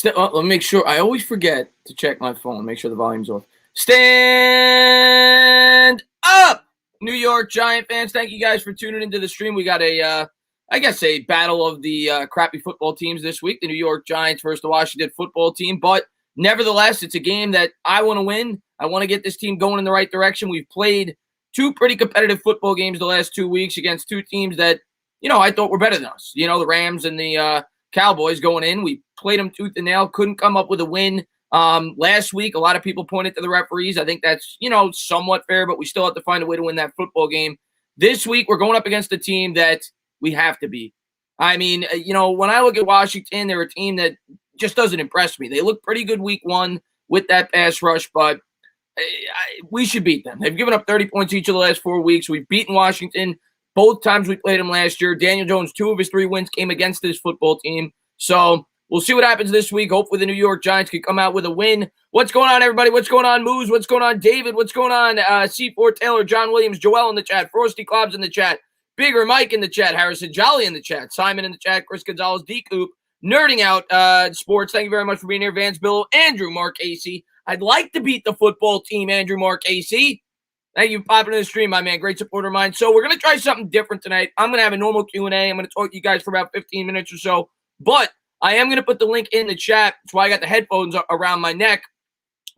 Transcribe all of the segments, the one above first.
Let me make sure. I always forget to check my phone. Make sure the volume's off. Stand up, New York Giant fans. Thank you guys for tuning into the stream. We got a battle of the crappy football teams this week. The New York Giants versus the Washington football team. But nevertheless, it's a game that I want to win. I want to get this team going in the right direction. We've played two pretty competitive football games the last 2 weeks against two teams that, I thought were better than us. The Rams and the Cowboys going in. We played them tooth and nail. Couldn't come up with a win. Last week, a lot of people pointed to the referees. I think that's, somewhat fair, but we still have to find a way to win that football game. This week, we're going up against a team that we have to beat. I mean, when I look at Washington, they're a team that just doesn't impress me. They look pretty good week one with that pass rush, but we should beat them. They've given up 30 points each of the last 4 weeks. We've beaten Washington both times we played them last year. Daniel Jones, 2 of his 3 wins came against this football team. So we'll see what happens this week. Hopefully the New York Giants can come out with a win. What's going on, everybody? What's going on, Moose? What's going on, David? What's going on, C4 Taylor, John Williams, Joel in the chat, Frosty Clobbs in the chat, Bigger Mike in the chat, Harrison Jolly in the chat, Simon in the chat, Chris Gonzalez, D Coop, Nerding Out Sports. Thank you very much for being here, Vance Bill, Andrew, Mark AC. I'd like to beat the football team, Andrew, Mark AC. Thank you for popping in the stream, my man. Great supporter of mine. So we're going to try something different tonight. I'm going to have a normal Q&A. I'm going to talk to you guys for about 15 minutes or so. But I am going to put the link in the chat. That's why I got the headphones around my neck.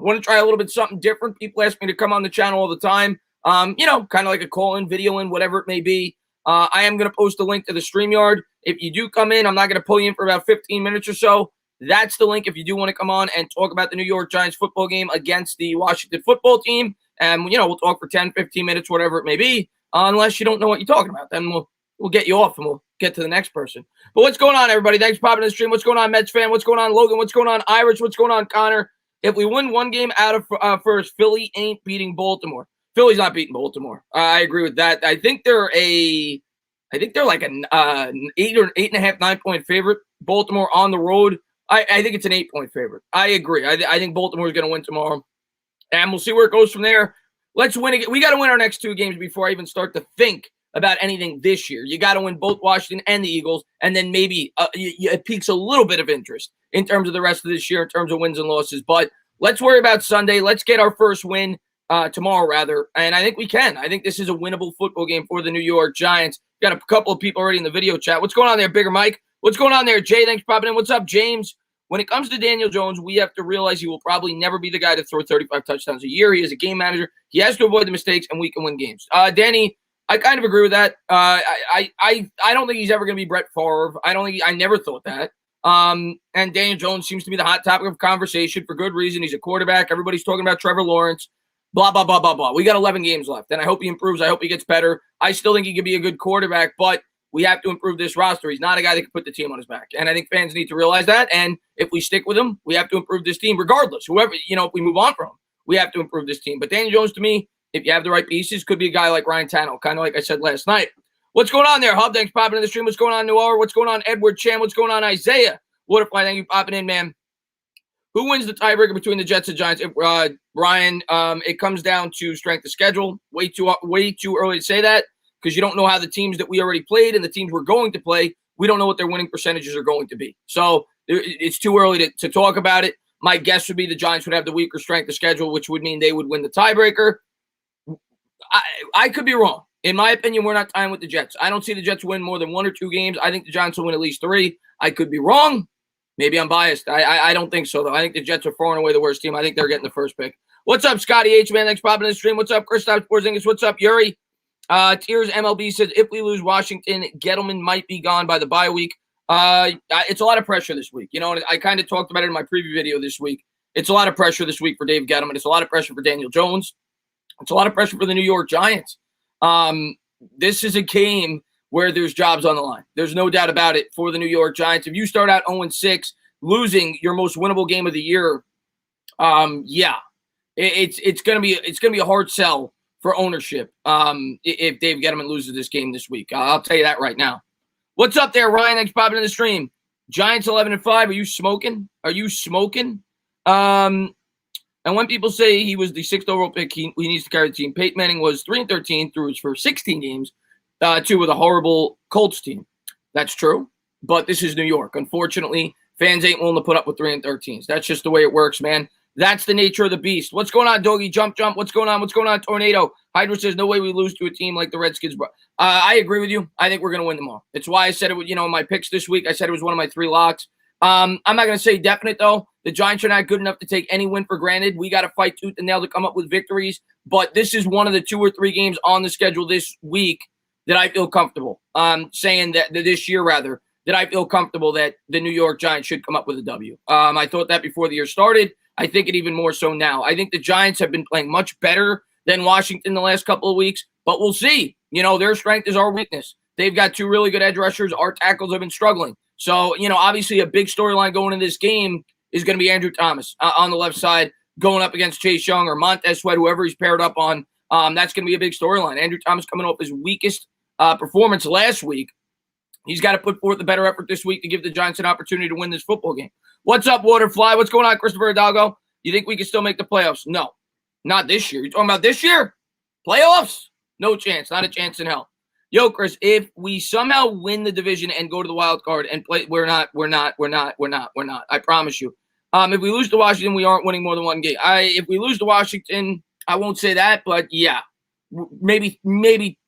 I want to try a little bit something different. People ask me to come on the channel all the time. Kind of like a call-in, video-in, whatever it may be. I am going to post a link to the StreamYard. If you do come in, I'm not going to pull you in for about 15 minutes or so. That's the link if you do want to come on and talk about the New York Giants football game against the Washington football team. And, we'll talk for 10, 15 minutes, whatever it may be, unless you don't know what you're talking about. Then we'll get you off and we'll get to the next person. But what's going on, everybody? Thanks for popping in the stream. What's going on, Mets fan? What's going on, Logan? What's going on, Irish? What's going on, Connor? If we win one game out of first, Philly ain't beating Baltimore. Philly's not beating Baltimore. I agree with that. I think they're like an 8 or 8.5, 9-point favorite. Baltimore on the road. I think it's an 8-point favorite. I agree. I think Baltimore's going to win tomorrow. And we'll see where it goes from there. Let's win again. We got to win our next 2 games before I even start to think about anything this year. You got to win both Washington and the Eagles, and then maybe it piques a little bit of interest in terms of the rest of this year, in terms of wins and losses. But let's worry about Sunday. Let's get our first win tomorrow, rather. And I think we can. I think this is a winnable football game for the New York Giants. Got a couple of people already in the video chat. What's going on there, Bigger Mike? What's going on there, Jay? Thanks for popping in. What's up, James? When it comes to Daniel Jones, we have to realize he will probably never be the guy to throw 35 touchdowns a year. He is a game manager. He has to avoid the mistakes, and we can win games. Danny, I kind of agree with that. I don't think he's ever going to be Brett Favre. I never thought that. And Daniel Jones seems to be the hot topic of conversation for good reason. He's a quarterback. Everybody's talking about Trevor Lawrence. Blah, blah, blah, blah, blah. We got 11 games left, and I hope he improves. I hope he gets better. I still think he could be a good quarterback, but we have to improve this roster. He's not a guy that can put the team on his back. And I think fans need to realize that. And if we stick with him, we have to improve this team regardless. Whoever, if we move on from him, we have to improve this team. But Daniel Jones, to me, if you have the right pieces, could be a guy like Ryan Tannehill, kind of like I said last night. What's going on there, Hub? Thanks for popping in the stream. What's going on, Noah? What's going on, Edward Chan? What's going on, Isaiah? Waterfly, thank you for popping in, man. Who wins the tiebreaker between the Jets and Giants? Ryan, it comes down to strength of schedule. Way too early to say that, because you don't know how the teams that we already played and the teams we're going to play, we don't know what their winning percentages are going to be. So it's too early to talk about it. My guess would be the Giants would have the weaker strength of schedule, which would mean they would win the tiebreaker. I could be wrong. In my opinion, we're not tying with the Jets. I don't see the Jets win more than 1 or 2 games. I think the Giants will win at least 3. I could be wrong. Maybe I'm biased. I don't think so, though. I think the Jets are far and away the worst team. I think they're getting the first pick. What's up, Scotty H, man? Thanks for popping in the stream. What's up, Kristaps Porzingis? What's up, Yuri? Tears MLB says, if we lose Washington, Gettleman might be gone by the bye week. It's a lot of pressure this week. And I kind of talked about it in my preview video this week. It's a lot of pressure this week for Dave Gettleman. It's a lot of pressure for Daniel Jones. It's a lot of pressure for the New York Giants. This is a game where there's jobs on the line. There's no doubt about it for the New York Giants. If you start out 0-6, losing your most winnable game of the year, it's gonna be a hard sell for ownership if Dave Gettleman loses this game this week. I'll tell you that right now. What's up there, Ryan? Thanks for popping in the stream. Giants 11-5. Are you smoking? And when people say he was the 6th overall pick, he needs to carry the team. Peyton Manning was 3-13 through his first 16 games, 2 with a horrible Colts team. That's true, but this is New York. Unfortunately, fans ain't willing to put up with 3-13s. That's just the way it works, man. That's the nature of the beast. What's going on, Doggy? Jump. What's going on? Tornado? Hydra says, no way we lose to a team like the Redskins. I agree with you. I think we're going to win them all. It's why I said it, in my picks this week. I said it was one of my 3 locks. I'm not going to say definite, though. The Giants are not good enough to take any win for granted. We got to fight tooth and nail to come up with victories. But this is one of the 2 or 3 games on the schedule this week that I feel comfortable saying that this year, rather, that I feel comfortable that the New York Giants should come up with a W. I thought that before the year started. I think it even more so now. I think the Giants have been playing much better than Washington the last couple of weeks, but we'll see. Their strength is our weakness. They've got 2 really good edge rushers. Our tackles have been struggling. So, obviously a big storyline going in this game is going to be Andrew Thomas on the left side going up against Chase Young or Montez Sweat, whoever he's paired up on. That's going to be a big storyline. Andrew Thomas coming off his weakest performance last week. He's got to put forth a better effort this week to give the Giants an opportunity to win this football game. What's up, Waterfly? What's going on, Christopher Hidalgo? You think we can still make the playoffs? No, not this year. You talking about this year? Playoffs? No chance. Not a chance in hell. Yo, Chris, if we somehow win the division and go to the wild card and play, we're not. I promise you. If we lose to Washington, we aren't winning more than 1 game. If we lose to Washington, I won't say that, but yeah. Maybe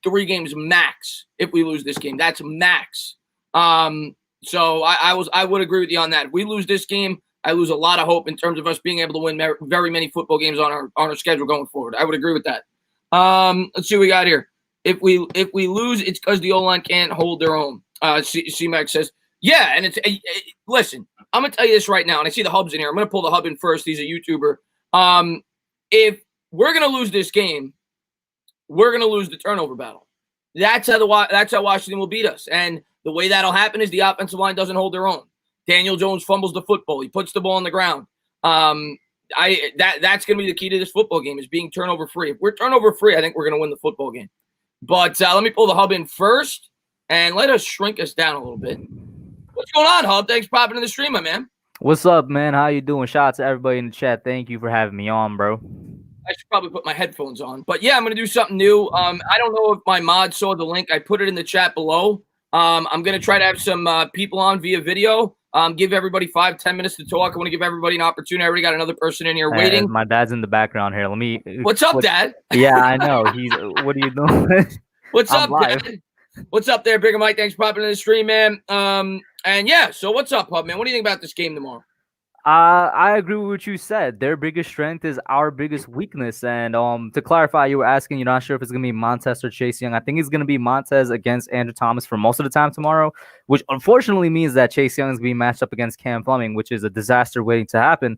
3 games max if we lose this game. That's max. So I would agree with you on that. If we lose this game, I lose a lot of hope in terms of us being able to win very many football games on our schedule going forward. I would agree with that. Let's see what we got here. If we lose, it's because the O-line can't hold their own. C-Mac says, yeah, and it's listen, I'm gonna tell you this right now, and I see the Hub's in here. I'm gonna pull the Hub in first. He's a YouTuber. If we're gonna lose this game, we're going to lose the turnover battle. That's how Washington will beat us. And the way that'll happen is the offensive line doesn't hold their own. Daniel Jones fumbles the football. He puts the ball on the ground. That's going to be the key to this football game is being turnover free. If we're turnover free, I think we're going to win the football game. But let me pull the Hub in first and let us shrink us down a little bit. What's going on, Hub? Thanks for popping in the stream, my man. What's up, man? How you doing? Shout out to everybody in the chat. Thank you for having me on, bro. I should probably put my headphones on. But, yeah, I'm going to do something new. I don't know if my mod saw the link. I put it in the chat below. I'm going to try to have some people on via video. Give everybody 5-10 minutes to talk. I want to give everybody an opportunity. I already got another person in here waiting. My dad's in the background here. What's up, Dad? Yeah, I know. What are you doing? What's up, Dad? What's up there, Bigger Mike? Thanks for popping in the stream, man. And, yeah, so what's up, Hub, man? What do you think about this game tomorrow? I agree with what you said. Their biggest strength is our biggest weakness. And to clarify, you were asking, you're not sure if it's going to be Montez or Chase Young. I think it's going to be Montez against Andrew Thomas for most of the time tomorrow, which unfortunately means that Chase Young is going to be matched up against Cam Fleming, which is a disaster waiting to happen.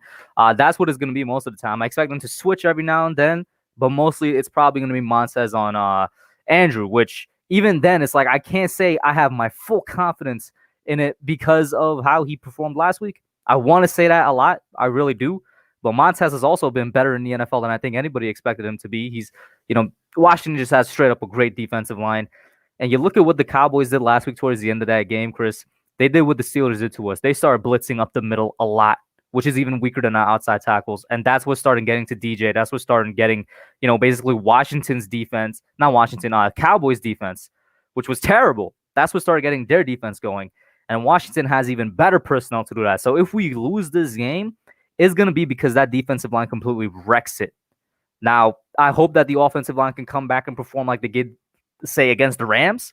That's what it's going to be most of the time. I expect them to switch every now and then, but mostly it's probably going to be Montez on Andrew, which even then it's like I can't say I have my full confidence in it because of how he performed last week. I want to say that a lot. I really do. But Montez has also been better in the NFL than I think anybody expected him to be. He's, Washington just has straight up a great defensive line. And you look at what the Cowboys did last week towards the end of that game, Chris. They did what the Steelers did to us. They started blitzing up the middle a lot, which is even weaker than our outside tackles. And that's what started getting to DJ. That's what started getting, basically Washington's defense, not Washington, Cowboys defense, which was terrible. That's what started getting their defense going. And Washington has even better personnel to do that. So if we lose this game, it's going to be because that defensive line completely wrecks it. Now, I hope that the offensive line can come back and perform like they did, say, against the Rams.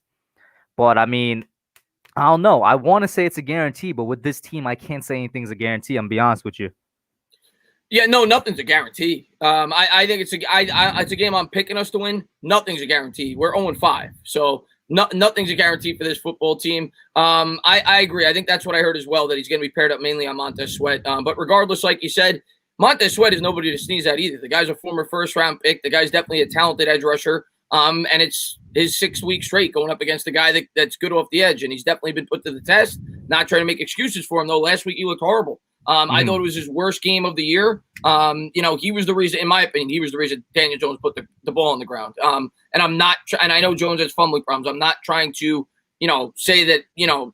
But, I mean, I don't know. I want to say it's a guarantee, but with this team, I can't say anything's a guarantee. I'm be honest with you. Yeah, no, nothing's a guarantee. I think it's a game I'm picking us to win. Nothing's a guarantee. We're 0-5. So nothing's a guarantee for this football team. I agree. I think that's what I heard as well, that he's going to be paired up mainly on Montez Sweat. But regardless, like you said, Montez Sweat is nobody to sneeze at either. The guy's a former first-round pick. The guy's definitely a talented edge rusher. And it's his 6 week straight going up against a guy that's good off the edge. And he's definitely been put to the test. Not trying to make excuses for him, though. Last week he looked horrible. I thought it was his worst game of the year. He was the reason, in my opinion, he was the reason Daniel Jones put the ball on the ground. And I'm not, and I know Jones has fumbling problems. I'm not trying to, say that,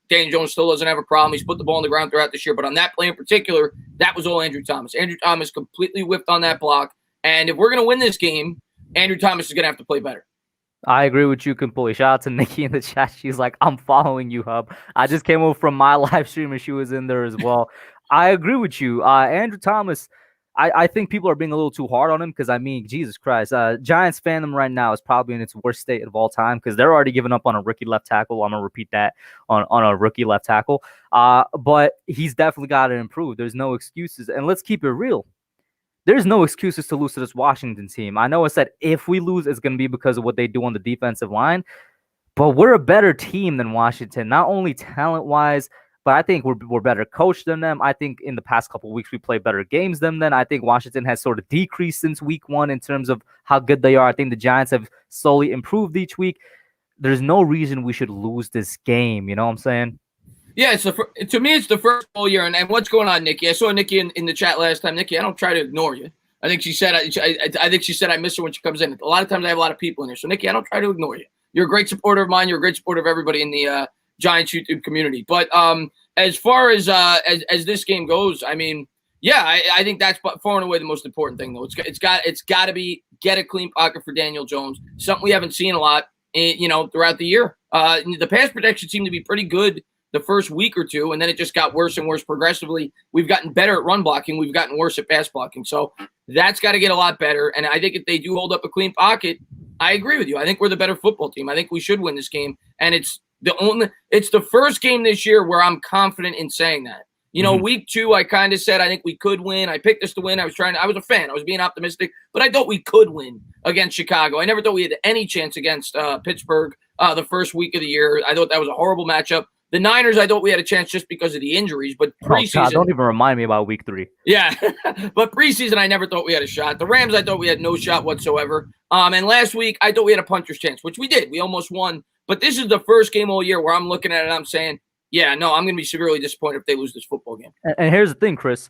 Daniel Jones still doesn't have a problem. He's put the ball on the ground throughout this year. But on that play in particular, that was all Andrew Thomas. Andrew Thomas completely whiffed on that block. And if we're going to win this game, Andrew Thomas is going to have to play better. I agree with you completely. Shout out to Nikki in the chat. She's like, I'm following you, Hub. I just came over from my live stream and she was in there as well. I agree with you. Andrew Thomas, I think people are being a little too hard on him because, I mean, Jesus Christ. Giants fandom right now is probably in its worst state of all time because they're already giving up on a rookie left tackle. I'm going to repeat that on a rookie left tackle. But he's definitely got to improve. There's no excuses. And let's keep it real. There's no excuses to lose to this Washington team. I know I said if we lose, it's going to be because of what they do on the defensive line, but we're a better team than Washington, not only talent-wise, but I think we're better coached than them. I think in the past couple of weeks we played better games than them. I think Washington has sort of decreased since week 1 in terms of how good they are. I think the Giants have slowly improved each week. There's no reason we should lose this game. You know what I'm saying? Yeah, to me, it's the first whole year. And what's going on, Nikki? I saw Nikki in the chat last time. Nikki, I don't try to ignore you. I think she said I think she said I miss her when she comes in. A lot of times I have a lot of people in here. So, Nikki, I don't try to ignore you. You're a great supporter of mine. You're a great supporter of everybody in the Giants YouTube community. But as far as this game goes, I mean, yeah, I think that's far and away the most important thing, though. It's got to be get a clean pocket for Daniel Jones, something we haven't seen a lot, throughout the year. The pass protection seemed to be pretty good the first week or two, and then it just got worse and worse progressively. We've gotten better at run blocking. We've gotten worse at pass blocking. So that's got to get a lot better. And I think if they do hold up a clean pocket, I agree with you. I think we're the better football team. I think we should win this game. And it's the first game this year where I'm confident in saying that. Week 2, I kind of said I think we could win. I picked us to win. I was a fan. I was being optimistic, but I thought we could win against Chicago. I never thought we had any chance against Pittsburgh the first week of the year. I thought that was a horrible matchup. The Niners, I thought we had a chance just because of the injuries, but preseason. God, don't even remind me about week 3. Yeah, but preseason, I never thought we had a shot. The Rams, I thought we had no shot whatsoever. And last week, I thought we had a puncher's chance, which we did. We almost won. But this is the first game all year where I'm looking at it and I'm saying, yeah, no, I'm going to be severely disappointed if they lose this football game. And here's the thing, Chris.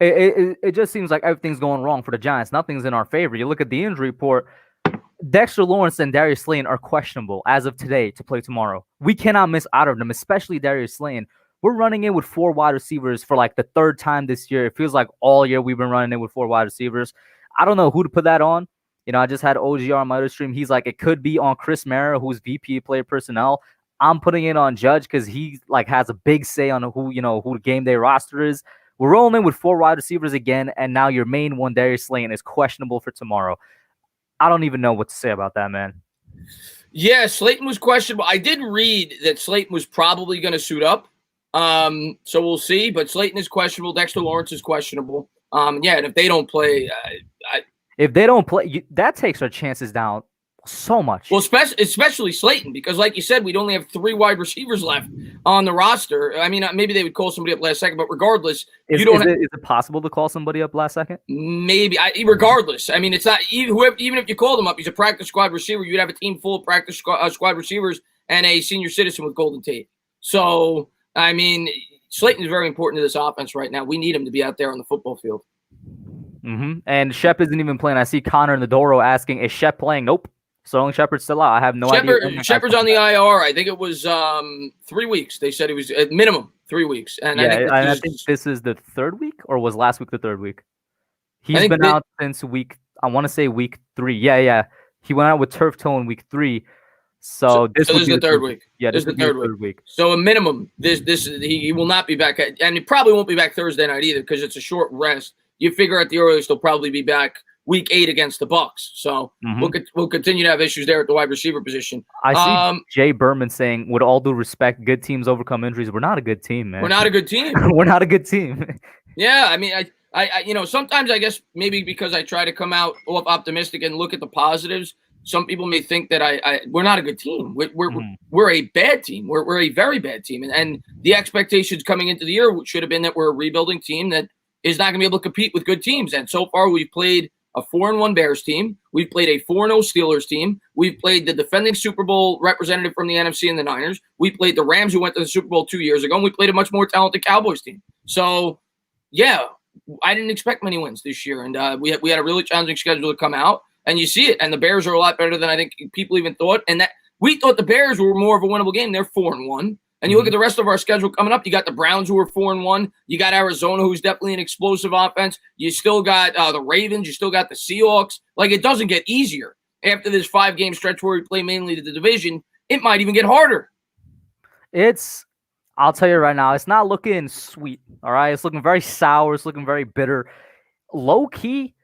It just seems like everything's going wrong for the Giants. Nothing's in our favor. You look at the injury report. Dexter Lawrence and Darius Slayton are questionable as of today to play tomorrow. We cannot miss out of them, especially Darius Slayton. We're running in with 4 wide receivers for like the 3rd time this year. It feels like all year we've been running in with 4 wide receivers. I don't know who to put that on. I just had OGR on my other stream. He's like, it could be on Chris Mara, who's VP player personnel. I'm putting it on Judge because he like has a big say on who the game day roster is. We're rolling in with 4 wide receivers again, and now your main one, Darius Slayton, is questionable for tomorrow. I don't even know what to say about that, man. Yeah, Slayton was questionable. I did read that Slayton was probably going to suit up. So we'll see. But Slayton is questionable. Dexter Lawrence is questionable. And if they don't play, that takes our chances down so much. Well, especially Slayton, because like you said, we'd only have 3 wide receivers left on the roster. I mean, maybe they would call somebody up last second, but regardless, is it possible to call somebody up last second? Maybe. Regardless, I mean, it's not even if you call them up, he's a practice squad receiver. You'd have a team full of practice squad receivers and a senior citizen with Golden Tate. So, I mean, Slayton is very important to this offense right now. We need him to be out there on the football field. Mm-hmm. And Shep isn't even playing. I see Connor Nadoro asking, is Shep playing? Nope. Sterling Shepard's still out. I have no idea. Shepard's on the IR. I think it was 3 weeks. They said it was at minimum 3 weeks. And I think this is the 3rd week, or was last week the 3rd week? He's been out since week, I want to say week 3. Yeah. He went out with turf toe in week 3. So this is the 3rd week. Yeah, this is the 3rd week. So a minimum, he will not be back, and he probably won't be back Thursday night either because it's a short rest. You figure at the earliest he'll probably be back week 8 against the Bucs. So we'll continue to have issues there at the wide receiver position. I see Jay Berman saying, with all due respect, good teams overcome injuries. We're not a good team, man. We're not a good team. We're not a good team. Yeah, I mean, I sometimes I guess maybe because I try to come out optimistic and look at the positives, some people may think that we're not a good team. We're a bad team. We're a very bad team. And the expectations coming into the year should have been that we're a rebuilding team that is not going to be able to compete with good teams. And so far we've played a 4-1 Bears team. We've played a 4-0 Steelers team. We've played the defending Super Bowl representative from the NFC and the Niners. We played the Rams, who went to the Super Bowl 2 years ago, and we played a much more talented Cowboys team. So, yeah, I didn't expect many wins this year, and we had a really challenging schedule to come out, and you see it. And the Bears are a lot better than I think people even thought. And that we thought the Bears were more of a winnable game. They're 4-1. And you look at the rest of our schedule coming up, you got the Browns, who are 4-1. You got Arizona, who's definitely an explosive offense. You still got the Ravens. You still got the Seahawks. Like, it doesn't get easier. after this 5-game stretch where we play mainly the division, it might even get harder. I'll tell you right now, it's not looking sweet. All right. It's looking very sour. It's looking very bitter. Low key,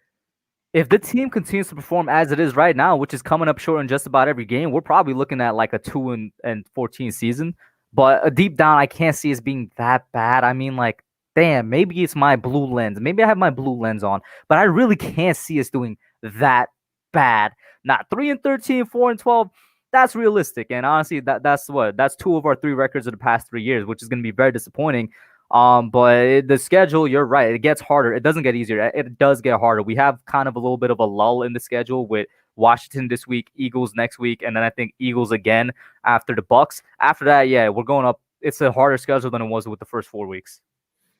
if the team continues to perform as it is right now, which is coming up short in just about every game, we're probably looking at like a 2-14 season. But deep down, I can't see us being that bad. I mean, like, damn, maybe it's my blue lens. Maybe I have my blue lens on, but I really can't see us doing that bad. Not 3-13, 4-12. That's realistic. And honestly, that's 2 of our 3 records of the past 3 years, which is going to be very disappointing. But the schedule, you're right. It gets harder. It doesn't get easier. It does get harder. We have kind of a little bit of a lull in the schedule with Washington this week, Eagles next week, and then I think Eagles again after the Bucks. After that, yeah, we're going up. It's a harder schedule than it was with the first 4 weeks.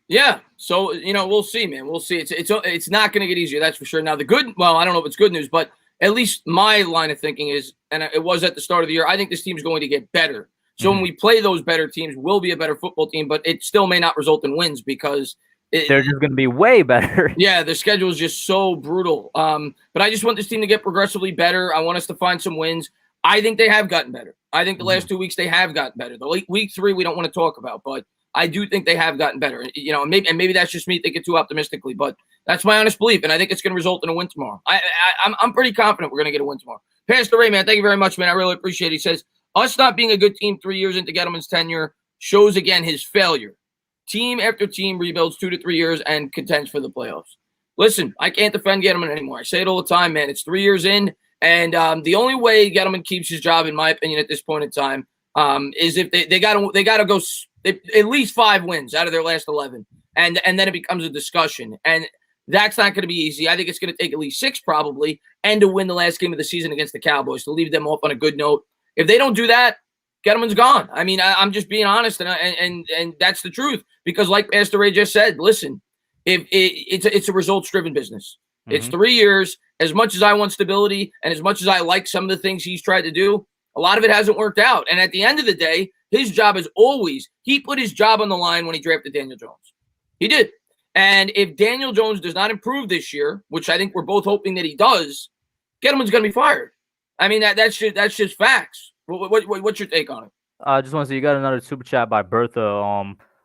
Yeah, so we'll see, man. We'll see. It's not going to get easier, that's for sure. Now I don't know if it's good news, but at least my line of thinking is, and it was at the start of the year, I think this team's going to get better. So when we play those better teams, we'll be a better football team, but it still may not result in wins because they're just going to be way better. Yeah, the schedule is just so brutal. But I just want this team to get progressively better. I want us to find some wins. I think they have gotten better. I think the last 2 weeks they have gotten better. The week 3 we don't want to talk about, but I do think they have gotten better. Maybe that's just me thinking too optimistically, but that's my honest belief, and I think it's going to result in a win tomorrow. I'm pretty confident we're going to get a win tomorrow. Pastor Ray, man, thank you very much, man. I really appreciate it. He says, us not being a good team 3 years into Gettleman's tenure shows again his failure. Team after team rebuilds 2 to 3 years and contends for the playoffs. Listen, I can't defend Gettleman anymore. I say it all the time, man. It's 3 years in, and the only way Gettleman keeps his job, in my opinion, at this point in time, is if they got to go at least 5 wins out of their last 11, and then it becomes a discussion. And that's not going to be easy. I think it's going to take at least 6 probably, and to win the last game of the season against the Cowboys to leave them off on a good note. If they don't do that, Gettleman's gone. I mean, I'm just being honest, and that's the truth. Because like Pastor Ray just said, listen, it's a results-driven business. It's 3 years. As much as I want stability and as much as I like some of the things he's tried to do, a lot of it hasn't worked out. And at the end of the day, his job is always, he put his job on the line when he drafted Daniel Jones. He did. And if Daniel Jones does not improve this year, which I think we're both hoping that he does, Gettleman's going to be fired. I mean, that's just facts. What's your take on it? I just want to say you got another super chat by Bertha.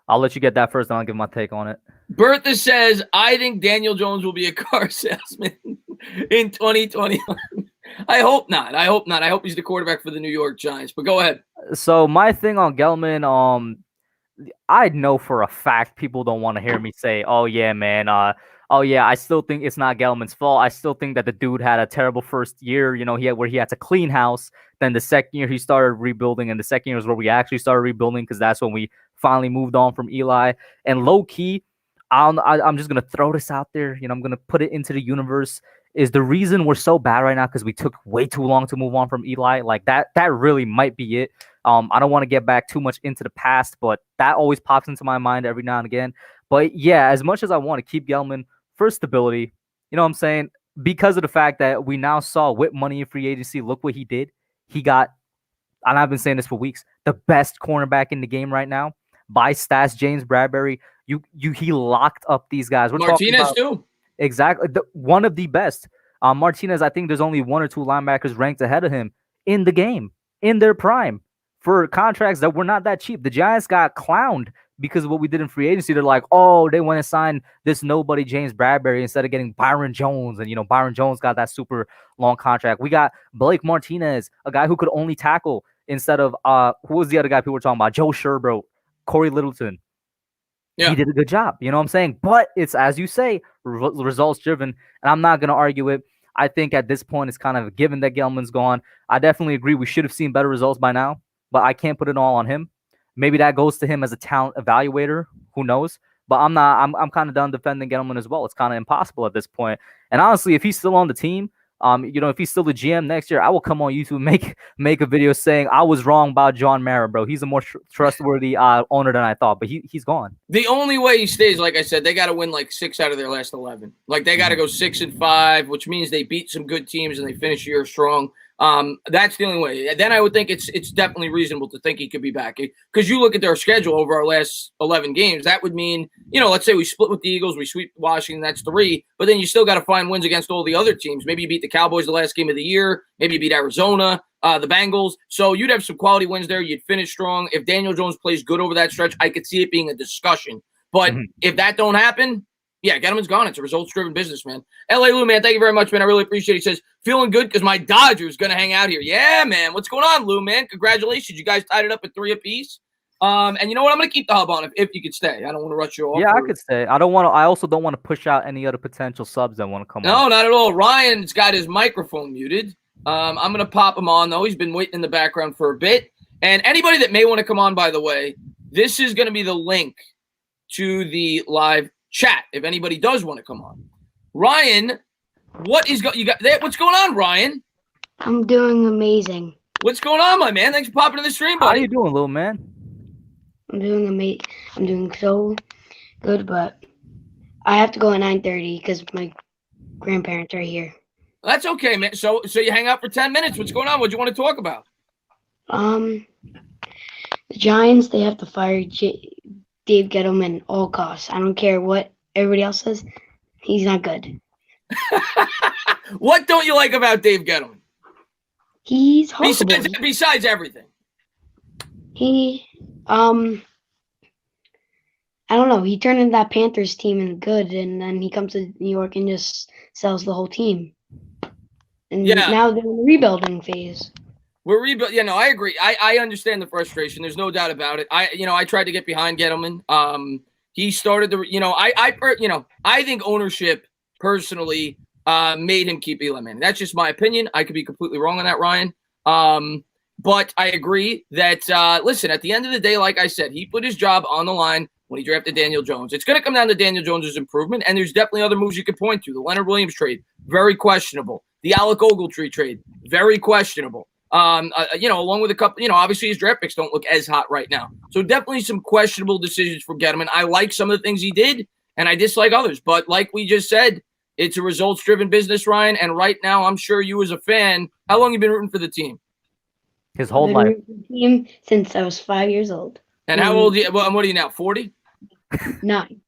I'll let you get that first, and I'll give my take on it. Bertha says, I think Daniel Jones will be a car salesman in 2021. I hope not. I hope he's the quarterback for the New York Giants. But go ahead. So my thing on Gettleman, I know for a fact people don't want to hear me say, oh, yeah, man, I still think it's not Gettleman's fault. I still think that the dude had a terrible first year, where he had to clean house. Then the second year he started rebuilding, and the second year was where we actually started rebuilding because that's when we finally moved on from Eli. And low key, I'm just gonna throw this out there. I'm gonna put it into the universe. Is the reason we're so bad right now because we took way too long to move on from Eli? Like that really might be it. I don't want to get back too much into the past, but that always pops into my mind every now and again. But yeah, as much as I want to keep Gettleman for stability, you know what I'm saying? Because of the fact that we now saw with money in free agency, look what he did. He got, and I've been saying this for weeks, the best cornerback in the game right now. By stats, James Bradbury, he locked up these guys. We're Martinez too. Exactly. One of the best. Martinez, I think there's only 1 or 2 linebackers ranked ahead of him in the game, in their prime, for contracts that were not that cheap. The Giants got clowned because of what we did in free agency. They're like, oh, they went and signed this nobody James Bradbury instead of getting Byron Jones. And, Byron Jones got that super long contract. We got Blake Martinez, a guy who could only tackle instead of, who was the other guy people were talking about? Joe Sherbert, Corey Littleton. Yeah. He did a good job. You know what I'm saying? But it's, as you say, results driven. And I'm not going to argue it. I think at this point, it's kind of given that Gettleman's gone. I definitely agree. We should have seen better results by now, but I can't put it all on him. Maybe that goes to him as a talent evaluator. Who knows? But I'm kind of done defending Gettleman as well. It's kind of impossible at this point. And honestly, if he's still on the team, if he's still the GM next year, I will come on YouTube and make a video saying I was wrong about John Mara, bro. He's a more trustworthy owner than I thought, but he's gone. The only way he stays, like I said, they got to win like 6 out of their last 11. Like they got to go 6-5, which means they beat some good teams and they finish the year strong. That's the only way. Then I would think it's definitely reasonable to think he could be back. Because you look at their schedule over our last 11 games, that would mean, let's say we split with the Eagles, we sweep Washington, that's 3, but then you still got to find wins against all the other teams. Maybe you beat the Cowboys the last game of the year, maybe you beat Arizona, the Bengals. So you'd have some quality wins there. You'd finish strong. If Daniel Jones plays good over that stretch, I could see it being a discussion. But if that don't happen, yeah, Gettleman's gone. It's a results-driven business, man. L.A. Lou, man, thank you very much, man. I really appreciate it. He says, feeling good because my Dodgers going to hang out here. Yeah, man. What's going on, Lou, man? Congratulations. You guys tied it up at 3 apiece. And you know what? I'm going to keep the hub on if you could stay. I don't want to rush you off. Yeah, I could stay. I also don't want to push out any other potential subs that want to come on. No, not at all. Ryan's got his microphone muted. I'm going to pop him on, though. He's been waiting in the background for a bit. And anybody that may want to come on, by the way, this is going to be the link to the live chat if anybody does want to come on. Ryan, what's going on, Ryan? I'm doing amazing. What's going on, my man? Thanks for popping in the stream, buddy. How you doing, little man? I'm doing amazing. I'm doing so good, but I have to go at 9:30 because my grandparents are here. That's okay, man. So you hang out for 10 minutes. What's going on? What do you want to talk about? The Giants, they have to fire Dave Gettleman at all costs. I don't care what everybody else says. He's not good. What don't you like about Dave Gettleman? He's horrible. Besides everything. I don't know. He turned into that Panthers team and good, and then he comes to New York and just sells the whole team. And now they're in the rebuilding phase. We're rebuild. Yeah, no, I agree. I understand the frustration. There's no doubt about it. I tried to get behind Gettleman. He started the. I think ownership personally made him keep Eli Manning. That's just my opinion. I could be completely wrong on that, Ryan. But I agree that listen, at the end of the day, like I said, he put his job on the line when he drafted Daniel Jones. It's going to come down to Daniel Jones's improvement, and there's definitely other moves you could point to. The Leonard Williams trade, very questionable. The Alec Ogletree trade, very questionable. Along with a couple, obviously his draft picks don't look as hot right now. So definitely some questionable decisions for Gettleman. I like some of the things he did, and I dislike others. But like we just said, it's a results-driven business, Ryan. And right now, I'm sure you as a fan, how long have you been rooting for the team? His whole life. Team since I was 5 years old. And how old are you? Well, what are you now, 40? 9.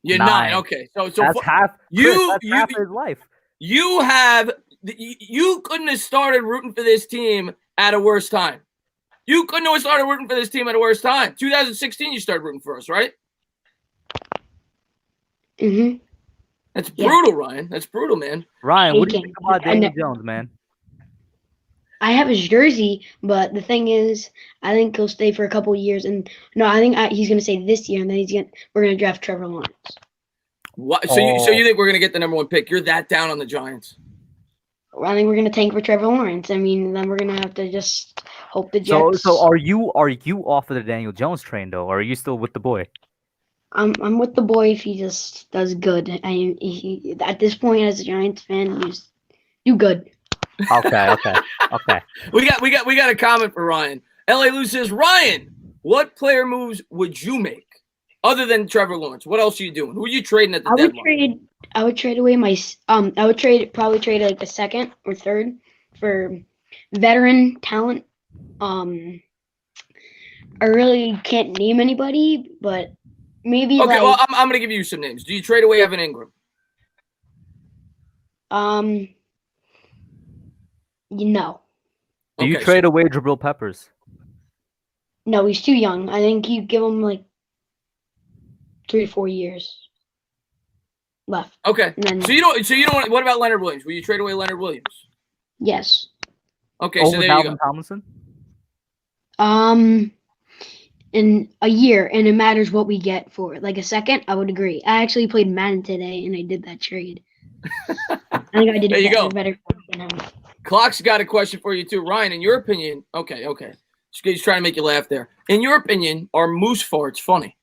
You're 9. Okay. So that's half half his life. You couldn't have started rooting for this team at a worse time. You couldn't have started rooting for this team at a worse time. 2016, you started rooting for us, right? Mm-hmm. That's brutal, Ryan. That's brutal, man. Ryan, what do you think about Daniel Jones, man? I have his jersey, but the thing is, I think he'll stay for a couple of years. And no, I think he's going to stay this year, and then we're going to draft Trevor Lawrence. What? So you think we're going to get the number 1 pick? You're that down on the Giants? I think we're going to tank for Trevor Lawrence. I mean, then we're going to have to just hope the Jets. So are you off of the Daniel Jones train though, or are you still with the boy? I'm with the boy if he just does good. At this point, as a Giants fan, you just do good. Okay. We got a comment for Ryan. L.A. Lou says, Ryan, what player moves would you make other than Trevor Lawrence? What else are you doing? Who are you trading at the deadline? I would trade away I would probably trade like a second or third for veteran talent. I really can't name anybody, but maybe. Okay, well, I'm gonna give you some names. Do you trade away Evan Ingram? No. Do you trade away Jabril Peppers? No, he's too young. I think you give him like 3 to 4 years left. Okay. So you don't want. What about Leonard Williams? Will you trade away Leonard Williams? Yes. Okay. So there you go. Tomlinson? In a year, and it matters what we get for it. Like a second, I would agree. I actually played Madden today, and I did that trade. I think I did it better than him. Clock's got a question for you too, Ryan. In your opinion, okay. He's trying to make you laugh there. In your opinion, are moose farts funny?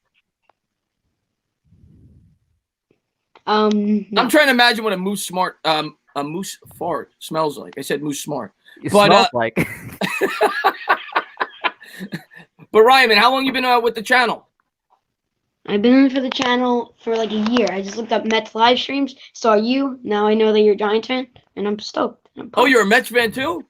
No. I'm trying to imagine what a moose fart smells like. I said moose smart. Smells like. But Ryan, man, how long you been with the channel? I've been in for the channel for like a year. I just looked up Mets live streams, saw you. Now I know that you're a Giants fan, and I'm stoked. Oh, you're a Mets fan too?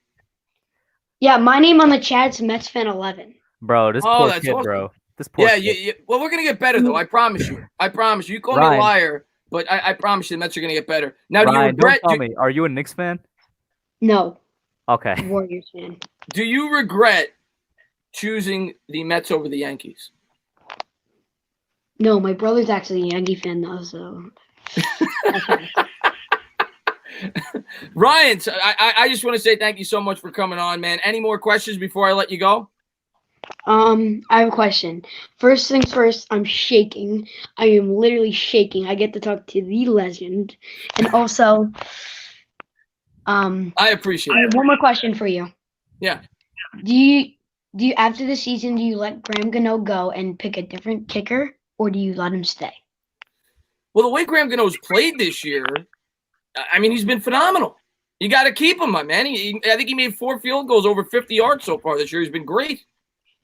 Yeah, my name on the chat's Mets fan 11. Bro, this Oh, poor that's kid, awesome. bro. This poor Yeah, kid. well, we're gonna get better though. I promise you. I promise you. You call me a Ryan. liar, but I promise you the Mets are gonna get better. Now, do you Ryan, don't regret? tell me. Are you a Knicks fan? No, Okay. Warriors fan. Do you regret choosing the Mets over the Yankees? No, my brother's actually a Yankee fan though, so. Ryan, so I just want to say thank you so much for coming on, man. Any more questions before I let you go? I have a question. First things first, I'm shaking. I am literally shaking. I get to talk to the legend. And also, I appreciate I it. have one more question for you. Yeah. Do you after the season do you let Graham Gano go and pick a different kicker, or do you let him stay? Well, the way Graham Gano's played this year, I mean, he's been phenomenal. You got to keep him, my man. I think he made 4 field goals over 50 yards so far this year. He's been great.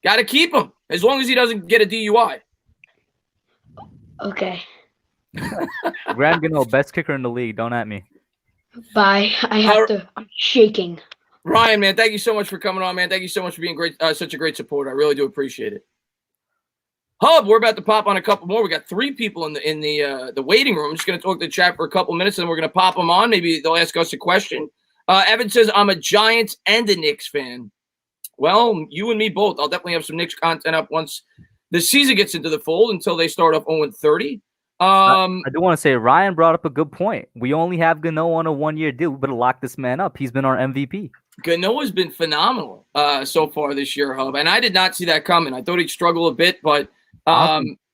Got to keep him as long as he doesn't get a DUI. Okay. Graham Gano, best kicker in the league. Don't at me. Bye. I have to. I'm shaking. Ryan, man, thank you so much for coming on, man. Thank you so much for being great, such a great supporter. I really do appreciate it. Hub, we're about to pop on a couple more. We got 3 people in the waiting room. I'm just going to talk to the chat for a couple minutes, and then we're going to pop them on. Maybe they'll ask us a question. Evan says, I'm a Giants and a Knicks fan. Well, you and me both. I'll definitely have some Knicks content up once the season gets into the fold until they start off 0-30. I do want to say Ryan brought up a good point. We only have Gano on a 1-year deal. We better lock this man up. He's been our MVP. Gano has been phenomenal so far this year, Hub, and I did not see that coming. I thought he'd struggle a bit, but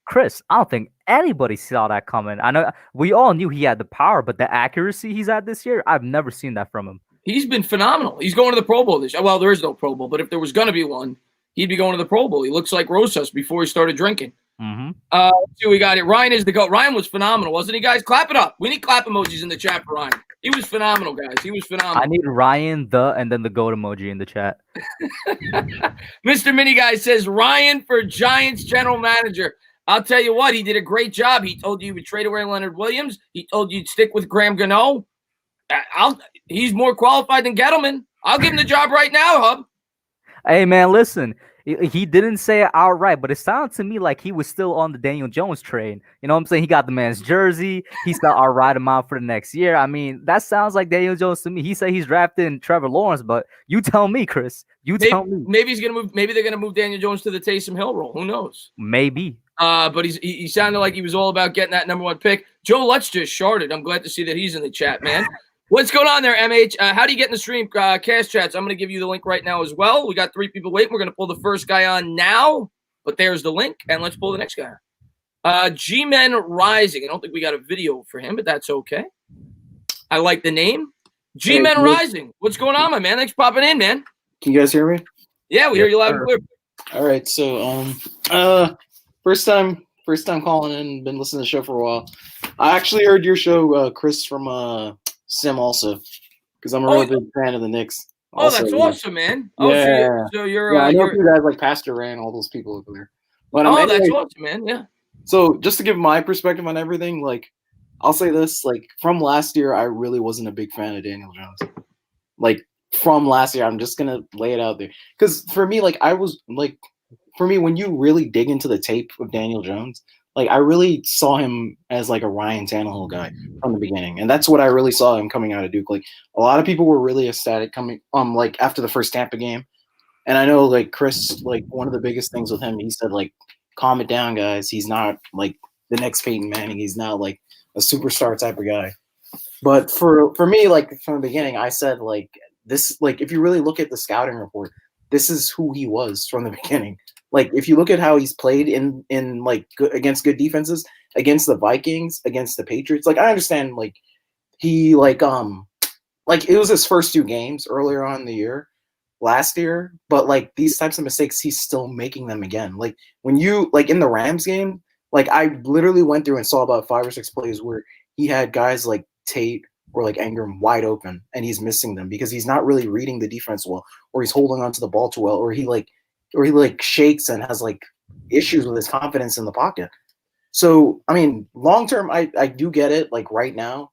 Chris, I don't think anybody saw that coming. I know we all knew he had the power, but the accuracy he's at this year, I've never seen that from him. He's been phenomenal. He's going to the Pro Bowl this year. Well, there is no Pro Bowl, but if there was going to be one, he'd be going to the Pro Bowl. He looks like Rosas before he started drinking. Mm-hmm. Let's see, we got it. Ryan is the GOAT. Ryan was phenomenal, wasn't he, guys? Clap it up. We need clap emojis in the chat for Ryan. He was phenomenal, guys. He was phenomenal. I need Ryan and then the GOAT emoji in the chat. Mr. Mini Guy says Ryan for Giants general manager. I'll tell you what, he did a great job. He told you he would trade away Leonard Williams. He told you you'd stick with Graham Gano. He's more qualified than Gettleman. I'll give him the job right now, Hub. Hey, man, listen. He didn't say it outright, but it sounded to me like he was still on the Daniel Jones train. You know what I'm saying? He got the man's jersey. He said, I'll ride him out for the next year. I mean, that sounds like Daniel Jones to me. He said he's drafting Trevor Lawrence, but you tell me, Chris. Tell me. Maybe he's gonna move. Maybe they're gonna move Daniel Jones to the Taysom Hill role. Who knows? Maybe. But he sounded like he was all about getting that number 1 pick. Joe Lutz just sharded. I'm glad to see that he's in the chat, man. What's going on there, MH? How do you get in the stream? Cast chats. I'm going to give you the link right now as well. We got 3 people waiting. We're going to pull the first guy on now, but there's the link, and let's pull the next guy on. G-Men Rising. I don't think we got a video for him, but that's okay. I like the name. G-Men Rising. What's going on, my man? Thanks for popping in, man. Can you guys hear me? Yeah, we hear you loud and clear. All right, so first time calling in, been listening to the show for a while. I actually heard your show, Chris, from Sim also, because I'm a real big fan of the Knicks. Also, that's awesome, man. Yeah. So you're I know you guys like Pastor Ray and all those people over there. But anyway, that's awesome, man. Yeah. So just to give my perspective on everything, like I'll say this, like from last year, I really wasn't a big fan of Daniel Jones. Like from last year, I'm just gonna lay it out there. Because for me, when you really dig into the tape of Daniel Jones, like I really saw him as like a Ryan Tannehill guy from the beginning, and that's what I really saw him coming out of Duke. Like a lot of people were really ecstatic coming like after the first Tampa game, and I know like Chris, like one of the biggest things with him, he said like, calm it down, guys. He's not like the next Peyton Manning. He's not like a superstar type of guy. But for me, like from the beginning, I said like this, like if you really look at the scouting report, this is who he was from the beginning. Like if you look at how he's played in like against good defenses, against the Vikings, against the Patriots, like I understand like he like it was his first 2 games earlier on in the year last year, but like these types of mistakes he's still making them again. Like when you like in the Rams game, like I literally went through and saw about 5 or 6 plays where he had guys like Tate or like Ingram wide open and he's missing them because he's not really reading the defense well, or he's holding onto the ball too well, or he shakes and has like issues with his confidence in the pocket. So, I mean, long term, I do get it. Like right now,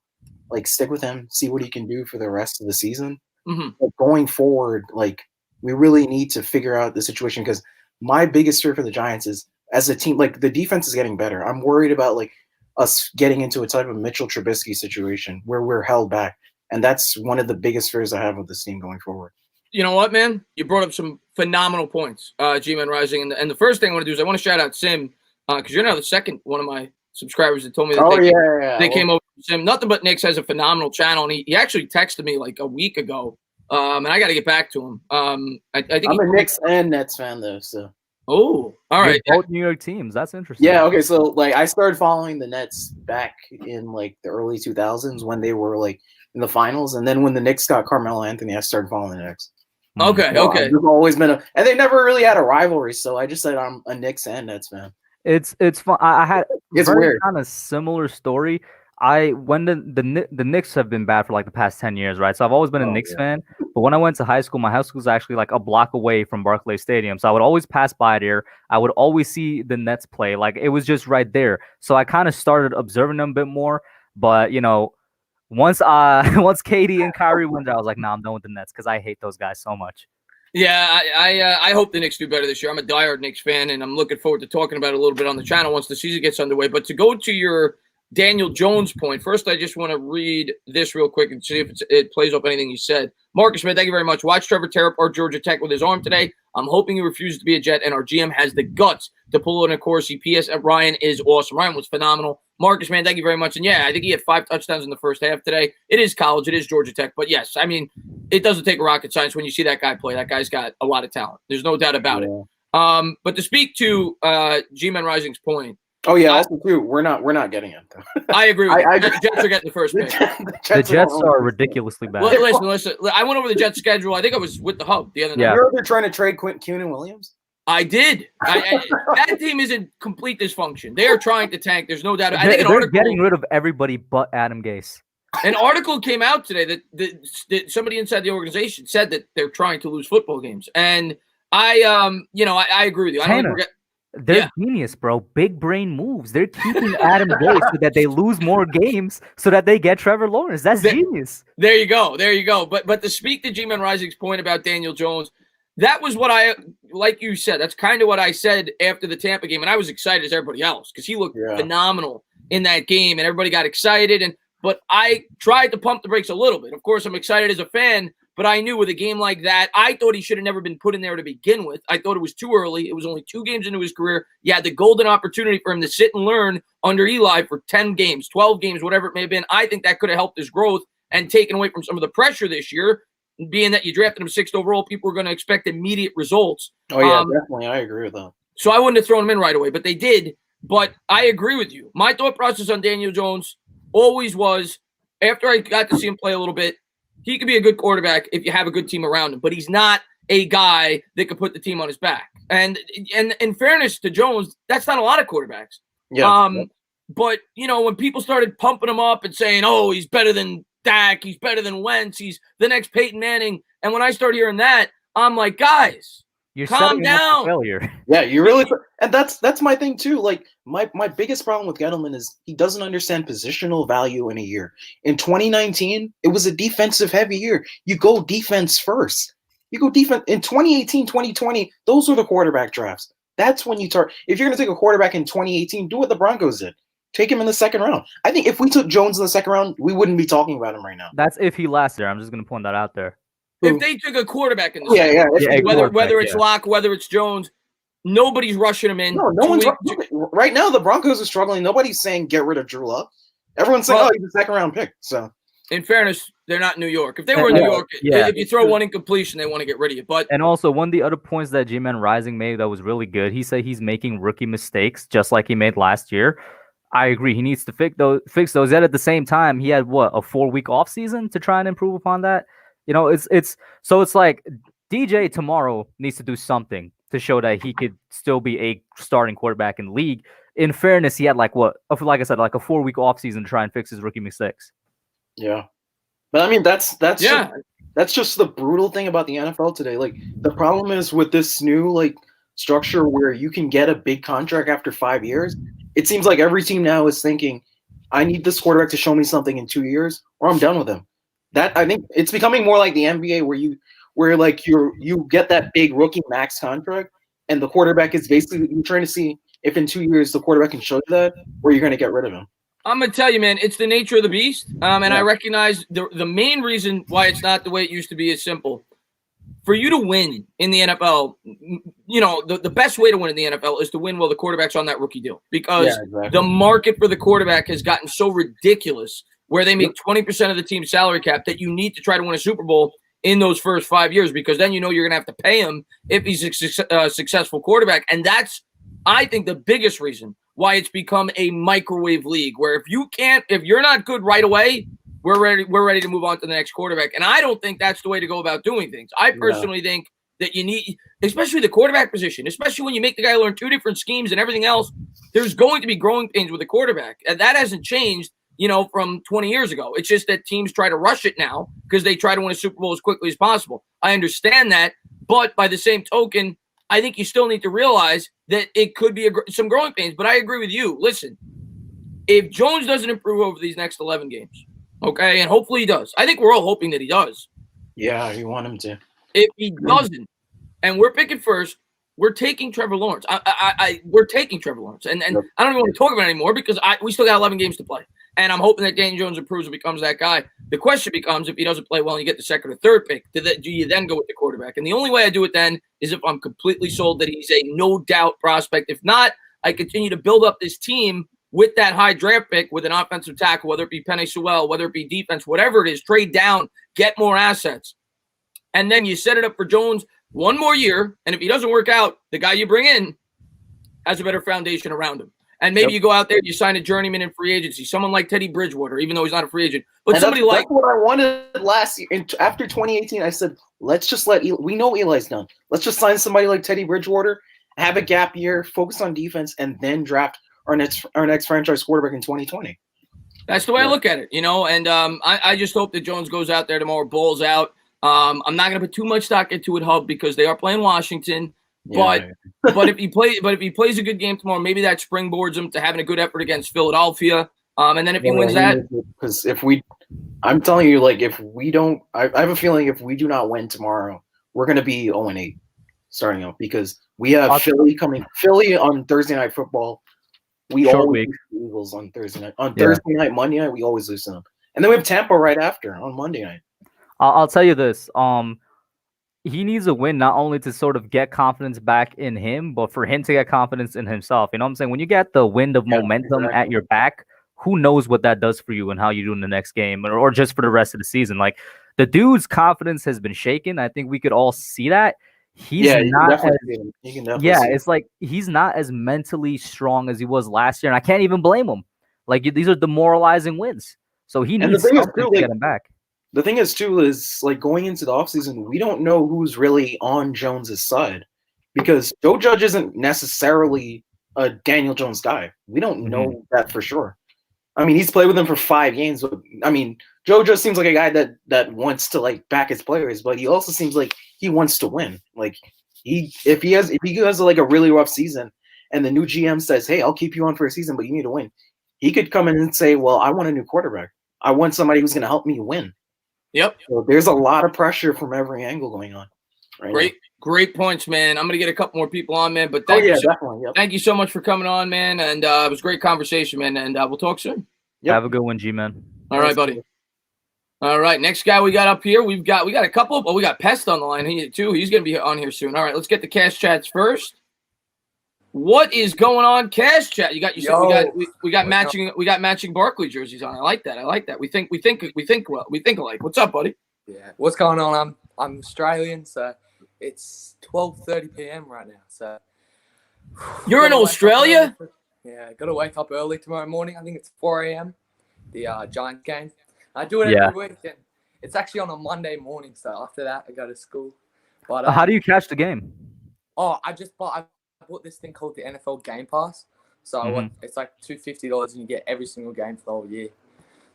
like stick with him, see what he can do for the rest of the season. Mm-hmm. But going forward, like we really need to figure out the situation because my biggest fear for the Giants is as a team, like the defense is getting better. I'm worried about like us getting into a type of Mitchell Trubisky situation where we're held back. And that's one of the biggest fears I have with this team going forward. You know what, man? You brought up some phenomenal points, G-Man Rising. And the first thing I want to do is I want to shout out Sim because you're now the second one of my subscribers that told me that they came over from Sim. Nothing But Knicks has a phenomenal channel, and he actually texted me like a week ago, and I got to get back to him. I think I'm a Knicks and Nets fan though, so. Oh, all right. Both New York teams. That's interesting. Yeah. Okay. So like I started following the Nets back in like the early 2000s when they were like in the finals, and then when the Knicks got Carmelo Anthony, I started following the Knicks. Okay. So Okay. I've always been and they never really had a rivalry, so I just said I'm a Knicks and Nets fan. It's fun. I had It's very weird. kind of similar story. When the Knicks have been bad for like the past 10 years, right? So I've always been a Knicks fan. But when I went to high school, my high school was actually like a block away from Barclays Stadium. So I would always pass by there. I would always see the Nets play. Like it was just right there. So I kind of started observing them a bit more. But once KD and Kyrie went there, I was like, nah, I'm done with the Nets because I hate those guys so much. Yeah, I hope the Knicks do better this year. I'm a diehard Knicks fan, and I'm looking forward to talking about it a little bit on the channel once the season gets underway. But to go to your Daniel Jones point, first I just want to read this real quick and see if it plays up anything you said. Marcus Smith, thank you very much. Watch Trevor tear apart Georgia Tech with his arm today. I'm hoping he refuses to be a Jet, and our GM has the guts to pull in a Corsi. P.S. Ryan is awesome. Ryan was phenomenal. Marcus, man, thank you very much. And yeah, I think he had 5 touchdowns in the first half today. It is college. It is Georgia Tech. But yes, I mean, it doesn't take a rocket science when you see that guy play. That guy's got a lot of talent. There's no doubt about it. But to speak to G-Man Rising's point. Oh yeah, also too, we're not getting it though. I agree with you. The Jets are getting the first pick. The Jets are ridiculously bad. Listen. I went over the Jets schedule. I think I was with the Hub the other night. They're trying to trade Quinton Williams. I did. That team is in complete dysfunction. They are trying to tank. There's no doubt. I think they're getting rid of everybody but Adam Gase. An article came out today that somebody inside the organization said that they're trying to lose football games, and I agree with you. I don't forget. They're genius, bro. Big brain moves. They're keeping Adam Gase so that they lose more games so that they get Trevor Lawrence. That's genius. There you go. But to speak to G-Man Rising's point about Daniel Jones, that was what like you said, that's kind of what I said after the Tampa game. And I was excited as everybody else because he looked phenomenal in that game and everybody got excited. But I tried to pump the brakes a little bit. Of course, I'm excited as a fan, but I knew with a game like that, I thought he should have never been put in there to begin with. I thought it was too early. It was only 2 games into his career. You had the golden opportunity for him to sit and learn under Eli for 10 games, 12 games, whatever it may have been. I think that could have helped his growth and taken away from some of the pressure this year. Being that you drafted him 6th overall, people were going to expect immediate results. Oh, yeah, definitely. I agree with that. So I wouldn't have thrown him in right away, but they did. But I agree with you. My thought process on Daniel Jones always was, after I got to see him play a little bit, he could be a good quarterback if you have a good team around him, but he's not a guy that could put the team on his back. And in fairness to Jones, that's not a lot of quarterbacks. Yeah. But, when people started pumping him up and saying, oh, he's better than Dak, he's better than Wentz, he's the next Peyton Manning. And when I start hearing that, I'm like, guys, you're calm down. Failure. Yeah, you really, and that's my thing too. Like my biggest problem with Gettleman is he doesn't understand positional value in a year. In 2019, it was a defensive heavy year. You go defense first. You go defense in 2018, 2020. Those were the quarterback drafts. That's when you start. If you're going to take a quarterback in 2018, do what the Broncos did. Take him in the 2nd round. I think if we took Jones in the 2nd round, we wouldn't be talking about him right now. That's if he lasts there. I'm just going to point that out there. If they took a quarterback in the whether it's Locke, whether it's Jones, nobody's rushing him in. No one's right now. The Broncos are struggling. Nobody's saying get rid of Drew Lock. Everyone's saying, he's a 2nd round pick. So, in fairness, they're not New York. If they were in New York, if you throw one incompletion, they want to get rid of you. But also one of the other points that G-Man Rising made that was really good. He said he's making rookie mistakes just like he made last year. I agree. He needs to fix those. Yet at the same time, he had a 4-week off season to try and improve upon that. It's like DJ tomorrow needs to do something to show that he could still be a starting quarterback in the league. In fairness, he had like I said, like a 4-week off season to try and fix his rookie mistakes. Yeah, but I mean that's just the brutal thing about the NFL today. Like the problem is with this new structure where you can get a big contract after 5 years. It seems like every team now is thinking, I need this quarterback to show me something in 2 years, or I'm done with him. That I think it's becoming more like the NBA where like you get that big rookie max contract, and the quarterback is basically you're trying to see if in 2 years the quarterback can show you that, or you're going to get rid of him. I'm gonna tell you, man, it's the nature of the beast. And Yeah. I recognize the main reason why it's not the way it used to be is simple. For you to win in the NFL, you know, the best way to win in the NFL is to win while the quarterback's on that rookie deal, because exactly. the market for the quarterback has gotten so ridiculous where they make 20% of the team's salary cap that you need to try to win a Super Bowl in those first 5 years, because then you know you're going to have to pay him if he's a successful quarterback. And that's, I think, the biggest reason why it's become a microwave league, where if you're not good right away, we're ready to move on to the next quarterback. And I don't think that's the way to go about doing things. I personally think that you need, especially the quarterback position, especially when you make the guy learn 2 different schemes and everything else, there's going to be growing pains with the quarterback. And that hasn't changed, you know, from 20 years ago. It's just that teams try to rush it now because they try to win a Super Bowl as quickly as possible. I understand that, but by the same token, I think you still need to realize that it could be some growing pains. But I agree with you. Listen, if Jones doesn't improve over these next 11 games, okay, and hopefully he does. I think we're all hoping that he does. Yeah, you want him to. If he doesn't, and we're picking first, we're taking Trevor Lawrence. We're taking Trevor Lawrence, and I don't even want to talk about it anymore because we still got 11 games to play, and I'm hoping that Daniel Jones improves and becomes that guy. The question becomes, if he doesn't play well and you get the second or third pick, do you then go with the quarterback? And the only way I do it then is if I'm completely sold that he's a no doubt prospect. If not, I continue to build up this team with that high draft pick, with an offensive tackle, whether it be Penei Sewell, whether it be defense, whatever it is, trade down, get more assets. And then you set it up for Jones one more year. And if he doesn't work out, the guy you bring in has a better foundation around him. And maybe you go out there, you sign a journeyman in free agency, someone like Teddy Bridgewater, even though he's not a free agent. But and somebody that's what I wanted last year. After 2018, I said, let's just we know Eli's done. Let's just sign somebody like Teddy Bridgewater, have a gap year, focus on defense, and then draft our next franchise quarterback in 2020. That's the way I look at it, you know, and I just hope that Jones goes out there tomorrow, balls out. I'm not going to put too much stock into it, Hub, because they are playing Washington. But if he plays a good game tomorrow, maybe that springboards him to having a good effort against Philadelphia. And then if he wins that, because I'm telling you, like, if we don't, I have a feeling if we do not win tomorrow, we're going to be 0-8 starting out, because we have Philly on Thursday Night Football. We always lose the Eagles on Thursday night. On Thursday night, Monday night, we always lose to them. And then we have Tampa right after on Monday night. I'll tell you this. He needs a win not only to sort of get confidence back in him, but for him to get confidence in himself. You know what I'm saying? When you get the wind of momentum at your back, who knows what that does for you and how you do in the next game or just for the rest of the season. Like, the dude's confidence has been shaken. I think we could all see that. It's like he's not as mentally strong as he was last year, and I can't even blame him. Like, these are demoralizing wins, so he needs something to get him back. The thing is, too, is like going into the offseason, we don't know who's really on Jones's side, because Joe Judge isn't necessarily a Daniel Jones guy. We don't know that for sure. I mean, he's played with him for 5 games. But, I mean, Joe just seems like a guy that wants to like back his players, but he also seems like he wants to win. Like if he has like a really rough season, and the new GM says, "Hey, I'll keep you on for a season, but you need to win," he could come in and say, "Well, I want a new quarterback. I want somebody who's going to help me win." Yep. So there's a lot of pressure from every angle going on. Right. Great points, man. I'm gonna get a couple more people on, man. But definitely. Yep. Thank you so much for coming on, man. And it was a great conversation, man. And we'll talk soon. Yep. Have a good one, G-Man. All right, buddy. All right, next guy we got up here. We got a couple. We got Pest on the line here too. He's gonna be on here soon. All right, let's get the cash chats first. What is going on, cash chat? You got we got matching Barkley jerseys on. I like that. We think alike. What's up, buddy? Yeah. What's going on? I'm Australian, so it's 12:30 p.m. right now. So you're in Australia? Yeah, got to wake up early tomorrow morning. I think it's 4 a.m. The Giants game. I do it every week. And it's actually on a Monday morning, so after that I go to school. But how do you catch the game? Oh, I bought this thing called the NFL Game Pass. So it's like $250 and you get every single game for the whole year.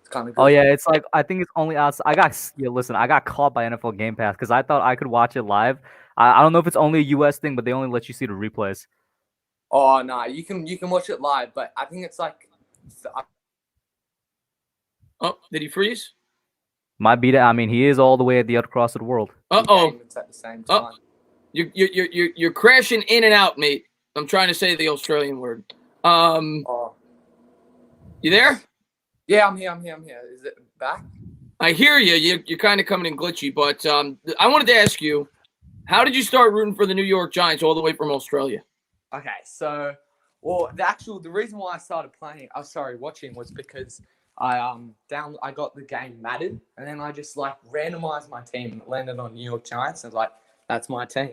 It's kind of good. Oh yeah, it's like I think it's only us. I got caught by NFL Game Pass because I thought I could watch it live. I don't know if it's only a US thing, but they only let you see the replays. Oh no, you can watch it live, but I think it's like. Oh, did he freeze? Might be that. I mean, he is all the way at the other cross of the world. Uh-oh. It's at the same time. You're crashing in and out, mate. I'm trying to say the Australian word. Oh. You there? Yeah, I'm here. Is it back? I hear you. You're kind of coming in glitchy, but I wanted to ask you, how did you start rooting for the New York Giants all the way from Australia? Okay, so the reason why I started watching was because I got the game Madden, and then I just like randomized my team and it landed on New York Giants, and I was like, that's my team.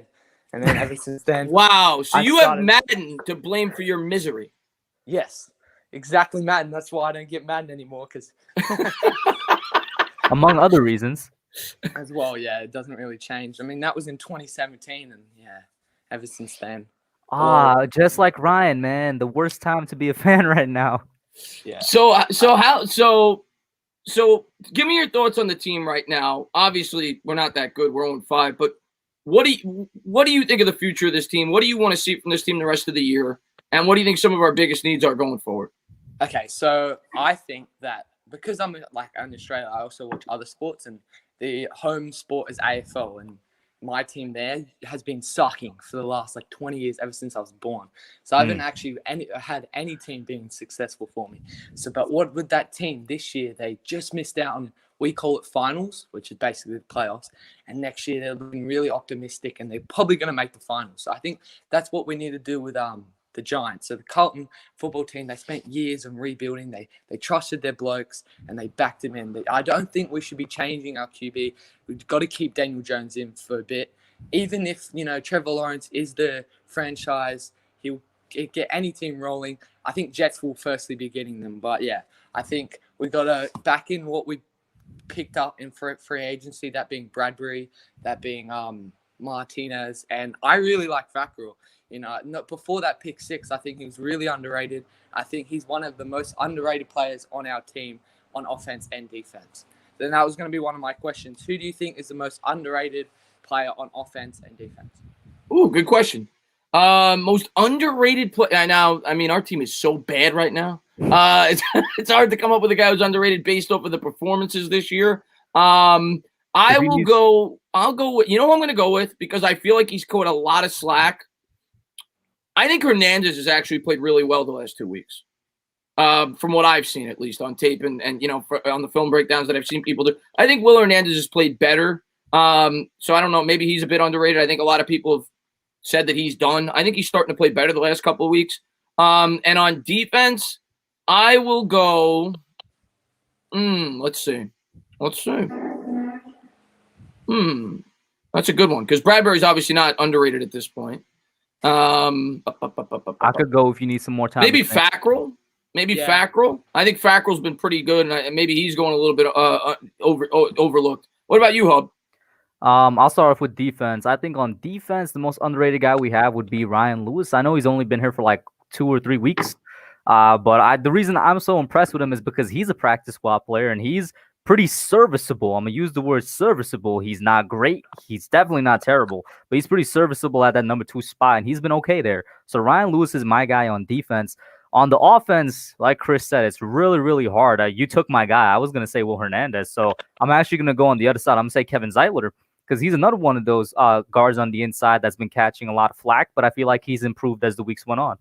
And then ever since then, wow. So you have started- Madden to blame for your misery. yes, exactly Madden. That's why I don't get Madden anymore, because Among other reasons. as well, yeah, it doesn't really change. I mean, that was in 2017, and yeah, ever since then. Just like Ryan, man, the worst time to be a fan right now. Yeah. So give me your thoughts on the team right now. Obviously, we're not that good. We're 0-5, but what do you think of the future of this team? What do you want to see from this team the rest of the year? And what do you think some of our biggest needs are going forward? Okay, so I think that because I'm like in Australia, I also watch other sports, and the home sport is AFL, and my team there has been sucking for the last like 20 years, ever since I was born. So I haven't actually had any team being successful for me. So, but what with that team this year, they just missed out on, we call it finals, which is basically the playoffs. And next year they're looking really optimistic, and they're probably going to make the finals. So I think that's what we need to do with the Giants. So the Carlton football team, they spent years on rebuilding. They trusted their blokes and they backed him in. I don't think we should be changing our QB. We've got to keep Daniel Jones in for a bit. Even if, Trevor Lawrence is the franchise, he'll get any team rolling. I think Jets will firstly be getting them. But yeah, I think we've got to back in what we picked up in free agency, that being Bradbury, that being Martinez. And I really like Fackrell. Before that pick 6, I think he was really underrated. I think he's one of the most underrated players on our team on offense and defense. Then that was going to be one of my questions. Who do you think is the most underrated player on offense and defense? Ooh, good question. Most underrated player. Now, I mean, our team is so bad right now. It's hard to come up with a guy who's underrated based off of the performances this year. I'll go with, who I'm going to go with, because I feel like he's caught a lot of slack. I think Hernandez has actually played really well the last 2 weeks, from what I've seen, at least on tape and on the film breakdowns that I've seen people do. I think Will Hernandez has played better. So I don't know. Maybe he's a bit underrated. I think a lot of people have said that he's done. I think he's starting to play better the last couple of weeks. And on defense, I will go. Let's see. That's a good one, because Bradbury's obviously not underrated at this point. I could go if you need some more time. Maybe Fackrell. Fackrell. I think Fackrell's been pretty good, and maybe he's going a little bit overlooked. What about you, Hub? I'll start off with defense. I think on defense, the most underrated guy we have would be Ryan Lewis. I know he's only been here for like 2 or 3 weeks, but the reason I'm so impressed with him is because he's a practice squad player and he's pretty serviceable. I'm going to use the word serviceable. He's not great. He's definitely not terrible, but he's pretty serviceable at that number 2 spot, and he's been okay there. So Ryan Lewis is my guy on defense. On the offense, like Chris said, it's really, really hard. You took my guy. I was going to say Will Hernandez, so I'm actually going to go on the other side. I'm going to say Kevin Zeitler, because he's another one of those guards on the inside that's been catching a lot of flack, but I feel like he's improved as the weeks went on.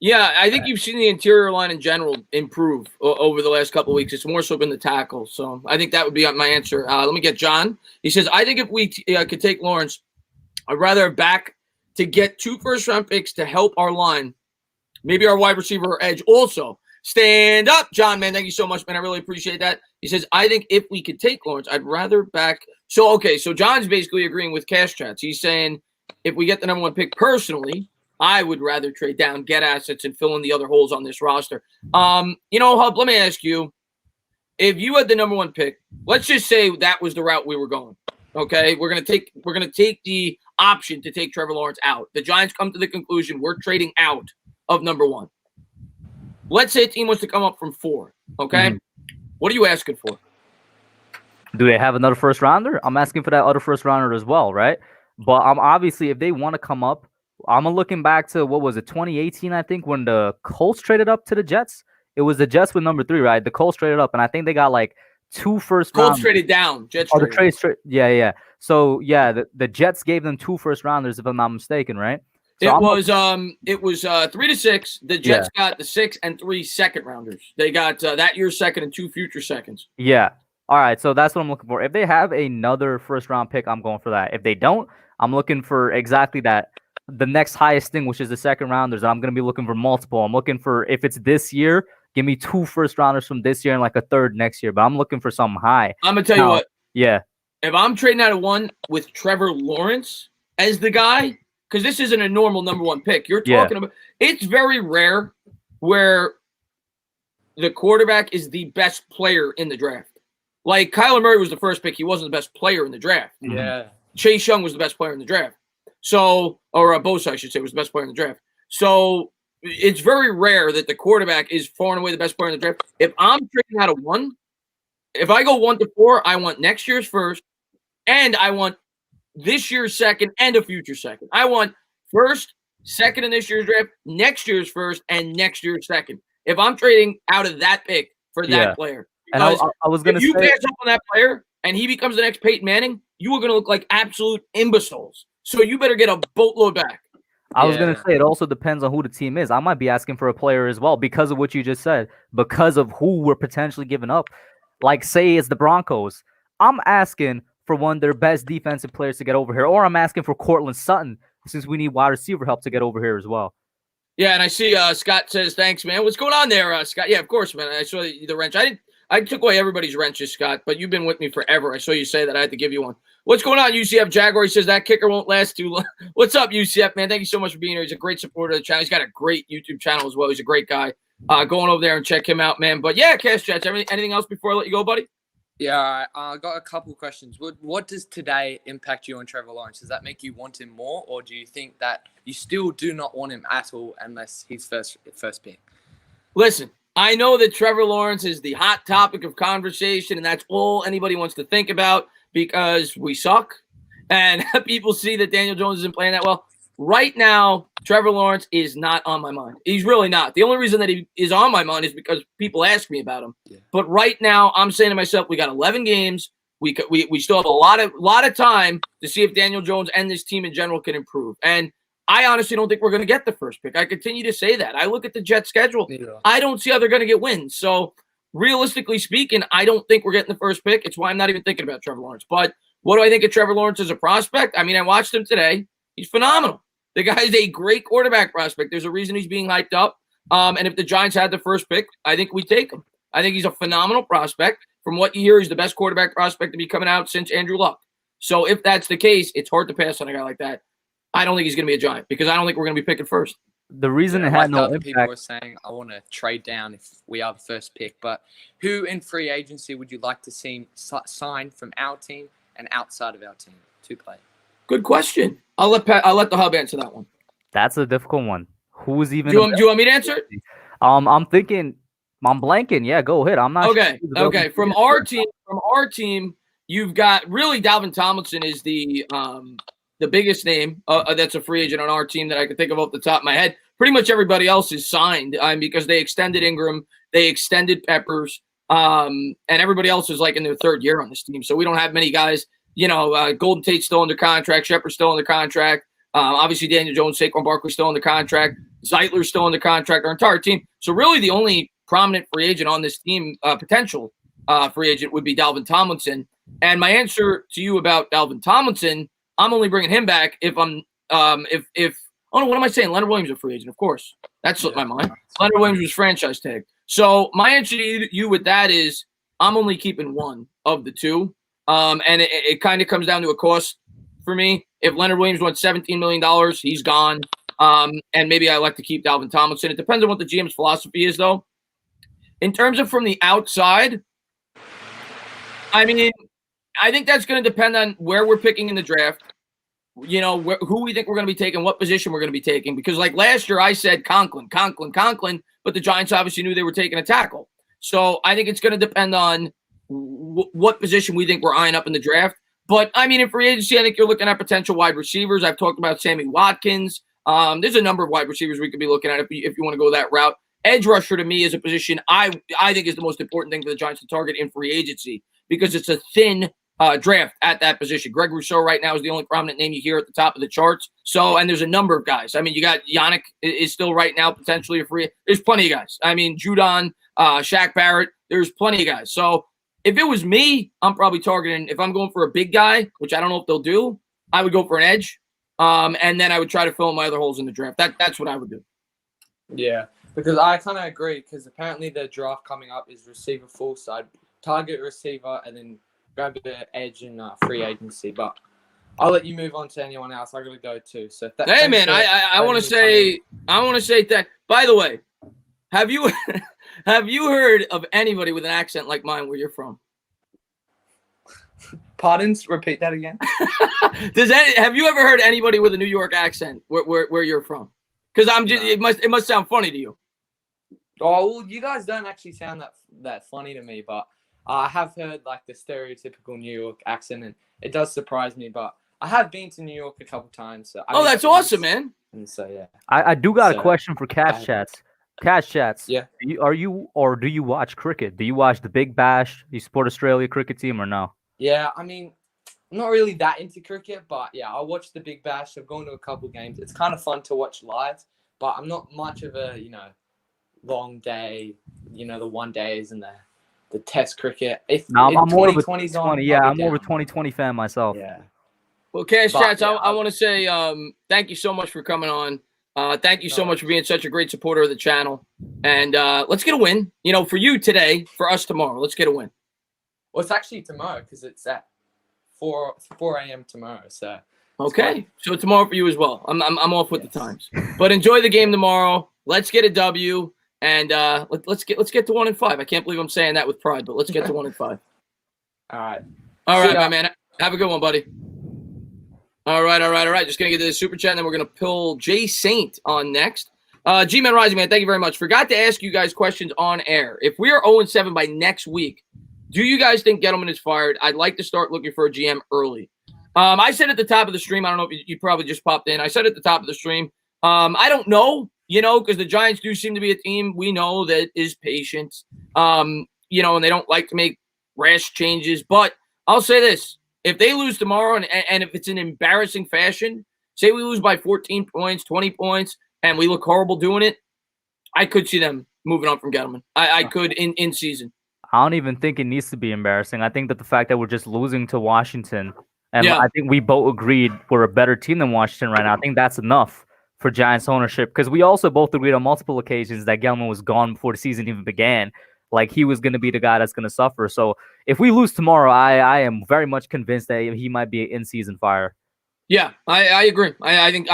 Yeah, I think you've seen the interior line in general improve over the last couple of weeks. It's more so been the tackles. So I think that would be my answer. Let me get John. He says, I think if we could take Lawrence, I'd rather back to get 2 first-round picks to help our line, maybe our wide receiver or edge also. Stand up, John, man. Thank you so much, man. I really appreciate that. He says, I think if we could take Lawrence, I'd rather back. So John's basically agreeing with Cash Chats. He's saying if we get the number 1 pick personally, I would rather trade down, get assets, and fill in the other holes on this roster. Hub, let me ask you, if you had the number 1 pick, let's just say that was the route we were going. Okay, we're gonna take the option to take Trevor Lawrence out. The Giants come to the conclusion we're trading out of number 1. Let's say a team wants to come up from 4. Okay, What are you asking for? Do they have another first rounder? I'm asking for that other first rounder as well, right? But obviously, if they want to come up, I'm looking back to, what was it, 2018, I think, when the Colts traded up to the Jets. It was the Jets with number 3, right? The Colts traded up, and I think they got like 2 first Colts rounders. traded down. Jets Oh, the traded. yeah. So yeah, the Jets gave them 2 first rounders, if I'm not mistaken, right? So It was 3 to 6. The Jets got the 6 and 3 second rounders. They got that year's second and 2 future seconds. Yeah. All right. So that's what I'm looking for. If they have another first round pick, I'm going for that. If they don't, I'm looking for exactly that. The next highest thing, which is the second rounders, and I'm going to be looking for multiple. I'm looking for, if it's this year, give me 2 first rounders from this year and like a third next year. But I'm looking for something high. I'm gonna tell you what. Yeah. If I'm trading out of one with Trevor Lawrence as the guy, because this isn't a normal number 1 pick. You're talking about. It's very rare where the quarterback is the best player in the draft. Like Kyler Murray was the first pick. He wasn't the best player in the draft. Yeah. Chase Young was the best player in the draft. So, or Bosa, I should say, was the best player in the draft. So it's very rare that the quarterback is far and away the best player in the draft. If I'm trading out of one, if I go 1 to 4, I want next year's first, and I want this year's second and a future second. I want first, second in this year's draft, next year's first, and next year's second. If I'm trading out of that pick for that player. And I was going to say, if you pass up on that player and he becomes the next Peyton Manning, you are going to look like absolute imbeciles. So you better get a boatload back. I was going to say, it also depends on who the team is. I might be asking for a player as well because of what you just said, because of who we're potentially giving up. Like, say it's the Broncos. I'm asking for one of their best defensive players to get over here, or I'm asking for Cortland Sutton since we need wide receiver help to get over here as well. Yeah, and I see Scott says, thanks, man. What's going on there, Scott? Yeah, of course, man. I saw the wrench. I took away everybody's wrenches, Scott, but you've been with me forever. I saw you say that. I had to give you one. What's going on, UCF Jaguar? He says that kicker won't last too long. What's up, UCF, man? Thank you so much for being here. He's a great supporter of the channel. He's got a great YouTube channel as well. He's a great guy. Going over there and check him out, man. But yeah, Cash Jets, anything else before I let you go, buddy? Yeah, I got a couple questions. What does today impact you on Trevor Lawrence? Does that make you want him more, or do you think that you still do not want him at all unless he's first pick? Listen, I know that Trevor Lawrence is the hot topic of conversation, and that's all anybody wants to think about because we suck, and people see that Daniel Jones isn't playing that well. Right now, Trevor Lawrence is not on my mind. He's really not. The only reason that he is on my mind is because people ask me about him. Yeah. But right now, I'm saying to myself, we got 11 games. We still have a lot of time to see if Daniel Jones and this team in general can improve. And I honestly don't think we're going to get the first pick. I continue to say that. I look at the Jets schedule. Yeah. I don't see how they're going to get wins. So realistically speaking, I don't think we're getting the first pick. It's why I'm not even thinking about Trevor Lawrence. But what do I think of Trevor Lawrence as a prospect? I mean, I watched him today. He's phenomenal. The guy is a great quarterback prospect. There's a reason he's being hyped up. And if the Giants had the first pick, I think we'd take him. I think he's a phenomenal prospect. From what you hear, he's the best quarterback prospect to be coming out since Andrew Luck. So if that's the case, it's hard to pass on a guy like that. I don't think he's going to be a Giant because I don't think we're going to be picking first. The reason it had no impact. People were saying, I want to trade down if we are the first pick. But who in free agency would you like to see sign from our team and outside of our team to play? Good question. I'll let the hub answer that one. That's a difficult one. Who's even? Do you want me to answer it? I'm thinking. I'm blanking. Yeah, go ahead. I'm not. Okay. Sure okay. From our team, you've got really Dalvin Tomlinson is the biggest name that's a free agent on our team that I can think of off the top of my head. Pretty much everybody else is signed because they extended Ingram, they extended Peppers, and everybody else is like in their third year on this team. So we don't have many guys. Golden Tate's still under contract. Shepard's still under contract. Obviously, Daniel Jones, Saquon Barkley's still under contract. Zeitler's still under contract. Our entire team. So really the only prominent free agent on this team, potential free agent, would be Dalvin Tomlinson. And my answer to you about Dalvin Tomlinson, I'm only bringing him back if I'm what am I saying? Leonard Williams is a free agent, of course. That slipped my mind. Leonard Williams was franchise tag. So my answer to you with that is I'm only keeping one of the two. And it kind of comes down to a cost for me. If Leonard Williams wants $17 million, he's gone. And maybe I like to keep Dalvin Tomlinson. It depends on what the GM's philosophy is, though. In terms of from the outside, I mean, I think that's going to depend on where we're picking in the draft. Who we think we're going to be taking, what position we're going to be taking. Because like last year, I said Conklin, but the Giants obviously knew they were taking a tackle. So I think it's going to depend on what position we think we're eyeing up in the draft. But, I mean, in free agency, I think you're looking at potential wide receivers. I've talked about Sammy Watkins. There's a number of wide receivers we could be looking at if you want to go that route. edge rusher to me is a position I think is the most important thing for the Giants to target in free agency because it's a thin draft at that position. Greg Rousseau right now is the only prominent name you hear at the top of the charts. So, and there's a number of guys. I mean, you got Yannick is still right now potentially a free. There's plenty of guys. I mean, Judon, Shaq Barrett, there's plenty of guys. So if it was me, I'm probably targeting, if I'm going for a big guy, which I don't know if they'll do, I would go for an edge. And then I would try to fill in my other holes in the draft. That's what I would do. Yeah, because I kind of agree because apparently the draft coming up is receiver full side, target receiver, and then grab the edge in free agency. But I'll let you move on to anyone else. I gotta go too. So hey man, I want to say that. By the way, have you heard of anybody with an accent like mine where you're from? Pardons? Repeat that again. Have you ever heard anybody with a New York accent where you're from? Because it must sound funny to you. Oh, well, you guys don't actually sound that funny to me, but I have heard like the stereotypical New York accent, and it does surprise me. But I have been to New York a couple times. So that's awesome, man. And so yeah, I do got a question for Cash Chats. Cash Chats. Yeah. Do you watch cricket? Do you watch the Big Bash? Do you support Australia cricket team or no? Yeah, I mean, I'm not really that into cricket, but yeah, I watch the Big Bash. I've gone to a couple games. It's kind of fun to watch live, but I'm not much of a long day. The one days and the Test cricket. I'm more of a 2020's 20. Yeah, I'm more of a 2020 fan myself. Yeah. Well, Cash Chats, yeah, I want to say thank you so much for coming on. Thank you so much for being such a great supporter of the channel. And let's get a win. For you today, for us tomorrow. Let's get a win. Well, it's actually tomorrow because it's at 4 a.m. tomorrow. So okay, so tomorrow for you as well. I'm off with the times, but enjoy the game tomorrow. Let's get a W, and let's get to 1-5. I can't believe I'm saying that with pride, but let's get to 1-5. All right, my man. Have a good one, buddy. All right. Just gonna get to the super chat, and then we're gonna pull Jay Saint on next. G-Man Rising, man, thank you very much. Forgot to ask you guys questions on air. If we are 0-7 by next week, do you guys think Gettleman is fired? I'd like to start looking for a GM early. I said at the top of the stream, I don't know if you probably just popped in. I said at the top of the stream, I don't know, because the Giants do seem to be a team we know that is patient, and they don't like to make rash changes. But I'll say this. If they lose tomorrow and if it's an embarrassing fashion, say we lose by 14 points, 20 points, and we look horrible doing it, I could see them moving on from Gettleman. I could in season. I don't even think it needs to be embarrassing. I think that the fact that we're just losing to Washington, and I think we both agreed we're a better team than Washington right now. I think that's enough for Giants ownership because we also both agreed on multiple occasions that Gettleman was gone before the season even began. Like he was going to be the guy that's going to suffer. So if we lose tomorrow, I am very much convinced that he might be an in-season fire. Yeah, I agree. I think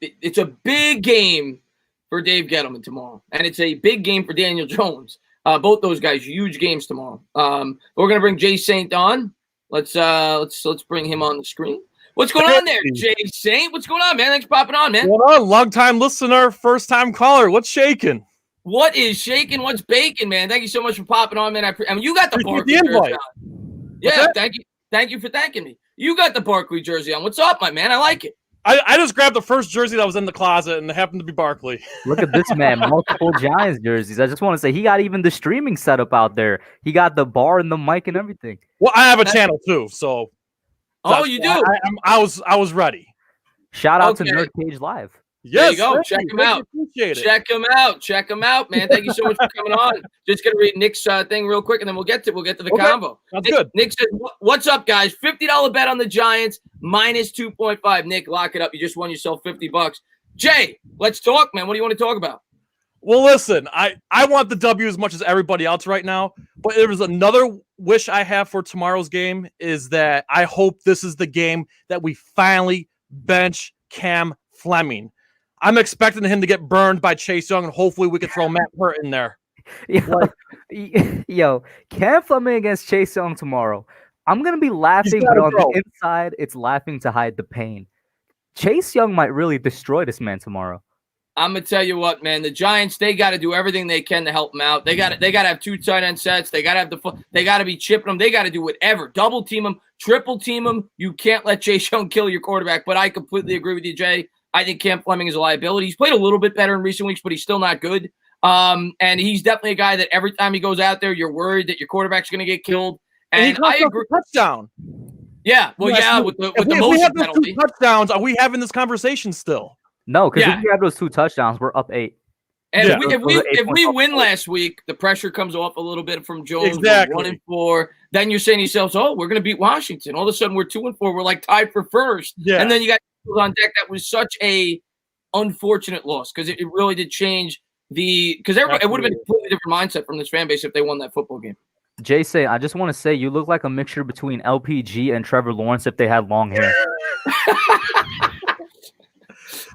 it's a big game for Dave Gettleman tomorrow, and it's a big game for Daniel Jones. Both those guys, huge games tomorrow. We're gonna bring Jay Saint on. Let's bring him on the screen. What's going on there, Jay Saint? What's going on, man? Thanks for popping on, man. What's going on? Long time listener, first time caller. What's shaking? What is shaking? What's baking, man? Thank you so much for popping on, man. I mean, you got the Barkley jersey on. Yeah, thank you for thanking me. You got the Barkley jersey on. What's up, my man? I like it. I just grabbed the first jersey that was in the closet, and it happened to be Barkley. Look at this man, multiple Giants jerseys. I just want to say he got even the streaming setup out there. He got the bar and the mic and everything. Well, I have a channel too, so. Oh, you do? I was ready. Shout out to Nerd Cage Live. Yes, there you go. Check him out. Check him out, man. Thank you so much for coming on. Just gonna read Nick's thing real quick, and then we'll get to the combo. That's good. Nick says, "What's up, guys? $50 bet on the Giants minus 2.5." Nick, lock it up. You just won yourself $50. Jay, let's talk, man. What do you want to talk about? Well, listen, I want the W as much as everybody else right now, but there was another wish I have for tomorrow's game is that I hope this is the game that we finally bench Cam Fleming. I'm expecting him to get burned by Chase Young, and hopefully we can throw Matt Hurt in there. Yo, Cam Fleming against Chase Young tomorrow. I'm going to be laughing, but on the inside, it's laughing to hide the pain. Chase Young might really destroy this man tomorrow. I'm going to tell you what, man. The Giants, they got to do everything they can to help him out. They got to have 2 tight end sets. They got to have they got to be chipping them. They got to do whatever. Double team them, triple team them. You can't let Chase Young kill your quarterback, but I completely agree with you, Jay. I think Cam Fleming is a liability. He's played a little bit better in recent weeks, but he's still not good. And he's definitely a guy that every time he goes out there, you're worried that your quarterback's going to get killed. And And I agree. Touchdown. Yeah, well, Yes, yeah, we- with the If we motion have those penalty. 2 touchdowns, are we having this conversation still? No, because Yeah. if we have those 2 touchdowns, we're up 8. And Yeah. if we Those are 8 if we points win off. last week, the pressure comes off a little bit from Jones. Exactly. We're 1-4. Then you're saying to yourselves, "Oh, we're going to beat Washington." All of a sudden, we're 2-4. We're like tied for first. Yeah. And then you got on deck. That was such a unfortunate loss because it really did change because it would have been a completely different mindset from this fan base if they won that football game. Jason, I just want to say you look like a mixture between LPG and Trevor Lawrence if they had long hair.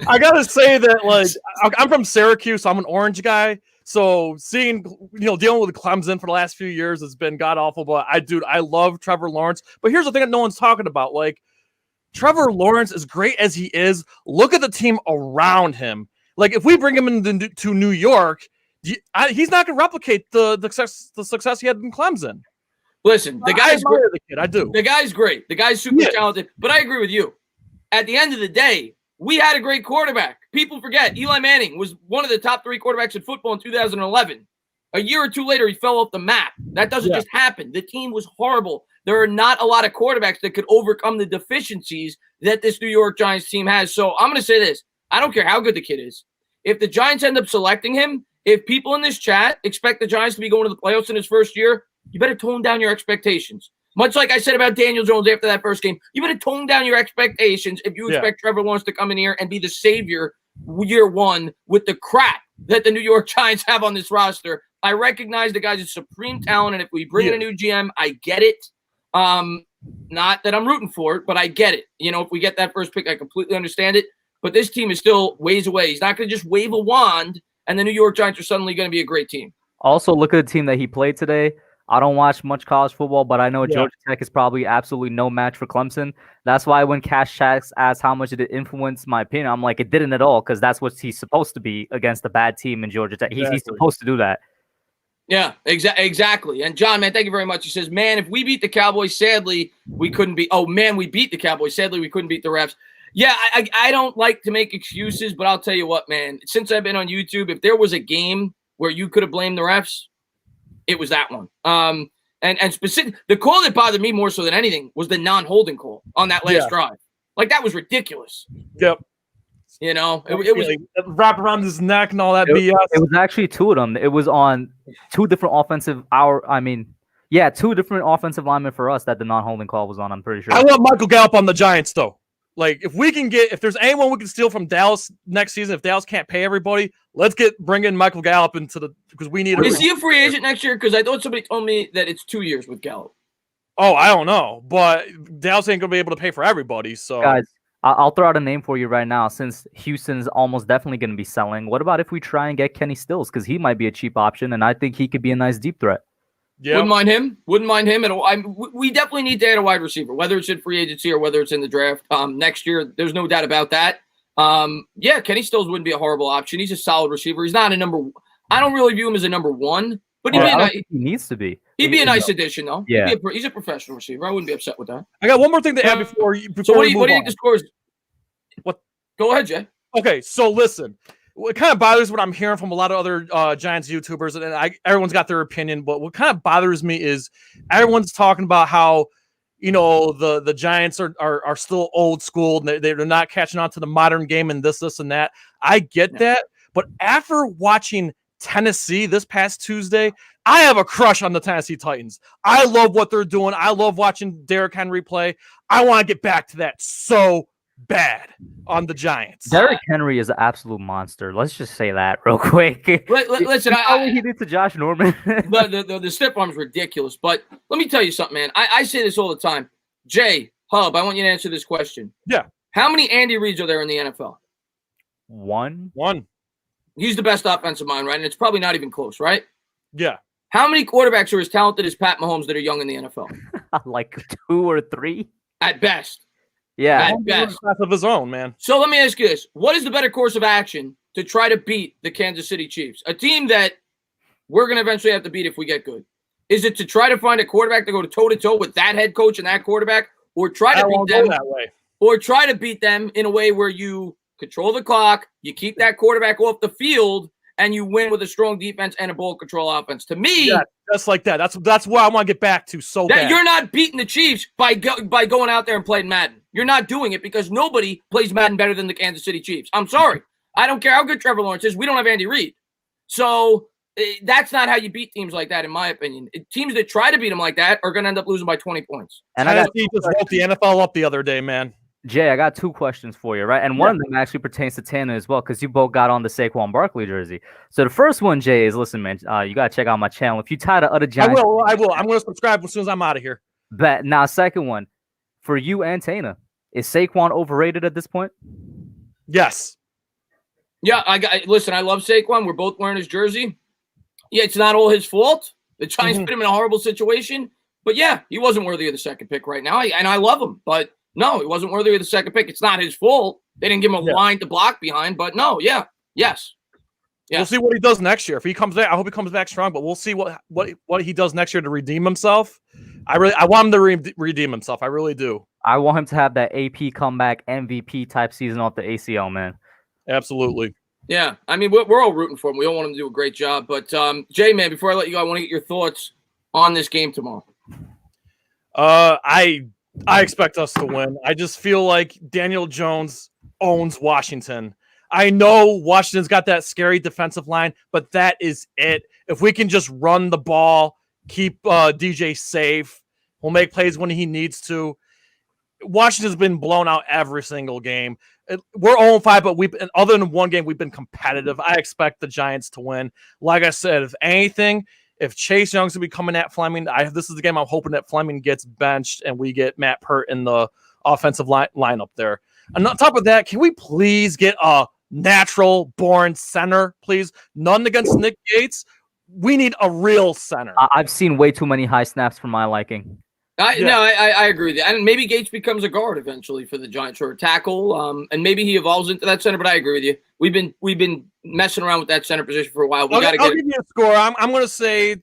I gotta say that, like, I'm from Syracuse, so I'm an Orange guy. So seeing, dealing with Clemson for the last few years has been god awful. But I love Trevor Lawrence. But here's the thing that no one's talking about. Like, Trevor Lawrence, as great as he is, look at the team around him. Like, if we bring him to New York, he's not gonna replicate the success he had in Clemson. Listen, the I guy's great. admire the kid. I do. The guy's great. The guy's super Yeah. talented. But I agree with you. At the end of the day, we had a great quarterback. People forget Eli Manning was one of the top 3 quarterbacks in football in 2011. A year or 2 later, he fell off the map. That doesn't just happen. The team was horrible. There are not a lot of quarterbacks that could overcome the deficiencies that this New York Giants team has. So I'm going to say this. I don't care how good the kid is. If the Giants end up selecting him, if people in this chat expect the Giants to be going to the playoffs in his first year, you better tone down your expectations. Much like I said about Daniel Jones after that first game, you better tone down your expectations if you expect Trevor Lawrence to come in here and be the savior year 1 with the crap that the New York Giants have on this roster. I recognize the guy's a supreme talent, and if we bring in a new GM, I get it. Not that I'm rooting for it, but I get it. If we get that first pick, I completely understand it. But this team is still ways away. He's not going to just wave a wand, and the New York Giants are suddenly going to be a great team. Also, look at the team that he played today. I don't watch much college football, but I know Georgia Tech is probably absolutely no match for Clemson. That's why when Cash Chats asked how much did it influence my opinion, I'm like, it didn't at all, because that's what he's supposed to be against a bad team in Georgia Tech. He's supposed to do that. Yeah, exactly. And John, man, thank you very much. He says, man, if we beat the Cowboys, sadly, we couldn't beat. Oh, man, we beat the Cowboys. Sadly, we couldn't beat the refs. Yeah, I don't like to make excuses, but I'll tell you what, man. Since I've been on YouTube, if there was a game where you could have blamed the refs, it was that one. And specific, the call that bothered me more so than anything was the non-holding call on that last drive. Like, that was ridiculous. Yep. It was like, wrap around his neck and all that BS. It was actually 2 of them. It was on 2 different two different offensive linemen for us that the non-holding call was on, I'm pretty sure. I want Michael Gallup on the Giants, though. Like, if there's anyone we can steal from Dallas next season, if Dallas can't pay everybody, let's bring in Michael Gallup because we need. Is he a free agent next year? Because I thought somebody told me that it's 2 years with Gallup. Oh, I don't know, but Dallas ain't gonna be able to pay for everybody. So, guys, I'll throw out a name for you right now. Since Houston's almost definitely going to be selling, what about if we try and get Kenny Stills? Because he might be a cheap option, and I think he could be a nice deep threat. yeah, Wouldn't mind him at all. We definitely need to add a wide receiver, whether it's in free agency or whether it's in the draft next year. There's no doubt about that. Kenny Stills wouldn't be a horrible option. He's a solid receiver. He's not a number. I don't really view him as a number 1, but He needs to be. He'd be a nice addition, though. Yeah. He's a professional receiver. I wouldn't be upset with that. I got one more thing to add before So what we do you move think on. the score is? What? Go ahead, Jay. Okay, so listen, what kind of bothers what I'm hearing from a lot of other Giants YouTubers, and everyone's got their opinion, but what kind of bothers me is everyone's talking about how the Giants are still old school and they're not catching on to the modern game and this and that. I get that, but after watching Tennessee this past Tuesday, I have a crush on the Tennessee Titans. I love what they're doing. I love watching Derrick Henry play. I want to get back to that so bad on the Giants. Derrick Henry is an absolute monster. Let's just say that real quick. Listen, he did to Josh Norman. the stiff arm's ridiculous, but let me tell you something, man. I say this all the time. Jay, Hub, I want you to answer this question. Yeah. How many Andy Reids are there in the NFL? One. He's the best offensive mind, right? And it's probably not even close, right? Yeah. How many quarterbacks are as talented as Pat Mahomes that are young in the NFL? Like 2 or 3. At best. Yeah. At best. Class of his own, man. So let me ask you this. What is the better course of action to try to beat the Kansas City Chiefs? A team that we're going to eventually have to beat if we get good. Is it to try to find a quarterback to go toe-to-toe with that head coach and that quarterback, or try to beat them that way? Or try to beat them in a way where you control the clock, you keep that quarterback off the field, and you win with a strong defense and a ball control offense. To me, Yeah, just like that. That's what I want to get back to so that bad. you're not beating the Chiefs by going out there and playing Madden. You're not doing it because nobody plays Madden better than the Kansas City Chiefs. I'm sorry. I don't care how good Trevor Lawrence is. We don't have Andy Reid. So that's not how you beat teams like that, in my opinion. Teams that try to beat them like that are going to end up losing by 20 points. And I got Tennessee just woke the NFL up the other day, man. Jay, I got 2 questions for you, right? And one of them actually pertains to Tanner as well, because you both got on the Saquon Barkley jersey. So the first one, Jay, is listen, man, you gotta check out my channel. If you tie the other I Giants, will. I'm going to subscribe as soon as I'm out of here. bet. Now, second one, for you and Tana, is Saquon overrated at this point? Yes. Yeah, listen, I love Saquon. We're both wearing his jersey. Yeah, it's not all his fault. The Giants put him in a horrible situation. But yeah, he wasn't worthy of the second pick right now. And I love him. But no, he wasn't worthy of the second pick. It's not his fault. They didn't give him a line to block behind. But no, yes. We'll see what he does next year. If he comes back, I hope he comes back strong. But we'll see what he does next year to redeem himself. I want him to redeem himself. I really do. I want him to have that AP comeback MVP type season off the ACL, man. Absolutely. Yeah, I mean, we're all rooting for him. We all want him to do a great job. But, Jay, man, before I let you go, I want to get your thoughts on this game tomorrow. I expect us to win. I just feel like Daniel Jones owns Washington. I know Washington's got that scary defensive line, but that is it. If we can just run the ball, keep DJ safe, we'll make plays when he needs to. Washington's been blown out every single game. We're 0-5, but other than one game, we've been competitive. I expect the Giants to win. Like I said, if anything, if Chase Young's going to be coming at Fleming, this is the game I'm hoping that Fleming gets benched and we get Matt Pert in the offensive lineup there. And on top of that, can we please get a natural-born center, please? None against Nick Gates. We need a real center. I've seen way too many high snaps for my liking. No, I agree with you. And maybe Gates becomes a guard eventually for the Giants or a tackle, and maybe he evolves into that center. But I agree with you. We've been messing around with that center position for a while. I'll give you a score. I'm going to say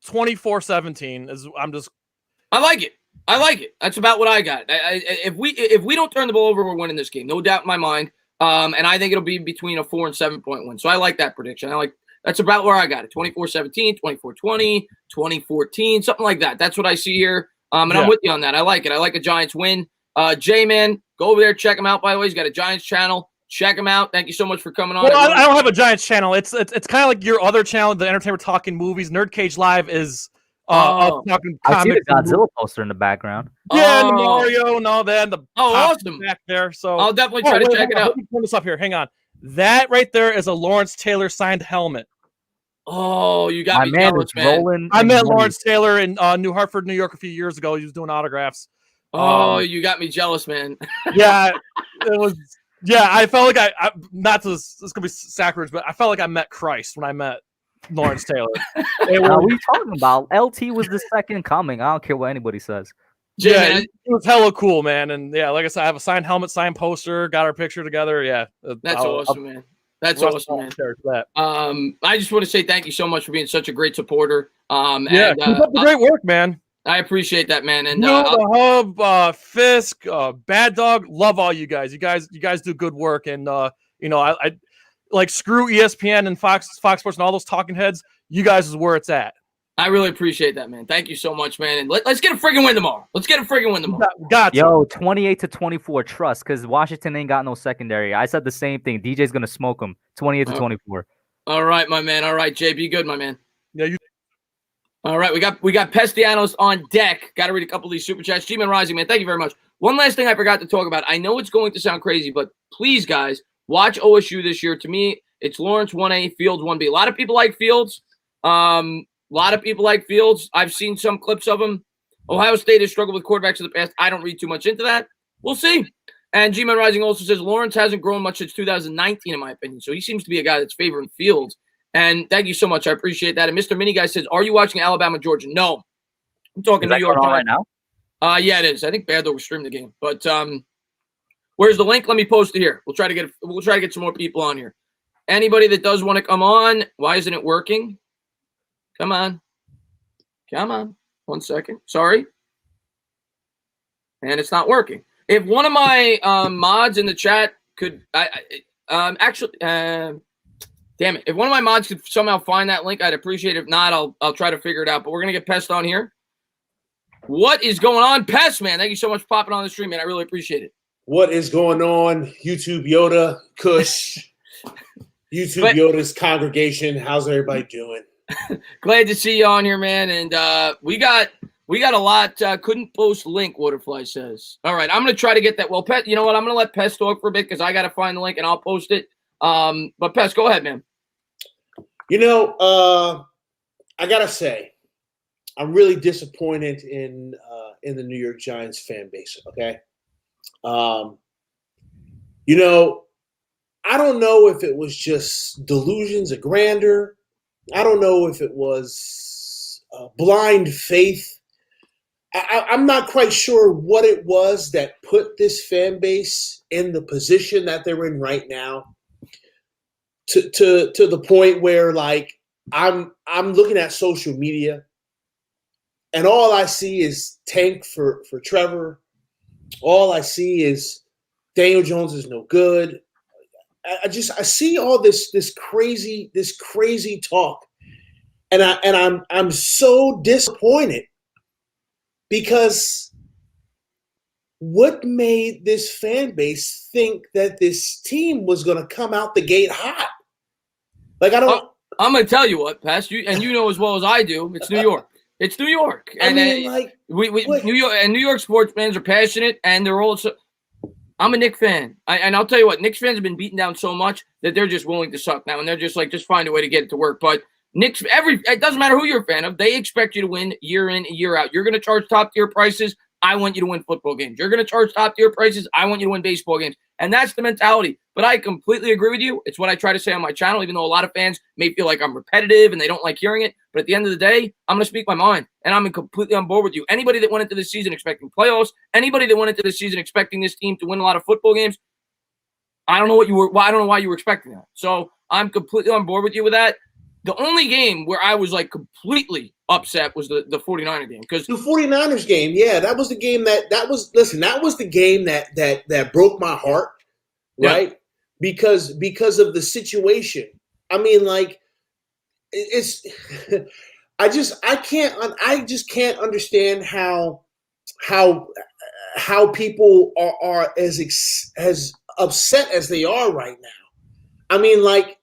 24-17. I like it. That's about what I got. If we don't turn the ball over, we're winning this game, no doubt in my mind. And I think it'll be between a 4 and 7 point win. So I like that prediction. That's about where I got it. 24-17, 24-20, 20-14, something like that. That's what I see here. I'm with you on that. I like it. I like a Giants win. Jay, man, go over there, check him out. By the way, he's got a Giants channel. Check him out. Thank you so much for coming on. Well, I don't have a Giants channel. It's kind of like your other channel, the Entertainer Talking Movies. Nerd Cage Live is talking I see the comics. Godzilla poster in the background. Yeah, and the Mario and all that. And the awesome back there. So I'll definitely try to check it out. Let me turn this up here. Hang on. That right there is a Lawrence Taylor signed helmet. Oh, you got My me man jealous, is man. rolling. I in met money. Lawrence Taylor in New Hartford, New York a few years ago. He was doing autographs. Oh, you got me jealous, man. Yeah, it was. Yeah, I felt like I not to. This is gonna be sacrilege, but I felt like I met Christ when I met Lawrence Taylor. What are you talking about? LT was the second coming. I don't care what anybody says. Jay, Yeah, man, it was hella cool, man. And yeah, like I said, I have a signed helmet, signed poster, got our picture together. Yeah, that's awesome, man. That's awesome, man. That. I just want to say thank you so much for being such a great supporter. Yeah, and, keep up the great work, man. I appreciate that, man. And the Hub, Fisk, Bad Dog, love all you guys. You guys do good work, and I like screw ESPN and Fox Sports and all those talking heads. You guys is where it's at. I really appreciate that, man. Thank you so much, man. And let's get a friggin' win tomorrow. Got Yo, 28-24. Trust, because Washington ain't got no secondary. I said the same thing. DJ's gonna smoke them. 28-24. All right, my man. All right, Jay, be good, my man. Yeah, you. All right, we got Pestianos on deck. Got to read a couple of these super chats. G-Man Rising, man, thank you very much. One last thing I forgot to talk about. I know it's going to sound crazy, but please, guys, watch OSU this year. To me, it's Lawrence 1A, Fields 1B. A lot of people like Fields. I've seen some clips of him. Ohio State has struggled with quarterbacks in the past. I don't read too much into that. We'll see. And G-Man Rising also says Lawrence hasn't grown much since 2019, in my opinion. So he seems to be a guy that's favoring Fields. And thank you so much. I appreciate that. And Mr. Mini Guy says, are you watching Alabama, Georgia? No. I'm talking New York right now. Yeah, it is. I think Bad Dog will stream the game. But where's the link? Let me post it here. We'll try to get some more people on here. Anybody that does want to come on, why isn't it working? Come on. 1 second. Sorry. And it's not working. If one of my mods in the chat could Damn it. If one of my mods could somehow find that link, I'd appreciate it. If not, I'll try to figure it out. But we're going to get Pest on here. What is going on, Pest, man? Thank you so much for popping on the stream, man. I really appreciate it. What is going on, YouTube Yoda, Kush, YouTube Yoda's congregation? How's everybody doing? Glad to see you on here, man. And we got a lot. Couldn't post link, Waterfly says. All right, I'm going to try to get that. Well, Pest, you know what? I'm going to let Pest talk for a bit because I got to find the link and I'll post it. But Pest, go ahead, man. You know, I gotta say, I'm really disappointed in the New York Giants fan base. Okay, you know, I don't know if it was just delusions of grandeur. I don't know if it was blind faith. I'm not quite sure what it was that put this fan base in the position that they're in right now. To the point where, like, I'm looking at social media and all I see is tank for Trevor. All I see is Daniel Jones is no good. I see all this crazy talk, and I'm so disappointed because what made this fan base think that this team was going to come out the gate hot? Like, I don't. I'm going to tell you what, Pest, you know as well as I do. It's New York. It's New York, and I mean, like, we New York sports fans are passionate, and they're also. I'm a Knicks fan, and I'll tell you what, Knicks fans have been beaten down so much that they're just willing to suck now, and they're just like, just find a way to get it to work. But Knicks, it doesn't matter who you're a fan of, they expect you to win year in, year out. You're going to charge top tier prices. I want you to win football games. You're going to charge top tier prices. I want you to win baseball games. And that's the mentality. But I completely agree with you. It's what I try to say on my channel, even though a lot of fans may feel like I'm repetitive and they don't like hearing it. But at the end of the day, I'm going to speak my mind. And I'm completely on board with you. Anybody that went into this season expecting playoffs, anybody that went into this season expecting this team to win a lot of football games, I don't know I don't know why you were expecting that. So I'm completely on board with you with that. The only game where I was like completely upset was the 49er game. Because the 49ers game, yeah, that was the game that was the game that broke my heart, right? Yeah. Because of the situation. I mean, like, it's I just can't understand how people are as upset as they are right now. I mean, like,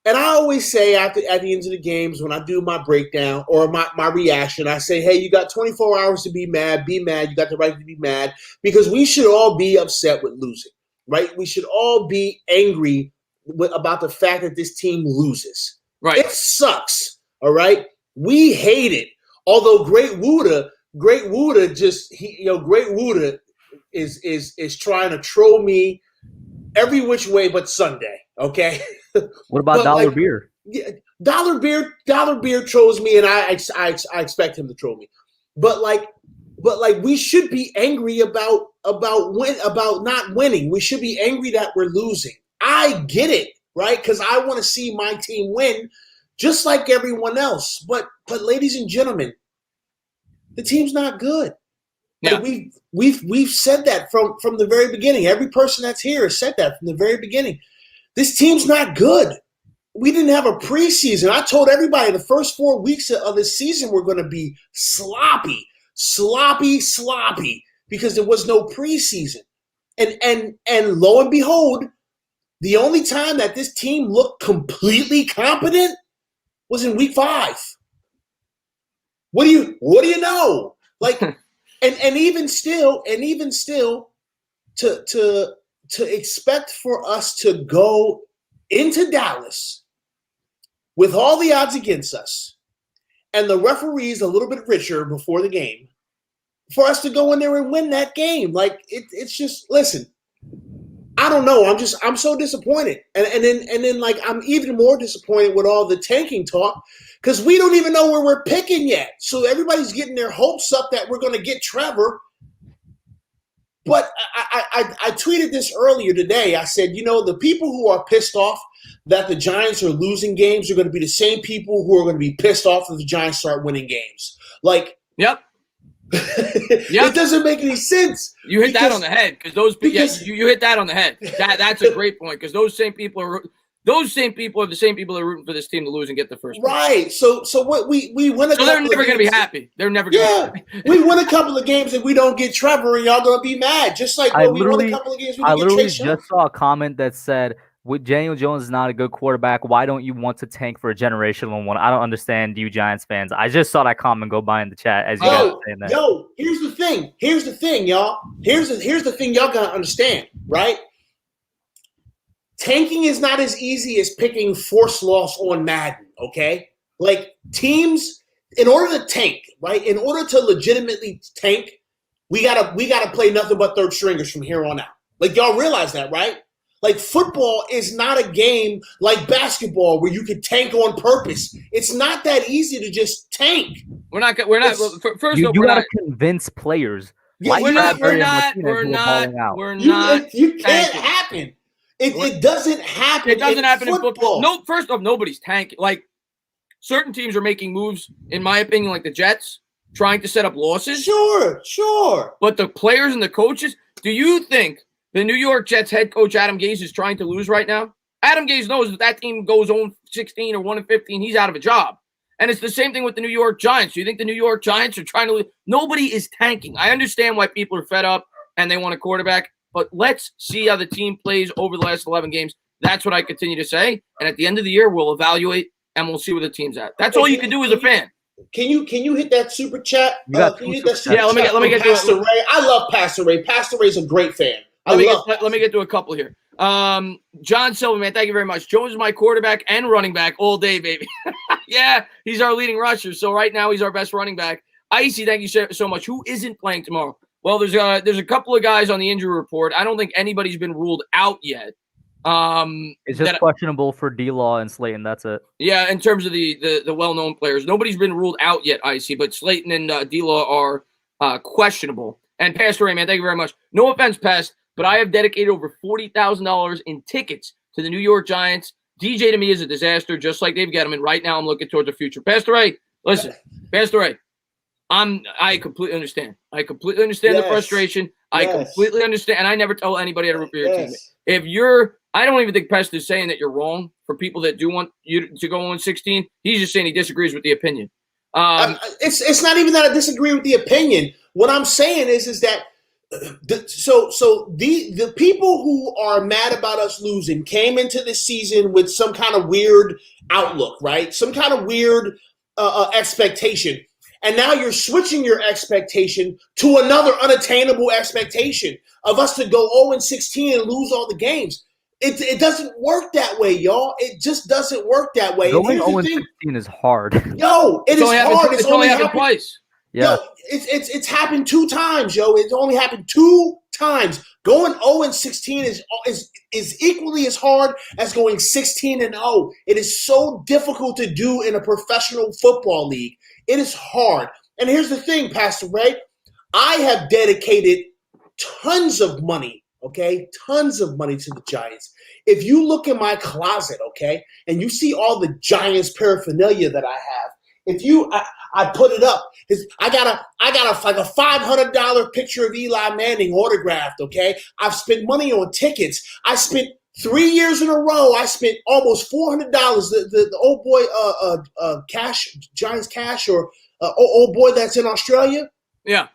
and I always say at the end of the games when I do my breakdown or my reaction, I say, hey, you got 24 hours to be mad. Be mad. You got the right to be mad because we should all be upset with losing, right? We should all be angry about the fact that this team loses. Right. It sucks, all right? We hate it. Although Great Wuda is trying to troll me every which way but Sunday, okay? What about Dollar Beer? Yeah, Dollar Beer trolls me, and I expect him to troll me. But we should be angry about not winning. We should be angry that we're losing. I get it, right? Because I want to see my team win, just like everyone else. But ladies and gentlemen, the team's not good. Yeah. We've said that from the very beginning. Every person that's here has said that from the very beginning. This team's not good. We didn't have a preseason. I told everybody the first 4 weeks of the season were going to be sloppy, because there was no preseason. And lo and behold, the only time that this team looked completely competent was in week 5. What do you know? Like, and even still, to expect for us to go into Dallas with all the odds against us and the referees a little bit richer before the game, for us to go in there and win that game. Like, it's just, listen, I don't know. I'm so disappointed. And then like, I'm even more disappointed with all the tanking talk because we don't even know where we're picking yet. So everybody's getting their hopes up that we're going to get Trevor. But I tweeted this earlier today. I said, the people who are pissed off that the Giants are losing games are going to be the same people who are going to be pissed off if the Giants start winning games. Like, yep. It doesn't make any sense. You hit that on the head because you hit that on the head. That's a great point because those same people are those same people are the same people that are rooting for this team to lose and get the first pick. Right. So what we win a So they're couple never of going to be games. happy. They're never going Yeah, to be happy. we win a couple of games and we don't get Trevor, and y'all gonna be mad. Just like I when we won a literally- couple of games, we I didn't get literally Chase Young. just saw a comment that said, "With Daniel Jones is not a good quarterback. Why don't you want to tank for a generational one?" I don't understand you Giants fans. I just saw that comment go by in the chat as you guys were saying that. Yo, here's the thing, y'all. Here's the thing y'all gotta understand, right? Tanking is not as easy as picking force loss on Madden, okay? Like teams, in order to tank, right? In order to legitimately tank, we gotta play nothing but third stringers from here on out. Like y'all realize that, right? Like football is not a game like basketball where you can tank on purpose. It's not that easy to just tank. We're not. First You off, we're got not. to convince players. Yeah, Like We're not. Bradbury We're and not. Martinez We're who are not. balling out. We're not. You can't tanking. happen. It doesn't happen. It doesn't happen in football. football. No, first off, nobody's tanking. Like certain teams are making moves, in my opinion, like the Jets, trying to set up losses. Sure. But the players and the coaches, do you think the New York Jets head coach Adam Gase is trying to lose right now? Adam Gase knows if that team goes 0-16 or 1-15, he's out of a job. And it's the same thing with the New York Giants. Do you think the New York Giants are trying to lose? Nobody is tanking. I understand why people are fed up and they want a quarterback, but let's see how the team plays over the last 11 games. That's what I continue to say. And at the end of the year, we'll evaluate and we'll see where the team's at. That's all you can do as a fan. Can you hit that super chat? You got Can you two hit that super super chats. Yeah, let me chat get from to it. Pastor Ray. I love Pastor Ray. Pastor Ray's a great fan. Let me get to a couple here. John Silverman, thank you very much. Jones is my quarterback and running back all day, baby. Yeah, he's our leading rusher. So right now he's our best running back. Icy, thank you so much. Who isn't playing tomorrow? Well, there's a couple of guys on the injury report. I don't think anybody's been ruled out yet. It's just questionable for D-Law and Slayton. That's it. Yeah, in terms of the well-known players, nobody's been ruled out yet, Icy, but Slayton and D-Law are questionable. And Pastor Ray, man, thank you very much. No offense, Past, but I have dedicated over $40,000 in tickets to the New York Giants. DJ to me is a disaster, just like Dave Gettleman. Right now, I'm looking towards the future. Pastor Ray, listen, Pastor Ray, I completely understand. I completely understand the frustration. I completely understand, and I never tell anybody how to root for your team. If you're, I don't even think Pest is saying that you're wrong for people that do want you to go on 16. He's just saying he disagrees with the opinion. It's not even that I disagree with the opinion. What I'm saying is that the people who are mad about us losing came into this season with some kind of weird outlook, right? Some kind of weird expectation. And now you're switching your expectation to another unattainable expectation of us to go 0-16 and lose all the games. It doesn't work that way, y'all. It just doesn't work that way. Going 0-16 is hard. Yo, it is hard. It's only happened twice. Yeah. Yo, it's happened 2 times, yo. It's only happened 2 times. Going 0-16 is equally as hard as going 16-0. It is so difficult to do in a professional football league. It is hard. And here's the thing, Pastor Ray. I have dedicated tons of money, okay? Tons of money to the Giants. If you look in my closet, okay, and you see all the Giants paraphernalia that I have, I put it up. I got like a $500 picture of Eli Manning autographed, okay? I've spent money on tickets. I spent 3 years in a row. I spent almost $400. The old boy, Giants Cash, or old boy that's in Australia. Yeah,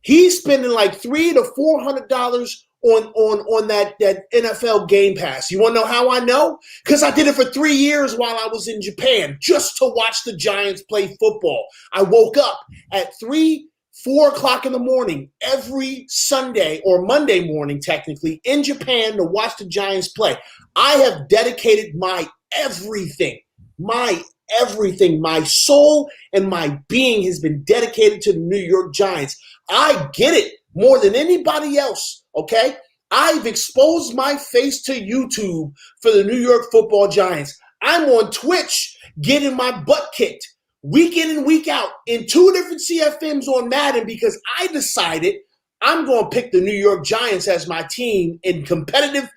he's spending like $300 to $400 on that NFL Game Pass. You want to know how I know? Because I did it for 3 years while I was in Japan just to watch the Giants play football. I woke up at 4 o'clock in the morning every Sunday or Monday morning, technically, in Japan to watch the Giants play. I have dedicated my everything, my soul and my being has been dedicated to the New York Giants. I get it more than anybody else, okay? I've exposed my face to YouTube for the New York Football Giants. I'm on Twitch getting my butt kicked week in and week out in 2 different CFMs on Madden because I decided I'm going to pick the New York Giants as my team in competitive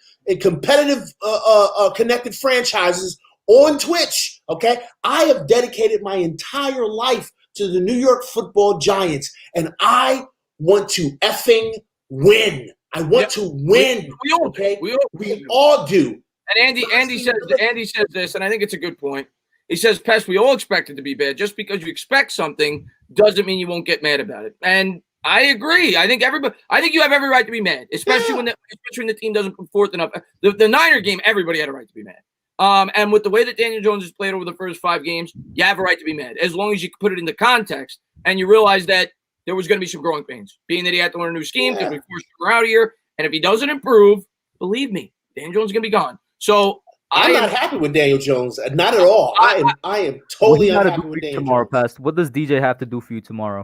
connected franchises on Twitch, okay? I have dedicated my entire life to the New York Football Giants, and I want to effing win. I want to win, we all okay? do. We all do. And Andy says this, and I think it's a good point. He says, Pest, we all expect it to be bad. Just because you expect something doesn't mean you won't get mad about it. And I agree. I think you have every right to be mad, especially when the team doesn't put forth enough. The Niner game, everybody had a right to be mad. And with the way that Daniel Jones has played over the first 5 games, you have a right to be mad, as long as you put it into context and you realize that there was going to be some growing pains, being that he had to learn a new scheme because we forced him out of here. And if he doesn't improve, believe me, Daniel Jones is going to be gone. So I'm not happy with Daniel Jones. Not at all. I am totally unhappy with Daniel tomorrow, Jones. Pest. What does DJ have to do for you tomorrow?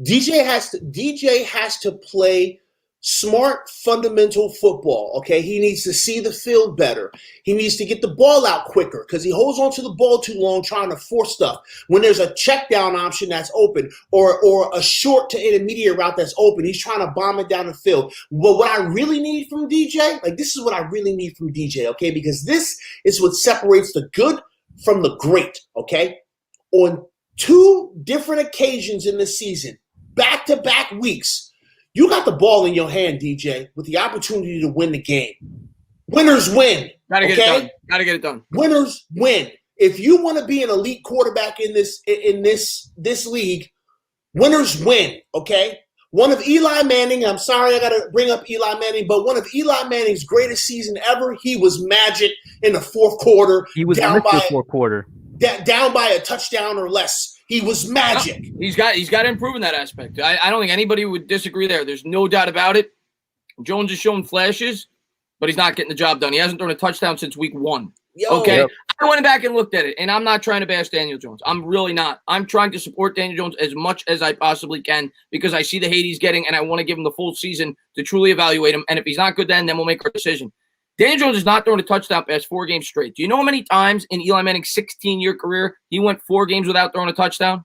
DJ has to play smart, fundamental football. Okay, he needs to see the field better. He needs to get the ball out quicker because he holds on to the ball too long, trying to force stuff. When there's a check down option that's open, or a short to intermediate route that's open, he's trying to bomb it down the field. But what I really need from DJ, this is what I really need from DJ. Okay, because this is what separates the good from the great. Okay, on 2 different occasions in the season, back-to-back weeks, you got the ball in your hand, DJ, with the opportunity to win the game. Winners win. Gotta get it done. Gotta get it done. Winners win. If you want to be an elite quarterback in this league, winners win. Okay. One of Eli Manning. I'm sorry, I gotta bring up Eli Manning, but one of Eli Manning's greatest season ever. He was magic in the 4th quarter. He was down by 4th quarter. Down by a touchdown or less. He was magic. He's got to improve in that aspect. I don't think anybody would disagree there. There's no doubt about it. Jones has shown flashes, but he's not getting the job done. He hasn't thrown a touchdown since week 1. Okay. Yep. I went back and looked at it, and I'm not trying to bash Daniel Jones. I'm really not. I'm trying to support Daniel Jones as much as I possibly can because I see the hate he's getting, and I want to give him the full season to truly evaluate him. And if he's not good then we'll make our decision. Daniel Jones has not thrown a touchdown pass 4 games straight. Do you know how many times in Eli Manning's 16-year career he went 4 games without throwing a touchdown?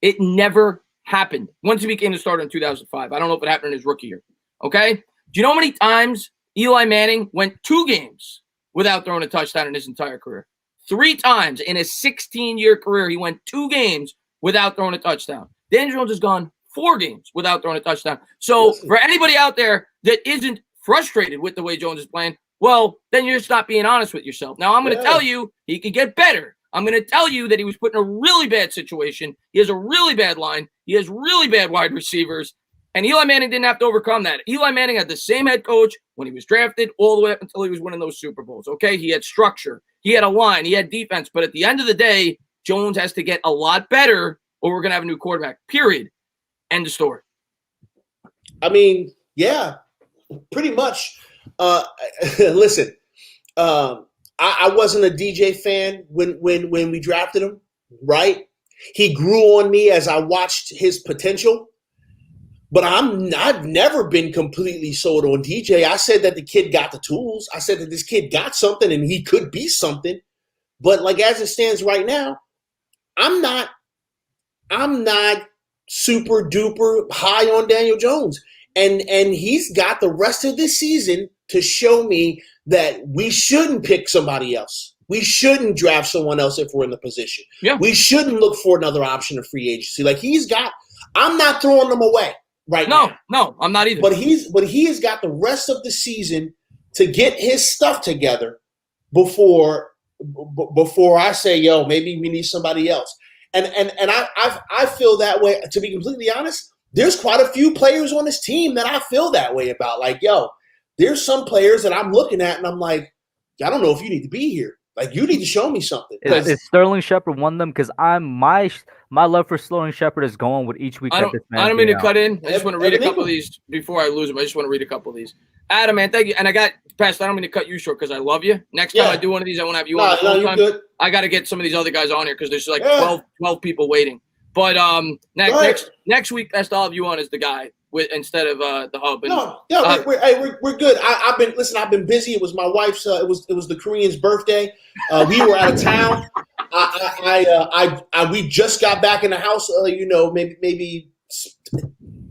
It never happened. Once he became the starter in 2005. I don't know if it happened in his rookie year. Okay? Do you know how many times Eli Manning went 2 games without throwing a touchdown in his entire career? 3 times in his 16-year career, he went 2 games without throwing a touchdown. Daniel Jones has gone 4 games without throwing a touchdown. So for anybody out there that isn't frustrated with the way Jones is playing, well, then you're just not being honest with yourself. Now, I'm going to tell you he could get better. I'm going to tell you that he was put in a really bad situation. He has a really bad line. He has really bad wide receivers. And Eli Manning didn't have to overcome that. Eli Manning had the same head coach when he was drafted all the way up until he was winning those Super Bowls. Okay, he had structure. He had a line. He had defense. But at the end of the day, Jones has to get a lot better or we're going to have a new quarterback, period. End of story. I mean, yeah, pretty much. Listen, I wasn't a DJ fan when we drafted him, right? He grew on me as I watched his potential. But I've never been completely sold on DJ. I said that the kid got the tools. I said that this kid got something and he could be something. But as it stands right now, I'm not super duper high on Daniel Jones. And he's got the rest of this season to show me that we shouldn't pick somebody else. We shouldn't draft someone else if we're in the position. Yeah. We shouldn't look for another option of free agency. I'm not throwing them away right now. No, I'm not either. But he has got the rest of the season to get his stuff together before I say, yo, maybe we need somebody else. And I feel that way. To be completely honest, there's quite a few players on this team that I feel that way about. There's some players that I'm looking at and I'm like, I don't know if you need to be here. You need to show me something. Is Sterling Shepard one of them? Because my love for Sterling Shepard is going with each week. I don't mean to cut in. I just want to read a couple of these before I lose them. I just want to read a couple of these. Adam, man, thank you. And I got Pest. I don't mean to cut you short because I love you. Next time I do one of these, I want to have you on the whole time. Good. I got to get some of these other guys on here because there's 12 people waiting. But next week, Pest, I'll have you on as the guy instead of the hub. And, we're good. I've been busy. It was my wife's. It was the Korean's birthday. We were out of town. We just got back in the house. Maybe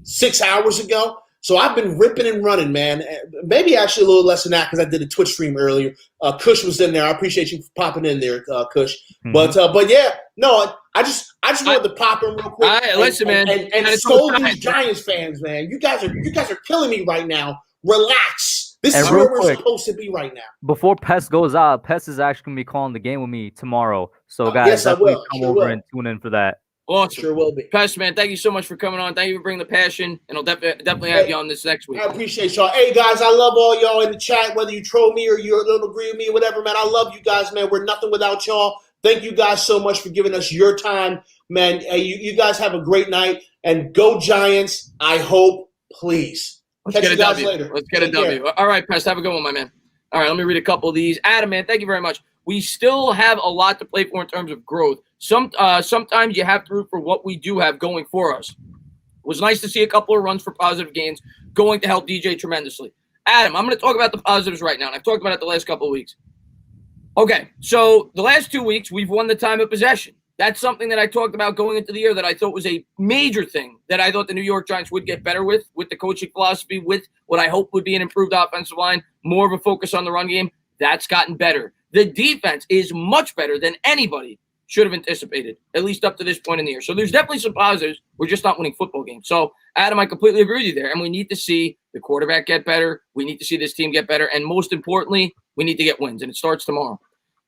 6 hours ago. So I've been ripping and running, man. Maybe actually a little less than that because I did a Twitch stream earlier. Kush was in there. I appreciate you popping in there, Kush. Mm-hmm. But yeah, no, I just wanted to pop in real quick. Listen, man, and scold these Giants fans, man. You guys are killing me right now. Relax. This And is real where we're quick, supposed to be right now. before Pest goes out, Pest is actually gonna be calling the game with me tomorrow. So guys, Yes, I definitely will. come Sure over will. and tune in for that. Awesome. Sure will be. Pest, man, thank you so much for coming on. Thank you for bringing the passion, and I'll definitely have you on this next week. I appreciate y'all. Hey, guys, I love all y'all in the chat, whether you troll me or you don't agree with me or whatever, man. I love you guys, man. We're nothing without y'all. Thank you guys so much for giving us your time, man. Hey, you guys have a great night, and go Giants, I hope, please. Let's get a guys W. later. Let's get a Take care. W. All right, Pest, have a good one, my man. All right, let me read a couple of these. Adam, man, thank you very much. We still have a lot to play for in terms of growth. Sometimes you have to root for what we do have going for us. It was nice to see a couple of runs for positive gains going to help DJ tremendously. Adam, I'm going to talk about the positives right now, and I've talked about it the last couple of weeks. Okay, so the last 2 weeks, we've won the time of possession. That's something that I talked about going into the year that I thought was a major thing that I thought the New York Giants would get better with the coaching philosophy, with what I hope would be an improved offensive line, more of a focus on the run game. That's gotten better. The defense is much better than anybody should have anticipated, at least up to this point in the year. So there's definitely some positives. We're just not winning football games. So, Adam, I completely agree with you there. And we need to see the quarterback get better. We need to see this team get better. And most importantly, we need to get wins. And it starts tomorrow.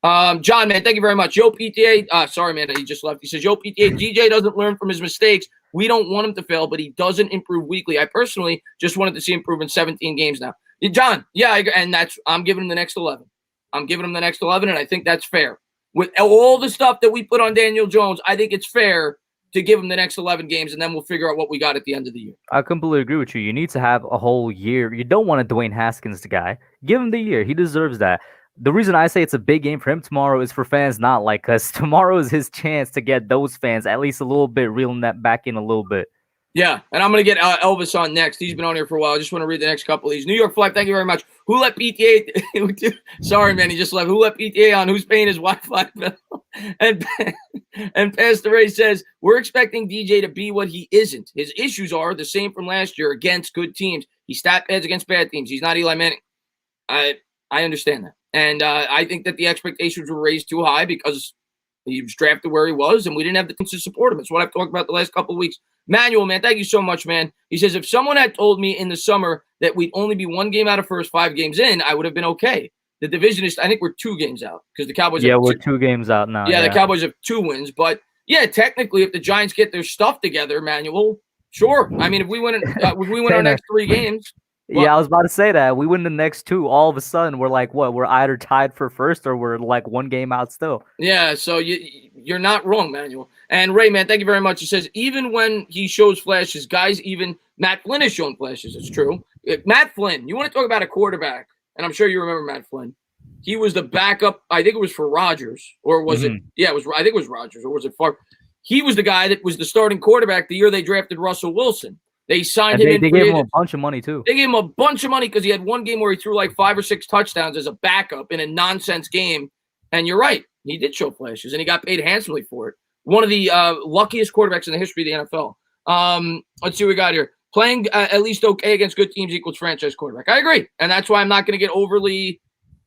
John, man, thank you very much. Yo, PTA. Sorry, man, he just left. He says, yo, PTA, DJ doesn't learn from his mistakes. We don't want him to fail, but he doesn't improve weekly. I personally just wanted to see improvement in 17 games now. John, yeah, and I'm giving him the next 11. I'm giving him the next 11, and I think that's fair. With all the stuff that we put on Daniel Jones, I think it's fair to give him the next 11 games, and then we'll figure out what we got at the end of the year. I completely agree with you. You need to have a whole year. You don't want a Dwayne Haskins guy. Give him the year. He deserves that. The reason I say it's a big game for him tomorrow is for fans not like us. Tomorrow is his chance to get those fans at least a little bit, reeling that back in a little bit. Yeah, and I'm going to get Elvis on next. He's been on here for a while. I just want to read the next couple of these. New York Flag, thank you very much. Who let PTA – sorry, man, he just left. Who let PTA on? Who's paying his Wi-Fi bill? And Pastor Ray says, we're expecting DJ to be what he isn't. His issues are the same from last year against good teams. He stat pads against bad teams. He's not Eli Manning. I understand that. And I think that the expectations were raised too high because he was drafted where he was, and we didn't have the teams to support him. It's what I've talked about the last couple of weeks. Manuel, man, thank you so much, man. He says, if someone had told me in the summer that we'd only be one game out of first, 5 games in, I would have been okay. The division is, I think we're 2 games out because the Cowboys have we're 2 games out now. Yeah, the Cowboys have 2 wins. But, yeah, technically, if the Giants get their stuff together, Manuel, sure. I mean, if we win our next 3 games. Well, yeah, I was about to say that. We win the next 2. All of a sudden, we're like, what? We're either tied for first or we're like 1 game out still. Yeah, so you're not wrong, Manuel. And Ray, man, thank you very much. He says, even when he shows flashes, guys, even Matt Flynn has shown flashes. It's true. Matt Flynn, you want to talk about a quarterback, and I'm sure you remember Matt Flynn. He was the backup, I think it was for Rodgers, or was it? Yeah, I think it was Rodgers, or was it Favre? He was the guy that was the starting quarterback the year they drafted Russell Wilson. They signed him. They gave him a bunch of money too. They gave him a bunch of money because he had one game where he threw like 5 or 6 touchdowns as a backup in a nonsense game. And you're right, he did show flashes, and he got paid handsomely for it. One of the luckiest quarterbacks in the history of the NFL. Let's see what we got here. Playing at least okay against good teams equals franchise quarterback. I agree, and that's why I'm not going to get overly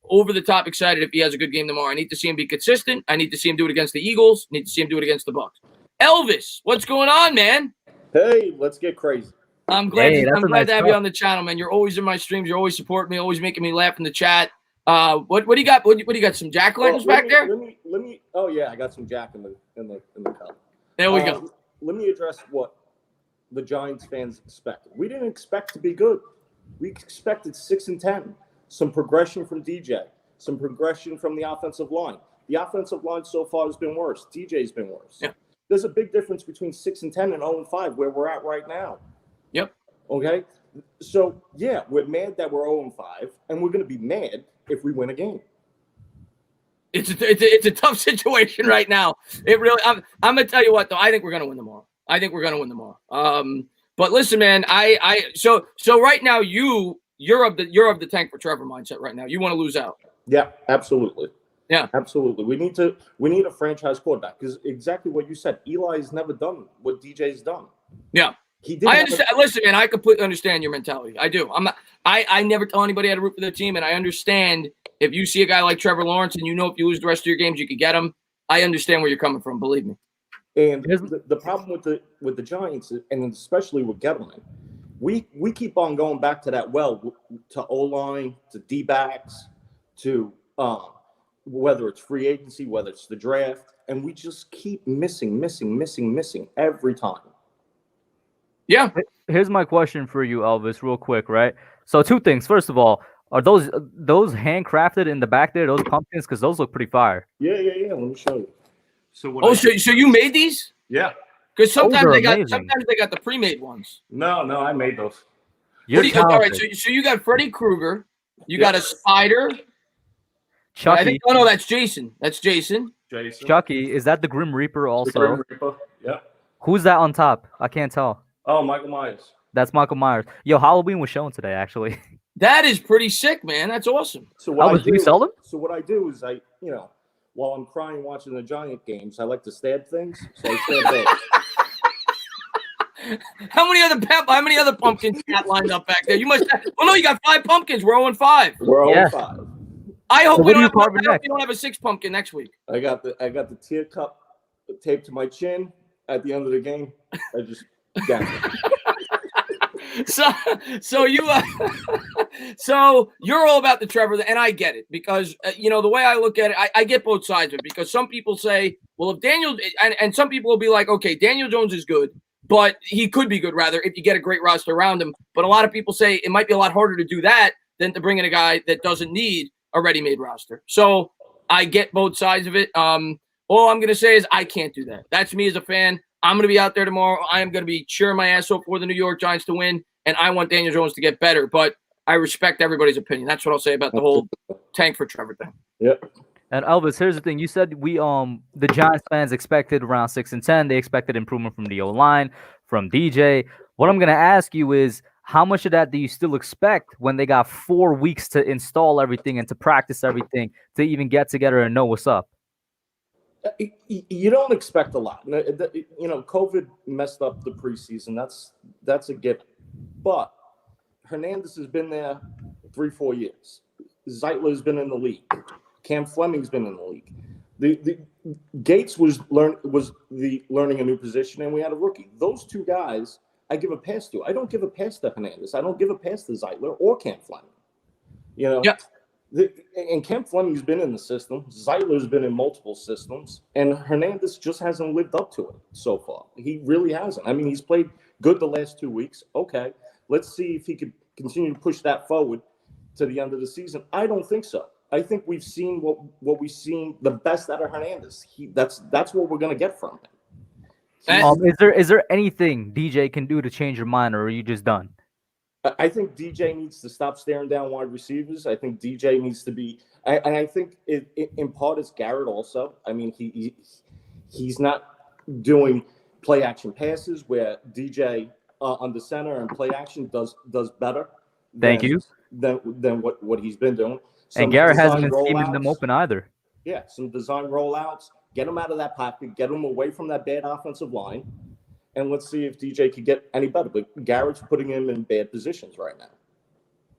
over the top excited if he has a good game tomorrow. I need to see him be consistent. I need to see him do it against the Eagles. I need to see him do it against the Bucs. Elvis, what's going on, man? Hey, let's get crazy. I'm glad to have you on the channel, man. You're always in my streams. You're always supporting me, always making me laugh in the chat. What do you got? What do you got? Some jack lanterns back there? Let me. Oh yeah, I got some jack in the cup. There we go. Let me address what the Giants fans expected. We didn't expect to be good. We expected 6-10. Some progression from DJ. Some progression from the offensive line. The offensive line so far has been worse. DJ's been worse. Yeah. There's a big difference between 6-10 and 0-5, where we're at right now. Yep. Okay. So yeah, we're mad that we're 0-5, and we're going to be mad if we win a game. It's a tough situation right now. It really. I'm going to tell you what though. I think we're going to win tomorrow. But listen, man. So right now you're of the tank for Trevor mindset right now. You want to lose out. Yeah, absolutely. Yeah, absolutely. We need a franchise quarterback because exactly what you said. Eli's never done what DJ's done. Yeah. I understand. Listen, man, I completely understand your mentality. I do. I never tell anybody how to root for their team, and I understand if you see a guy like Trevor Lawrence and you know if you lose the rest of your games you could get him. I understand where you're coming from. Believe me. And the problem with the Giants, and especially with Gettleman, we keep on going back to that well, to O-line, to D-backs, to whether it's free agency, whether it's the draft, and we just keep missing every time. Yeah. Here's my question for you, Elvis, real quick, right? So two things. First of all, are those handcrafted in the back there, those pumpkins? Because those look pretty fire. Yeah. Let me show you. So what? Oh, so you made these? Yeah. Because sometimes are they got amazing. the pre-made ones. No, I made those. You're All right, talented. so you got Freddy Krueger, you got a spider. Chucky. I think, oh no, that's Jason. That's Jason. Jason. Chucky, is that the Grim Reaper The also? Grim Reaper. Yeah. Who's that on top? I can't tell. Oh, Michael Myers. That's Michael Myers. Yo, Halloween was shown today, actually. That is pretty sick, man. That's awesome. So what Elvis, do you sell them? So what I do is while I'm crying watching the Giant games, I like to stab things. So I stab those. How many other pumpkins you got lined up back there? You must have, well, no, you got 5 pumpkins. We're 0-5. We're Yeah. 0-5. I hope So we what don't are you have, I carving hope next? we don't have a 6 pumpkin next week. I got the tear cup taped to my chin at the end of the game. I just down it. So you so you're all about the Trevor, and I get it because the way I look at it, I get both sides of it, because some people say, well, if Daniel and some people will be like, okay, Daniel Jones is good, but he could be good rather if you get a great roster around him. But a lot of people say it might be a lot harder to do that than to bring in a guy that doesn't need a ready-made roster. So I get both sides of it. All I'm gonna say is I can't do that. That's me as a fan. I'm going to be out there tomorrow. I am going to be cheering my ass off for the New York Giants to win, and I want Daniel Jones to get better. But I respect everybody's opinion. That's what I'll say about the whole tank for Trevor thing. Yep. And Elvis, here's the thing. You said the Giants fans expected around 6-10. They expected improvement from the O-line, from DJ. What I'm going to ask you is, how much of that do you still expect when they got 4 weeks to install everything and to practice everything to even get together and know what's up? You don't expect a lot. COVID messed up the preseason. That's a given. But Hernandez has been there 3-4 years. Zeitler's been in the league. Cam Fleming's been in the league. The Gates was learning a new position, and we had a rookie. Those two guys, I give a pass to. I don't give a pass to Hernandez. I don't give a pass to Zeitler or Cam Fleming. Yeah. And Cam Fleming's been in the system. Zeitler's been in multiple systems, and Hernandez just hasn't lived up to it so far. He really hasn't. I mean, he's played good the last 2 weeks. Okay, let's see if he could continue to push that forward to the end of the season. I don't think so. I think we've seen what we've seen, the best out of Hernandez. That's what we're gonna get from him. Is there anything DJ can do to change your mind, or are you just done? I think DJ needs to stop staring down wide receivers. I think DJ needs to be, and I think in part it's Garrett also. I mean, he's not doing play action passes where DJ under center and play action does better. Thank you. Than what he's been doing. And Garrett hasn't been scheming them open either. Yeah, some design rollouts. Get him out of that pocket. Get him away from that bad offensive line. And let's see if DJ could get any better. But Garrett's putting him in bad positions right now.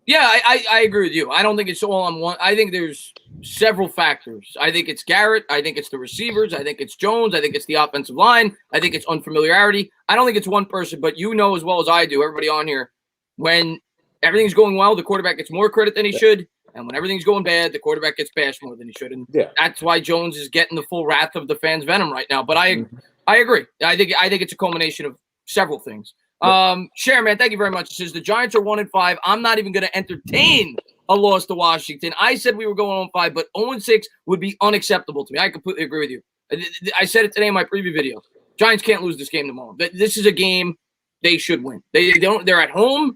Yeah, I agree with you. I don't think it's all on one. I think there's several factors. I think it's Garrett. I think it's the receivers. I think it's Jones. I think it's the offensive line. I think it's unfamiliarity. I don't think it's one person, but you know as well as I do, everybody on here, when everything's going well, the quarterback gets more credit than he should. And when everything's going bad, the quarterback gets bashed more than he should. And that's why Jones is getting the full wrath of the fans' venom right now. But I agree. I think it's a culmination of several things. Sharon, man, thank you very much. It says the Giants are 1-5. I'm not even going to entertain a loss to Washington. I said we were going 0-5, but 0-6 would be unacceptable to me. I completely agree with you. I said it today in my preview video. Giants can't lose this game tomorrow. This is a game they should win. They don't. They're at home.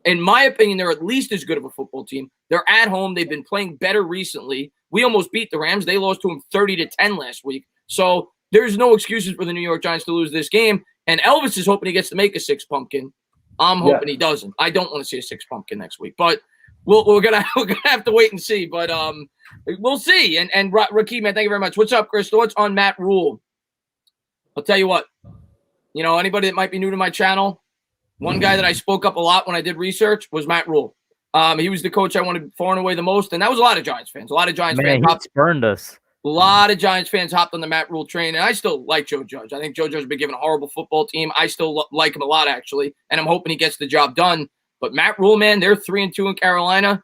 In my opinion, they're at least as good of a football team. They're at home. They've been playing better recently. We almost beat the Rams. They lost to them 30-10 last week. So there's no excuses for the New York Giants to lose this game. And Elvis is hoping he gets to make a 6 pumpkin. I'm hoping he doesn't. I don't want to see a 6 pumpkin next week, but we're gonna have to wait and see. But we'll see. And Rakeem, man, thank you very much. What's up, Chris? Thoughts on Matt Rule? I'll tell you what. Anybody that might be new to my channel, one guy that I spoke up a lot when I did research was Matt Rule. He was the coach I wanted far and away the most, and that was a lot of Giants fans. A lot of Giants fans. He spurned us. A lot of Giants fans hopped on the Matt Rule train, and I still like Joe Judge. I think Joe Judge has been given a horrible football team. I still like him a lot, actually, and I'm hoping he gets the job done. But Matt Rule, man, they're 3-2 in Carolina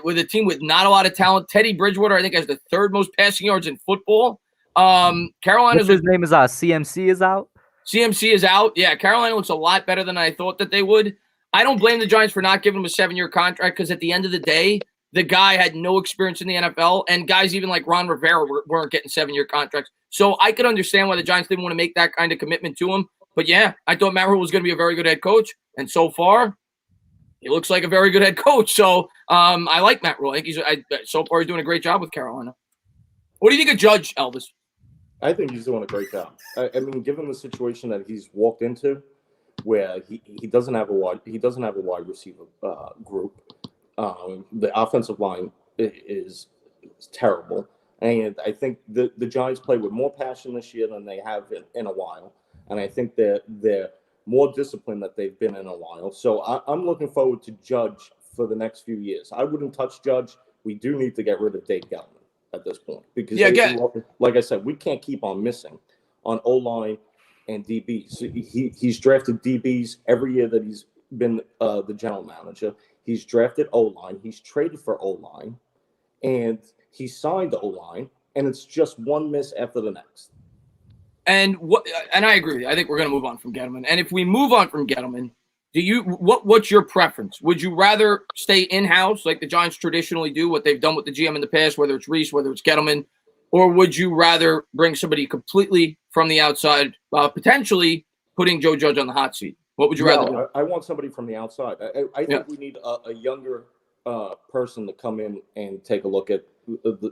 with a team with not a lot of talent. Teddy Bridgewater, I think, has the third most passing yards in football. Carolina's his name is CMC is out. CMC is out. Yeah, Carolina looks a lot better than I thought that they would. I don't blame the Giants for not giving him a 7-year contract because at the end of the day, the guy had no experience in the NFL, and guys even like Ron Rivera weren't getting 7-year contracts. So I could understand why the Giants didn't want to make that kind of commitment to him. But yeah, I thought Matt Rule was going to be a very good head coach, and so far, he looks like a very good head coach. So I like Matt Rule. I think so far he's doing a great job with Carolina. What do you think of Judge, Elvis? I think he's doing a great job. I mean, given the situation that he's walked into, where he doesn't have a wide receiver group. The offensive line is terrible, and I think the Giants play with more passion this year than they have in a while, and I think they're more disciplined than they've been in a while. So I'm looking forward to Judge for the next few years. I wouldn't touch Judge. We do need to get rid of Dave Gettleman at this point because, like I said, we can't keep on missing on O-line and DBs. He's drafted DBs every year that he's been the general manager. He's drafted O-line. He's traded for O-line. And he signed O-line. And it's just one miss after the next. And I agree with you. I think we're going to move on from Gettleman. And if we move on from Gettleman, what's your preference? Would you rather stay in-house like the Giants traditionally do, what they've done with the GM in the past, whether it's Reese, whether it's Gettleman, or would you rather bring somebody completely from the outside, potentially putting Joe Judge on the hot seat? What would you rather do? I want somebody from the outside. I think we need a younger person to come in and take a look at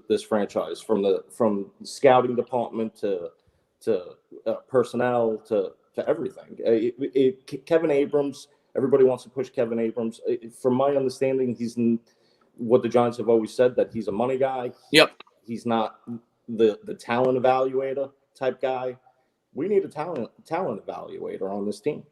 this franchise from the scouting department to personnel to everything. Kevin Abrams, everybody wants to push Kevin Abrams. From my understanding, he's what the Giants have always said, that he's a money guy. Yep. He's not the talent evaluator type guy. We need a talent evaluator on this team.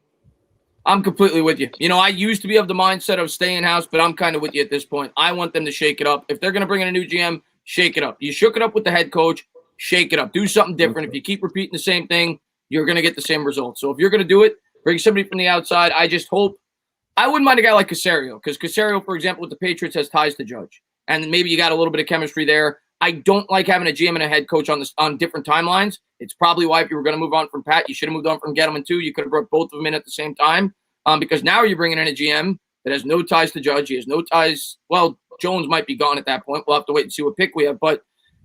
I'm completely with you. I used to be of the mindset of stay in house, but I'm kind of with you at this point. I want them to shake it up. If they're going to bring in a new GM, shake it up. You shook it up with the head coach, shake it up. Do something different. If you keep repeating the same thing, you're going to get the same results. So if you're going to do it, bring somebody from the outside. I just hope – I wouldn't mind a guy like Caserio because Caserio, for example, with the Patriots has ties to Judge. And maybe you got a little bit of chemistry there. I don't like having a GM and a head coach on different timelines. It's probably why if you were going to move on from Pat, you should have moved on from Gettleman too. You could have brought both of them in at the same time because now you're bringing in a GM that has no ties to Judge. He has no ties. Well, Jones might be gone at that point. We'll have to wait and see what pick we have. But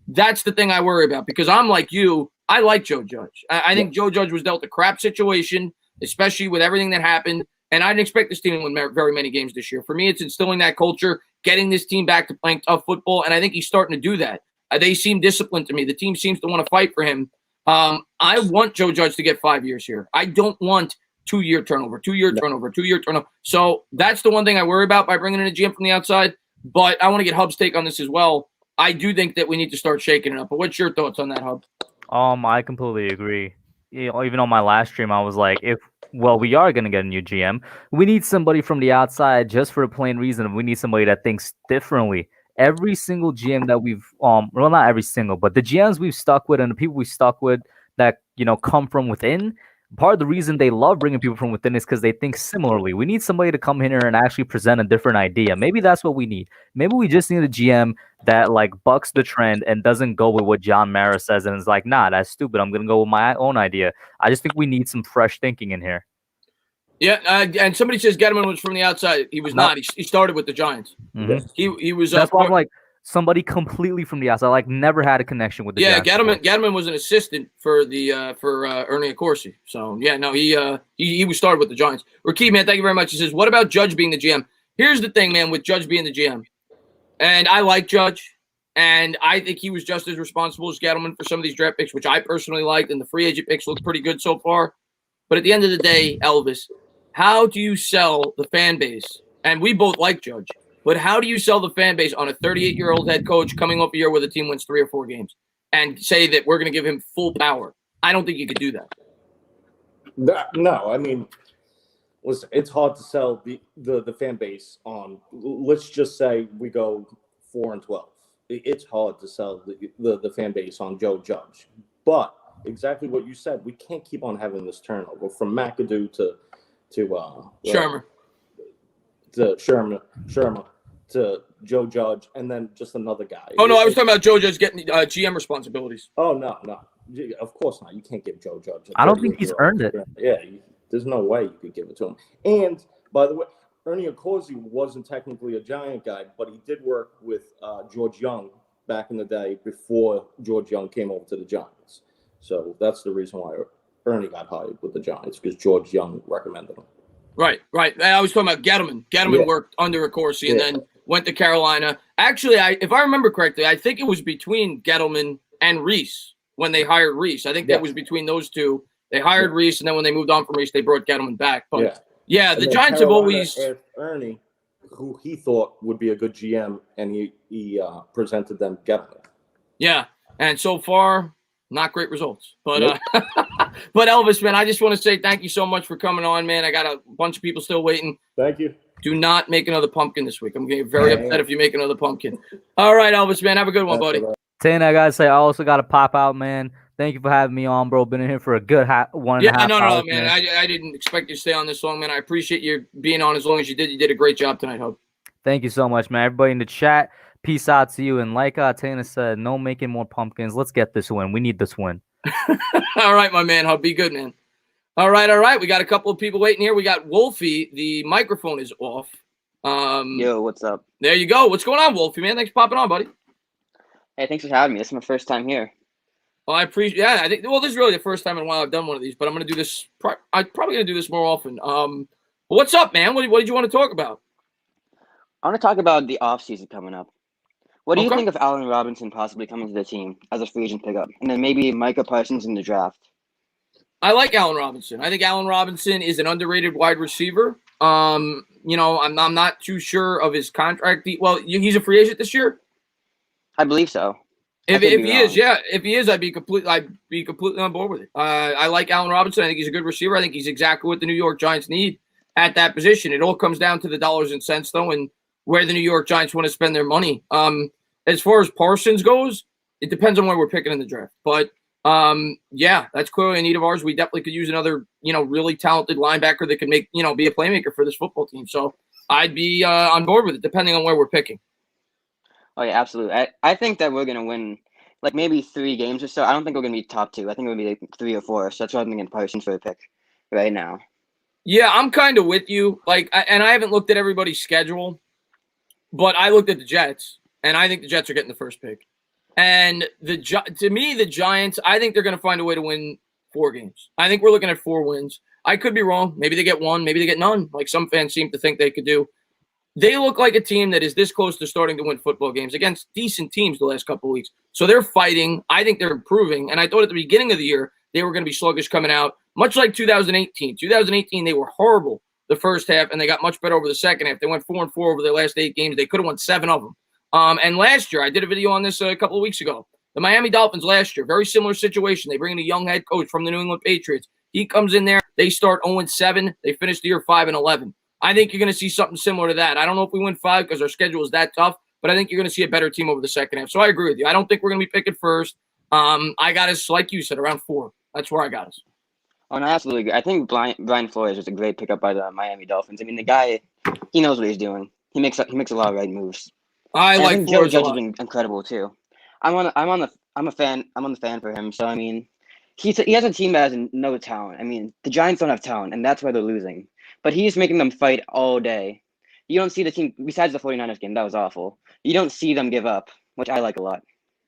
that's the thing I worry about because I'm like you. I like Joe Judge. I think Joe Judge was dealt a crap situation, especially with everything that happened. And I didn't expect this team to win very many games this year. For me, it's instilling that culture, getting this team back to playing tough football. And I think he's starting to do that. They seem disciplined to me. The team seems to want to fight for him. I want Joe Judge to get 5 years here. I don't want 2-year turnover. So that's the one thing I worry about by bringing in a GM from the outside. But I want to get Hub's take on this as well. I do think that we need to start shaking it up. But what's your thoughts on that, Hub? I completely agree. Even on my last stream, I was like, we are going to get a new GM, we need somebody from the outside just for a plain reason. We need somebody that thinks differently. Every single GM that we've, not every single, but the GMs we've stuck with and the people we stuck with that, come from within, part of the reason they love bringing people from within is because they think similarly. We need somebody to come in here and actually present a different idea. Maybe that's what we need. Maybe we just need a GM that bucks the trend and doesn't go with what John Mara says and is like, nah, that's stupid. I'm going to go with my own idea. I just think we need some fresh thinking in here. Yeah, and somebody says Gettleman was from the outside. He was not. He started with the Giants. Mm-hmm. He was. That's why I'm like somebody completely from the outside. Never had a connection with the Giants. Gettleman was an assistant for Ernie Accorsi. So yeah, no, he was started with the Giants. Rakeem, man, thank you very much. He says, what about Judge being the GM? Here's the thing, man, with Judge being the GM, and I like Judge, and I think he was just as responsible as Gettleman for some of these draft picks, which I personally liked, and the free agent picks look pretty good so far. But at the end of the day, Elvis, how do you sell the fan base? And we both like Judge, but how do you sell the fan base on a 38-year-old head coach coming off a year where the team wins 3 or 4 games and say that we're going to give him full power? I don't think you could do that. No, I mean, listen, it's hard to sell the fan base on. Let's just say we go 4-12. it's hard to sell the fan base on Joe Judge. But exactly what you said, we can't keep on having this turnover from McAdoo to Shermer. To Shermer to Joe Judge, and then just another guy. Oh no, I was talking about Joe Judge getting GM responsibilities. Oh no, of course not. You can't give Joe Judge. I don't think he's earned it. Yeah, there's no way you could give it to him. And by the way, Ernie Accorsi wasn't technically a Giant guy, but he did work with George Young back in the day before George Young came over to the Giants. So that's the reason why Ernie got hired with the Giants, because George Young recommended him. Right. I was talking about Gettleman. Gettleman worked under Accorsi and then went to Carolina. Actually, if I remember correctly, I think it was between Gettleman and Reese when they hired Reese. I think that was between those two. They hired Reese, and then when they moved on from Reese, they brought Gettleman back. But the Giants have always asked Ernie, who he thought would be a good GM, and he presented them Gettleman. Yeah, and so far, not great results. But but Elvis, man, I just want to say thank you so much for coming on, man. I got a bunch of people still waiting. Thank you. Do not make another pumpkin this week. I'm getting very upset if you make another pumpkin. All right, Elvis, man, have a good one, buddy. Tana, I gotta say, I also gotta pop out, man. Thank you for having me on, bro. Been in here for a good 1.5 hours. Man. I didn't expect you to stay on this long, man. I appreciate you being on as long as you did. You did a great job tonight, Hub. Thank you so much, man. Everybody in the chat, peace out to you. And like Tana said, no making more pumpkins. Let's get this win. We need this win. All right, my man, Hub. Be good, man. All right. We got a couple of people waiting here. We got Wolfie. The microphone is off. Yo, what's up? There you go. What's going on, Wolfie, man? Thanks for popping on, buddy. Hey, thanks for having me. This is my first time here. Well, I appreciate. Yeah, I think. Well, this is really the first time in a while I've done one of these, but I'm going to do this. I'm probably going to do this more often. What's up, man? What did you want to talk about? I want to talk about the offseason coming up. What do you think of Allen Robinson possibly coming to the team as a free agent pickup, and then maybe Micah Parsons in the draft? I like Allen Robinson. I think Allen Robinson is an underrated wide receiver. I'm not too sure of his contract. Well, he's a free agent this year. I believe so. If he is, I'd be completely on board with it. I like Allen Robinson. I think he's a good receiver. I think he's exactly what the New York Giants need at that position. It all comes down to the dollars and cents, though, and where the New York Giants want to spend their money. As far as Parsons goes, it depends on where we're picking in the draft. But that's clearly a need of ours. We definitely could use another, really talented linebacker that could make, be a playmaker for this football team. So I'd be on board with it, depending on where we're picking. Oh, yeah, absolutely. I think that we're going to win, like, maybe 3 games or so. I don't think we're going to be top 2. I think we're going to be like 3 or 4. So that's why I'm thinking Parsons for a pick right now. Yeah, I'm kind of with you. And I haven't looked at everybody's schedule, but I looked at the Jets, and I think the Jets are getting the first pick. And to me, the Giants, I think they're going to find a way to win 4 games. I think we're looking at 4 wins. I could be wrong. Maybe they get 1. Maybe they get none, like some fans seem to think they could do. They look like a team that is this close to starting to win football games against decent teams the last couple of weeks. So they're fighting. I think they're improving. And I thought at the beginning of the year they were going to be sluggish coming out, much like 2018. 2018, they were horrible the first half, and they got much better over the second half. They went 4-4 over their last 8 games. They could have won 7 of them. And last year, I did a video on this a couple of weeks ago. The Miami Dolphins last year, very similar situation. They bring in a young head coach from the New England Patriots. He comes in there. They start 0-7. They finish the year 5-11. I think you're going to see something similar to that. I don't know if we win 5 because our schedule is that tough, but I think you're going to see a better team over the second half. So I agree with you. I don't think we're going to be picking first. I got us, like you said, around 4. That's where I got us. Oh, no, absolutely. I think Brian Flores was a great pickup by the Miami Dolphins. I mean, the guy, he knows what he's doing. He makes a lot of right moves. I like Flores. Joe Judge has been incredible too. I'm a fan for him. So I mean, he has a team that has no talent. I mean, the Giants don't have talent, and that's why they're losing. But he's making them fight all day. You don't see the team besides the 49ers game. That was awful. You don't see them give up, which I like a lot.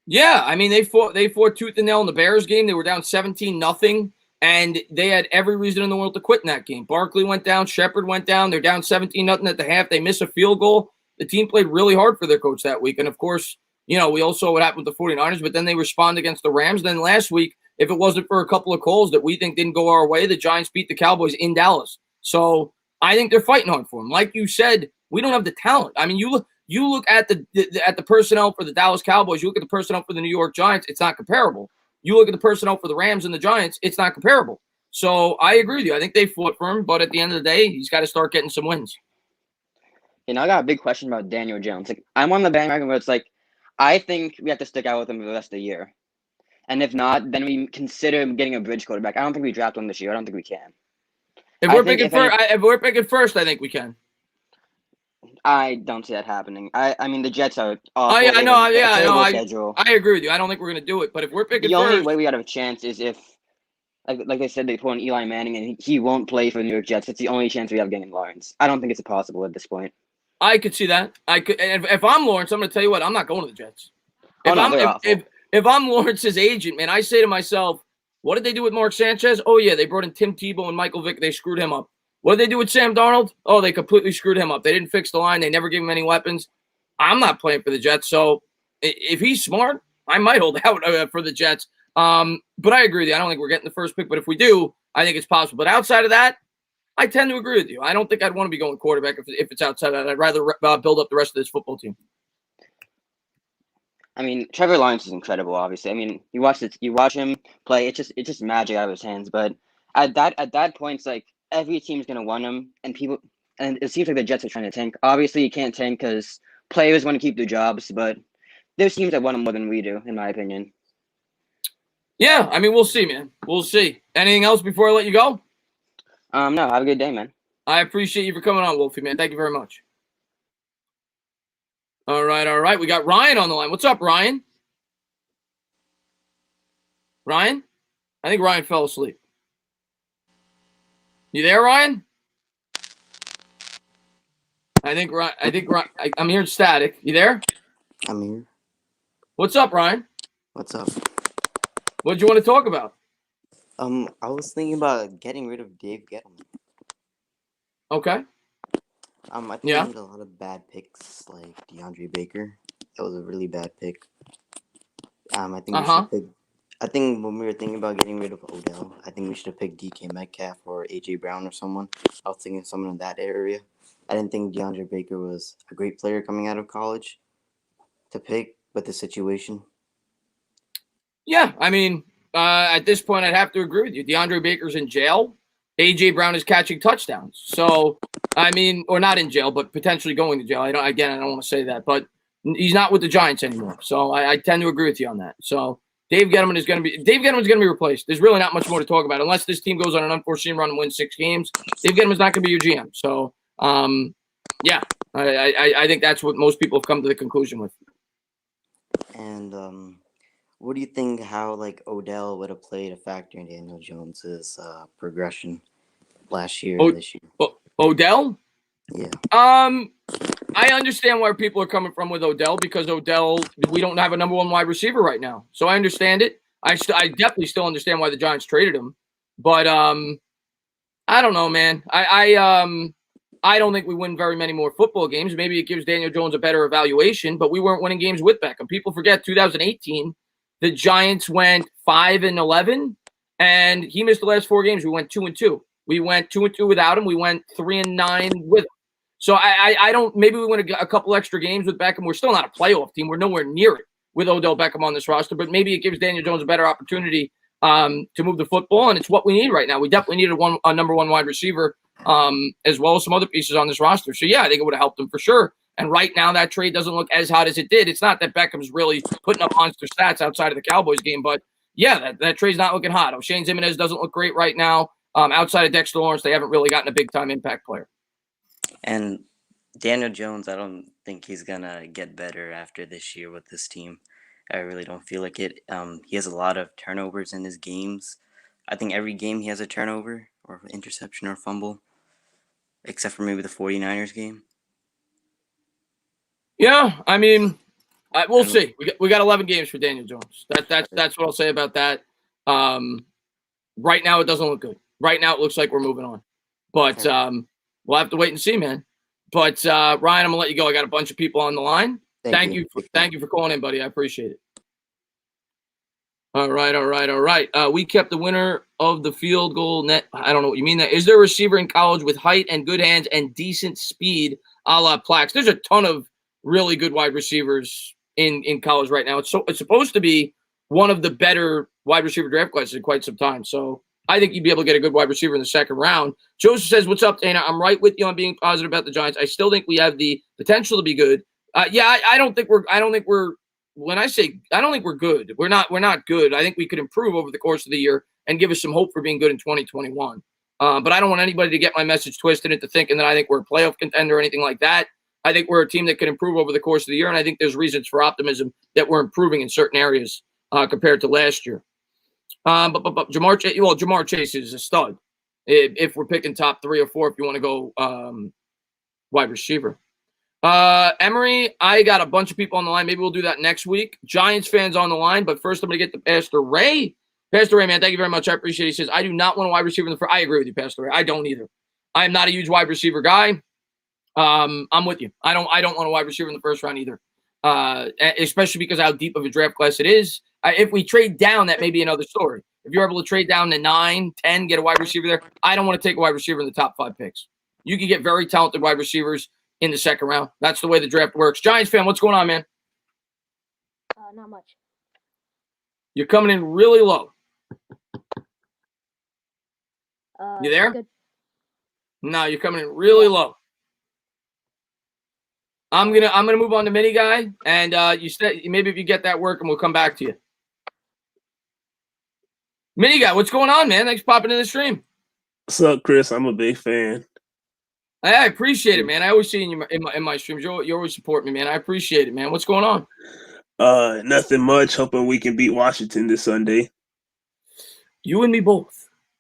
Yeah, I mean, they fought tooth and nail in the Bears game. They were down 17-0, and they had every reason in the world to quit in that game. Barkley went down, Shepard went down. They're down 17-0 at the half. They miss a field goal. The team played really hard for their coach that week. And, of course, we all saw what happened with the 49ers, but then they responded against the Rams. Then last week, if it wasn't for a couple of calls that we think didn't go our way, the Giants beat the Cowboys in Dallas. So I think they're fighting hard for them. Like you said, we don't have the talent. I mean, you look at the personnel for the Dallas Cowboys, you look at the personnel for the New York Giants, it's not comparable. You look at the personnel for the Rams and the Giants, it's not comparable. So I agree with you. I think they fought for him, but at the end of the day, he's got to start getting some wins. I got a big question about Daniel Jones. Like, I'm on the bandwagon where it's like, I think we have to stick out with him for the rest of the year. And if not, then we consider getting a bridge quarterback. I don't think we draft one this year. I don't think we can. If we're picking first, I think we can. I don't see that happening. I mean, the Jets are Oh awful. yeah, They I know. have a Yeah, I know. terrible schedule. I agree with you. I don't think we're gonna do it. But if we're picking The only first, way we have a chance is if, like they said, they put on Eli Manning and he won't play for the New York Jets. It's the only chance we have getting Lawrence. I don't think it's possible at this point. I could see that. I could. And if I'm Lawrence, I'm gonna tell you what. I'm not going to the Jets. Oh, no, they're awful. If I'm Lawrence's agent, man, I say to myself, what did they do with Mark Sanchez? Oh yeah, they brought in Tim Tebow and Michael Vick. They screwed him up. What did they do with Sam Darnold? Oh, they completely screwed him up. They didn't fix the line. They never gave him any weapons. I'm not playing for the Jets. So if he's smart, I might hold out for the Jets. But I agree with you. I don't think we're getting the first pick. But if we do, I think it's possible. But outside of that, I tend to agree with you. I don't think I'd want to be going quarterback if it's outside of that. I'd rather build up the rest of this football team. I mean, Trevor Lawrence is incredible. Obviously, I mean, you watch him play. It's just magic out of his hands. But at that point, it's like every team's gonna want him, and it seems like the Jets are trying to tank. Obviously, you can't tank because players want to keep their jobs, but there's teams that want him more than we do, in my opinion. Yeah, I mean, we'll see, man. We'll see. Anything else before I let you go? No, have a good day, man. I appreciate you for coming on, Wolfie, man. Thank you very much. All right. We got Ryan on the line. What's up, Ryan? Ryan? I think Ryan fell asleep. You there, Ryan? I'm hearing static. You there? I'm here. What's up, Ryan? What's up? What do you want to talk about? I was thinking about getting rid of Dave Gettleman. Okay. I think Yeah. he made a lot of bad picks, like DeAndre Baker. That was a really bad pick. I think we should pick. I think when we were thinking about getting rid of Odell, I think we should have picked DK Metcalf or AJ Brown or someone. I was thinking someone in that area. I didn't think DeAndre Baker was a great player coming out of college to pick, but the situation. Yeah, I mean, at this point, I'd have to agree with you. DeAndre Baker's in jail. AJ Brown is catching touchdowns. So, I mean, or not in jail, but potentially going to jail. I don't want to say that, but he's not with the Giants anymore. So I tend to agree with you on that. So Dave Gettleman's going to be replaced. There's really not much more to talk about unless this team goes on an unforeseen run and wins 6 games. Dave Gettleman's not going to be your GM. So, yeah, I think that's what most people have come to the conclusion with. And what do you think how Odell would have played a factor in Daniel Jones's progression last year and this year? Odell? Yeah. I understand where people are coming from with Odell because Odell, we don't have a number 1 wide receiver right now. So I understand it. I definitely still understand why the Giants traded him. But I don't know, man. I don't think we win very many more football games. Maybe it gives Daniel Jones a better evaluation, but we weren't winning games with Beckham. People forget 2018, the Giants went 5-11, and he missed the last 4 games. We went 2-2. We went 2-2 without him. We went 3-9 with him. So I don't. Maybe we win a couple extra games with Beckham. We're still not a playoff team. We're nowhere near it with Odell Beckham on this roster. But maybe it gives Daniel Jones a better opportunity to move the football, and it's what we need right now. We definitely needed a number 1 wide receiver, as well as some other pieces on this roster. So yeah, I think it would have helped them for sure. And right now, that trade doesn't look as hot as it did. It's not that Beckham's really putting up monster stats outside of the Cowboys game, but yeah, that trade's not looking hot. O'Shane Ximines doesn't look great right now. Outside of Dexter Lawrence, they haven't really gotten a big-time impact player. And Daniel Jones, I don't think he's going to get better after this year with this team. I really don't feel like it. He has a lot of turnovers in his games. I think every game he has a turnover or interception or fumble, except for maybe the 49ers game. Yeah, I mean, we'll see. We got 11 games for Daniel Jones. That's what I'll say about that. Right now, it doesn't look good. Right now, it looks like we're moving on. But we'll have to wait and see, man. But Ryan, I'm gonna let you go. I got a bunch of people on the line. Thank you for calling in, buddy. I appreciate it. All right. We kept the winner of the field goal net. I don't know what you mean. That is there a receiver in college with height and good hands and decent speed, a la Plax? There's a ton of really good wide receivers in college right now. It's supposed to be one of the better wide receiver draft classes in quite some time. So I think you'd be able to get a good wide receiver in the second round. Joseph says, "What's up, Dana? I'm right with you on being positive about the Giants. I still think we have the potential to be good. I don't think we're when I say I don't think we're good. We're not good. I think we could improve over the course of the year and give us some hope for being good in 2021. But I don't want anybody to get my message twisted into thinking that I think we're a playoff contender or anything like that. I think we're a team that can improve over the course of the year, and I think there's reasons for optimism that we're improving in certain areas compared to last year. But Ja'Marr Chase is a stud. If we're picking top 3 or 4, if you want to go wide receiver. Emery, I got a bunch of people on the line. Maybe we'll do that next week. Giants fans on the line, but first I'm going to get to Pastor Ray. Pastor Ray, man, thank you very much. I appreciate it. He says, I do not want a wide receiver in the first. I agree with you, Pastor Ray. I don't either. I am not a huge wide receiver guy. I'm with you. I don't want a wide receiver in the first round either, especially because of how deep of a draft class it is. If we trade down, that may be another story. If you're able to trade down to 9, 10, get a wide receiver there, I don't want to take a wide receiver in the top 5 picks. You can get very talented wide receivers in the second round. That's the way the draft works. Giants fan, what's going on, man? Not much. You're coming in really low. You there? Good. No, you're coming in really low. I'm gonna move on to Mini Guy, and maybe if you get that working, we'll come back to you. Mini Guy, what's going on, man? Thanks for popping in the stream. What's up, Chris? I'm a big fan. I appreciate it, man. I always see you in my streams. You always support me, man. I appreciate it, man. What's going on? Nothing much. Hoping we can beat Washington this Sunday. You and me both.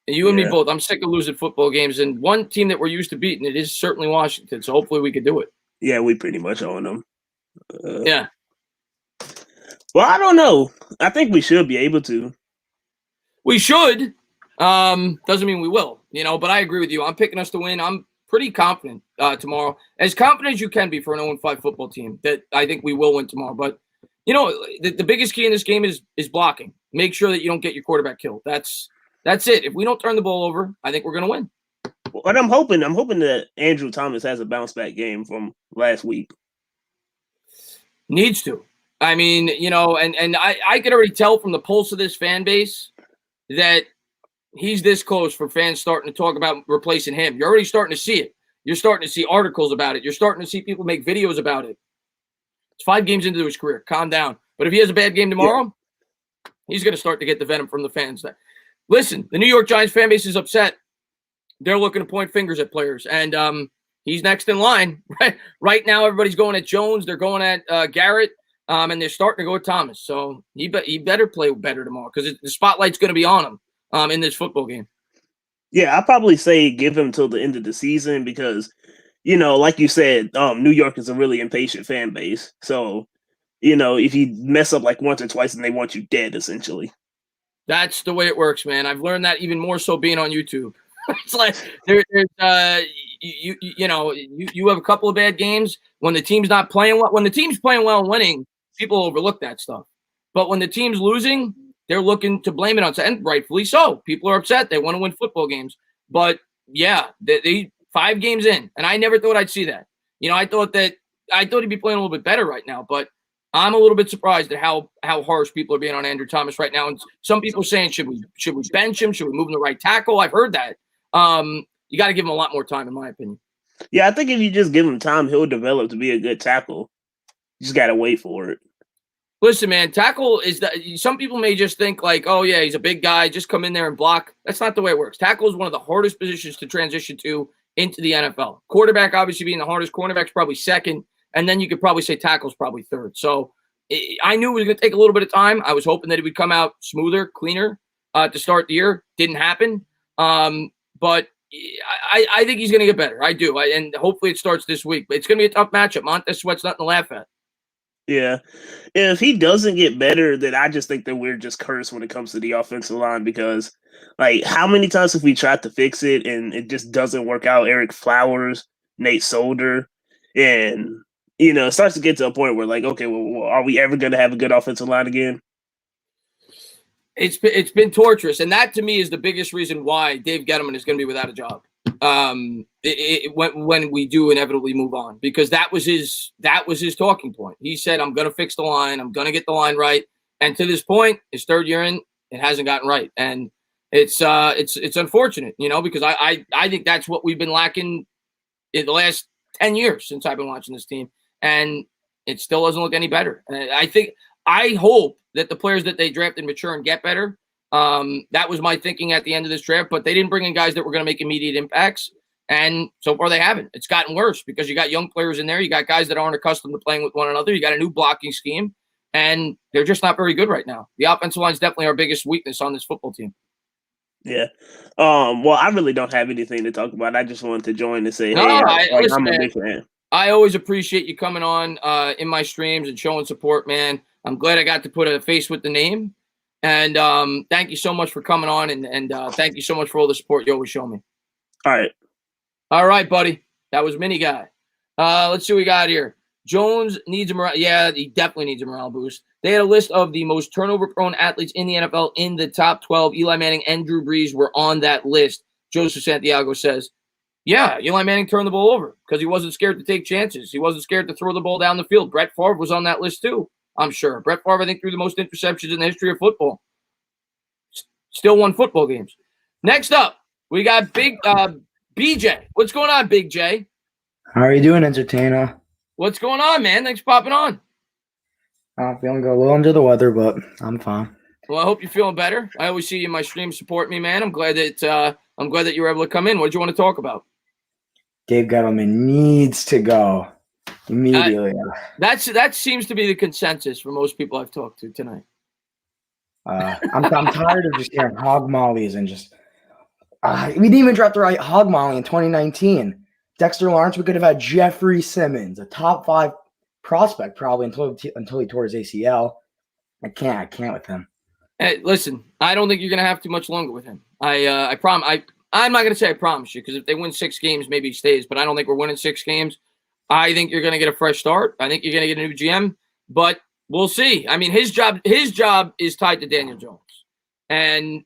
You and me both. I'm sick of losing football games, and one team that we're used to beating, it is certainly Washington. So hopefully we can do it. Yeah, we pretty much own them. Yeah. Well, I don't know. I think we should be able to. We should. Doesn't mean we will, but I agree with you. I'm picking us to win. I'm pretty confident tomorrow. As confident as you can be for an 0-5 football team that I think we will win tomorrow. But, the biggest key in this game is blocking. Make sure that you don't get your quarterback killed. That's it. If we don't turn the ball over, I think we're going to win. But I'm hoping that Andrew Thomas has a bounce back game from last week. Needs to. I mean, and I could already tell from the pulse of this fan base that he's this close for fans starting to talk about replacing him. You're already starting to see it. You're starting to see articles about it. You're starting to see people make videos about it. It's 5 games into his career. Calm down. But if he has a bad game tomorrow, he's going to start to get the venom from the fans. Listen, the New York Giants fan base is upset. They're looking to point fingers at players, and he's next in line. Right now, everybody's going at Jones. They're going at Garrett, and they're starting to go at Thomas. So he better play better tomorrow because the spotlight's going to be on him in this football game. Yeah, I'll probably say give him till the end of the season because, like you said, New York is a really impatient fan base. So, if you mess up like once or twice, then they want you dead, essentially. That's the way it works, man. I've learned that even more so being on YouTube. It's like you have a couple of bad games when the team's not playing well. When the team's playing well and winning, people overlook that stuff. But when the team's losing, they're looking to blame it on, and rightfully so. People are upset. They want to win football games. But yeah, they 5 games in, and I never thought I'd see that. I thought he'd be playing a little bit better right now, but I'm a little bit surprised at how harsh people are being on Andrew Thomas right now. And some people are saying, should we bench him? Should we move him to right tackle? I've heard that. You got to give him a lot more time, in my opinion. Yeah, I think if you just give him time, he'll develop to be a good tackle. You just got to wait for it. Listen, man, tackle is that some people may just think like, oh, yeah, he's a big guy. Just come in there and block. That's not the way it works. Tackle is one of the hardest positions to transition to into the NFL. Quarterback, obviously, being the hardest. Cornerback's probably second. And then you could probably say tackle's probably third. So I knew it was going to take a little bit of time. I was hoping that it would come out smoother, cleaner to start the year. Didn't happen. But I think he's going to get better. I do. And hopefully it starts this week. But it's going to be a tough matchup. Montez Sweat's nothing to laugh at. Yeah. If he doesn't get better, then I just think that we're just cursed when it comes to the offensive line because, like, how many times have we tried to fix it and it just doesn't work out? Eric Flowers, Nate Solder, and, it starts to get to a point where, like, okay, well, are we ever going to have a good offensive line again? It's been torturous, and that to me is the biggest reason why Dave Gettleman is going to be without a job. When we do inevitably move on, because that was his talking point. He said, "I'm going to fix the line. I'm going to get the line right." And to this point, his 3rd year in, it hasn't gotten right, and it's unfortunate, because I think that's what we've been lacking in the last 10 years since I've been watching this team, and it still doesn't look any better. And I think I hope that the players that they drafted mature and get better. That was my thinking at the end of this draft, but they didn't bring in guys that were going to make immediate impacts. And so far they haven't. It's gotten worse because you got young players in there. You got guys that aren't accustomed to playing with one another. You got a new blocking scheme, and they're just not very good right now. The offensive line is definitely our biggest weakness on this football team. Yeah. Well, I really don't have anything to talk about. I just wanted to join and say, I'm a big fan. I always appreciate you coming on in my streams and showing support, man. I'm glad I got to put a face with the name. And thank you so much for coming on, and thank you so much for all the support you always show me. All right, buddy. That was Mini Guy. Let's see what we got here. Jones needs a morale. Yeah, he definitely needs a morale boost. They had a list of the most turnover-prone athletes in the NFL in the top 12. Eli Manning and Drew Brees were on that list. Joseph Santiago says, yeah, Eli Manning turned the ball over because he wasn't scared to take chances. He wasn't scared to throw the ball down the field. Brett Favre was on that list too, I'm sure. Brett Favre, I think, threw the most interceptions in the history of football. Still won football games. Next up, we got Big BJ. What's going on, Big J? How are you doing, entertainer? What's going on, man? Thanks for popping on. I'm feeling a little under the weather, but I'm fine. Well, I hope you're feeling better. I always see you in my stream support me, man. I'm glad that you were able to come in. What did you want to talk about? Dave Gettleman needs to go immediately. That seems to be the consensus for most people I've talked to tonight. I'm tired of just hearing hog mollies and just we didn't even draft the right hog molly in 2019. Dexter Lawrence, we could have had Jeffrey Simmons, a top 5 prospect probably until he tore his ACL. I can't with him. Hey, listen, I don't think you're going to have too much longer with him. I'm not going to say I promise you, because if they win 6 games, maybe he stays, but I don't think we're winning 6 games. I think you're going to get a fresh start. I think you're going to get a new GM, but we'll see. I mean, his job is tied to Daniel Jones. And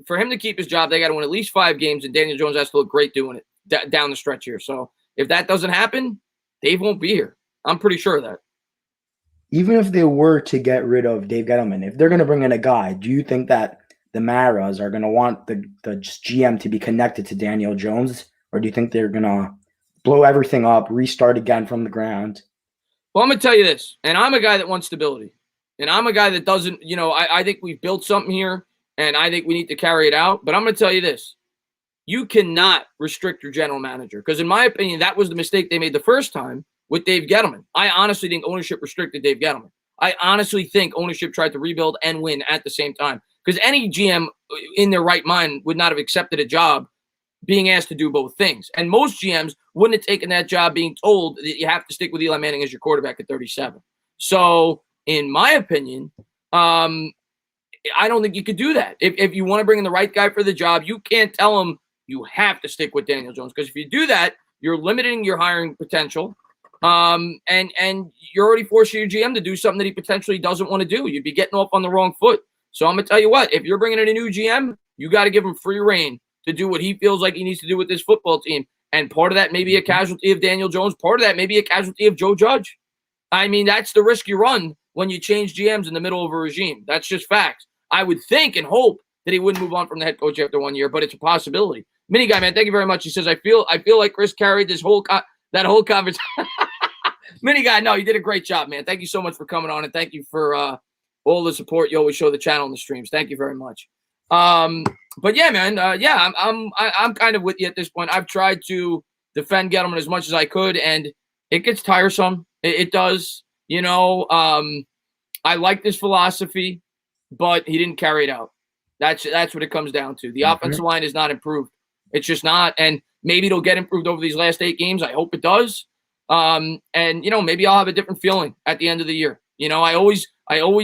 for him to keep his job, they got to win at least 5 games, and Daniel Jones has to look great doing it down the stretch here. So if that doesn't happen, Dave won't be here. I'm pretty sure of that. Even if they were to get rid of Dave Gettleman, if they're going to bring in a guy, do you think that the Maras are going to want the GM to be connected to Daniel Jones, or do you think they're going to blow everything up, restart again from the ground? Well, I'm going to tell you this, and I'm a guy that wants stability, and I'm a guy that doesn't, I think we've built something here, and I think we need to carry it out, but I'm going to tell you this. You cannot restrict your general manager, because in my opinion, that was the mistake they made the first time with Dave Gettleman. I honestly think ownership restricted Dave Gettleman. I honestly think ownership tried to rebuild and win at the same time, because any GM in their right mind would not have accepted a job being asked to do both things. And most GMs wouldn't have taken that job being told that you have to stick with Eli Manning as your quarterback at 37. So in my opinion, I don't think you could do that. If you want to bring in the right guy for the job, you can't tell him you have to stick with Daniel Jones, because if you do that, you're limiting your hiring potential. And you're already forcing your GM to do something that he potentially doesn't want to do. You'd be getting off on the wrong foot. So I'm going to tell you what, if you're bringing in a new GM, you got to give him free reign to do what he feels like he needs to do with this football team. And part of that may be a casualty of Daniel Jones. Part of that may be a casualty of Joe Judge. I mean, that's the risk you run when you change GMs in the middle of a regime. That's just facts. I would think and hope that he wouldn't move on from the head coach after 1 year, but it's a possibility. Mini Guy, man, thank you very much. He says, I feel like Chris carried this whole conversation. Mini Guy, no, you did a great job, man. Thank you so much for coming on, and thank you for all the support you always show the channel and the streams. Thank you very much. But yeah, man, I'm kind of with you at this point. I've tried to defend Gettleman as much as I could, and it gets tiresome. It does. I like this philosophy, but he didn't carry it out. That's what it comes down to. The offensive line is not improved. It's just not, and maybe it'll get improved over these last 8 games. I hope it does. And maybe I'll have a different feeling at the end of the year. I always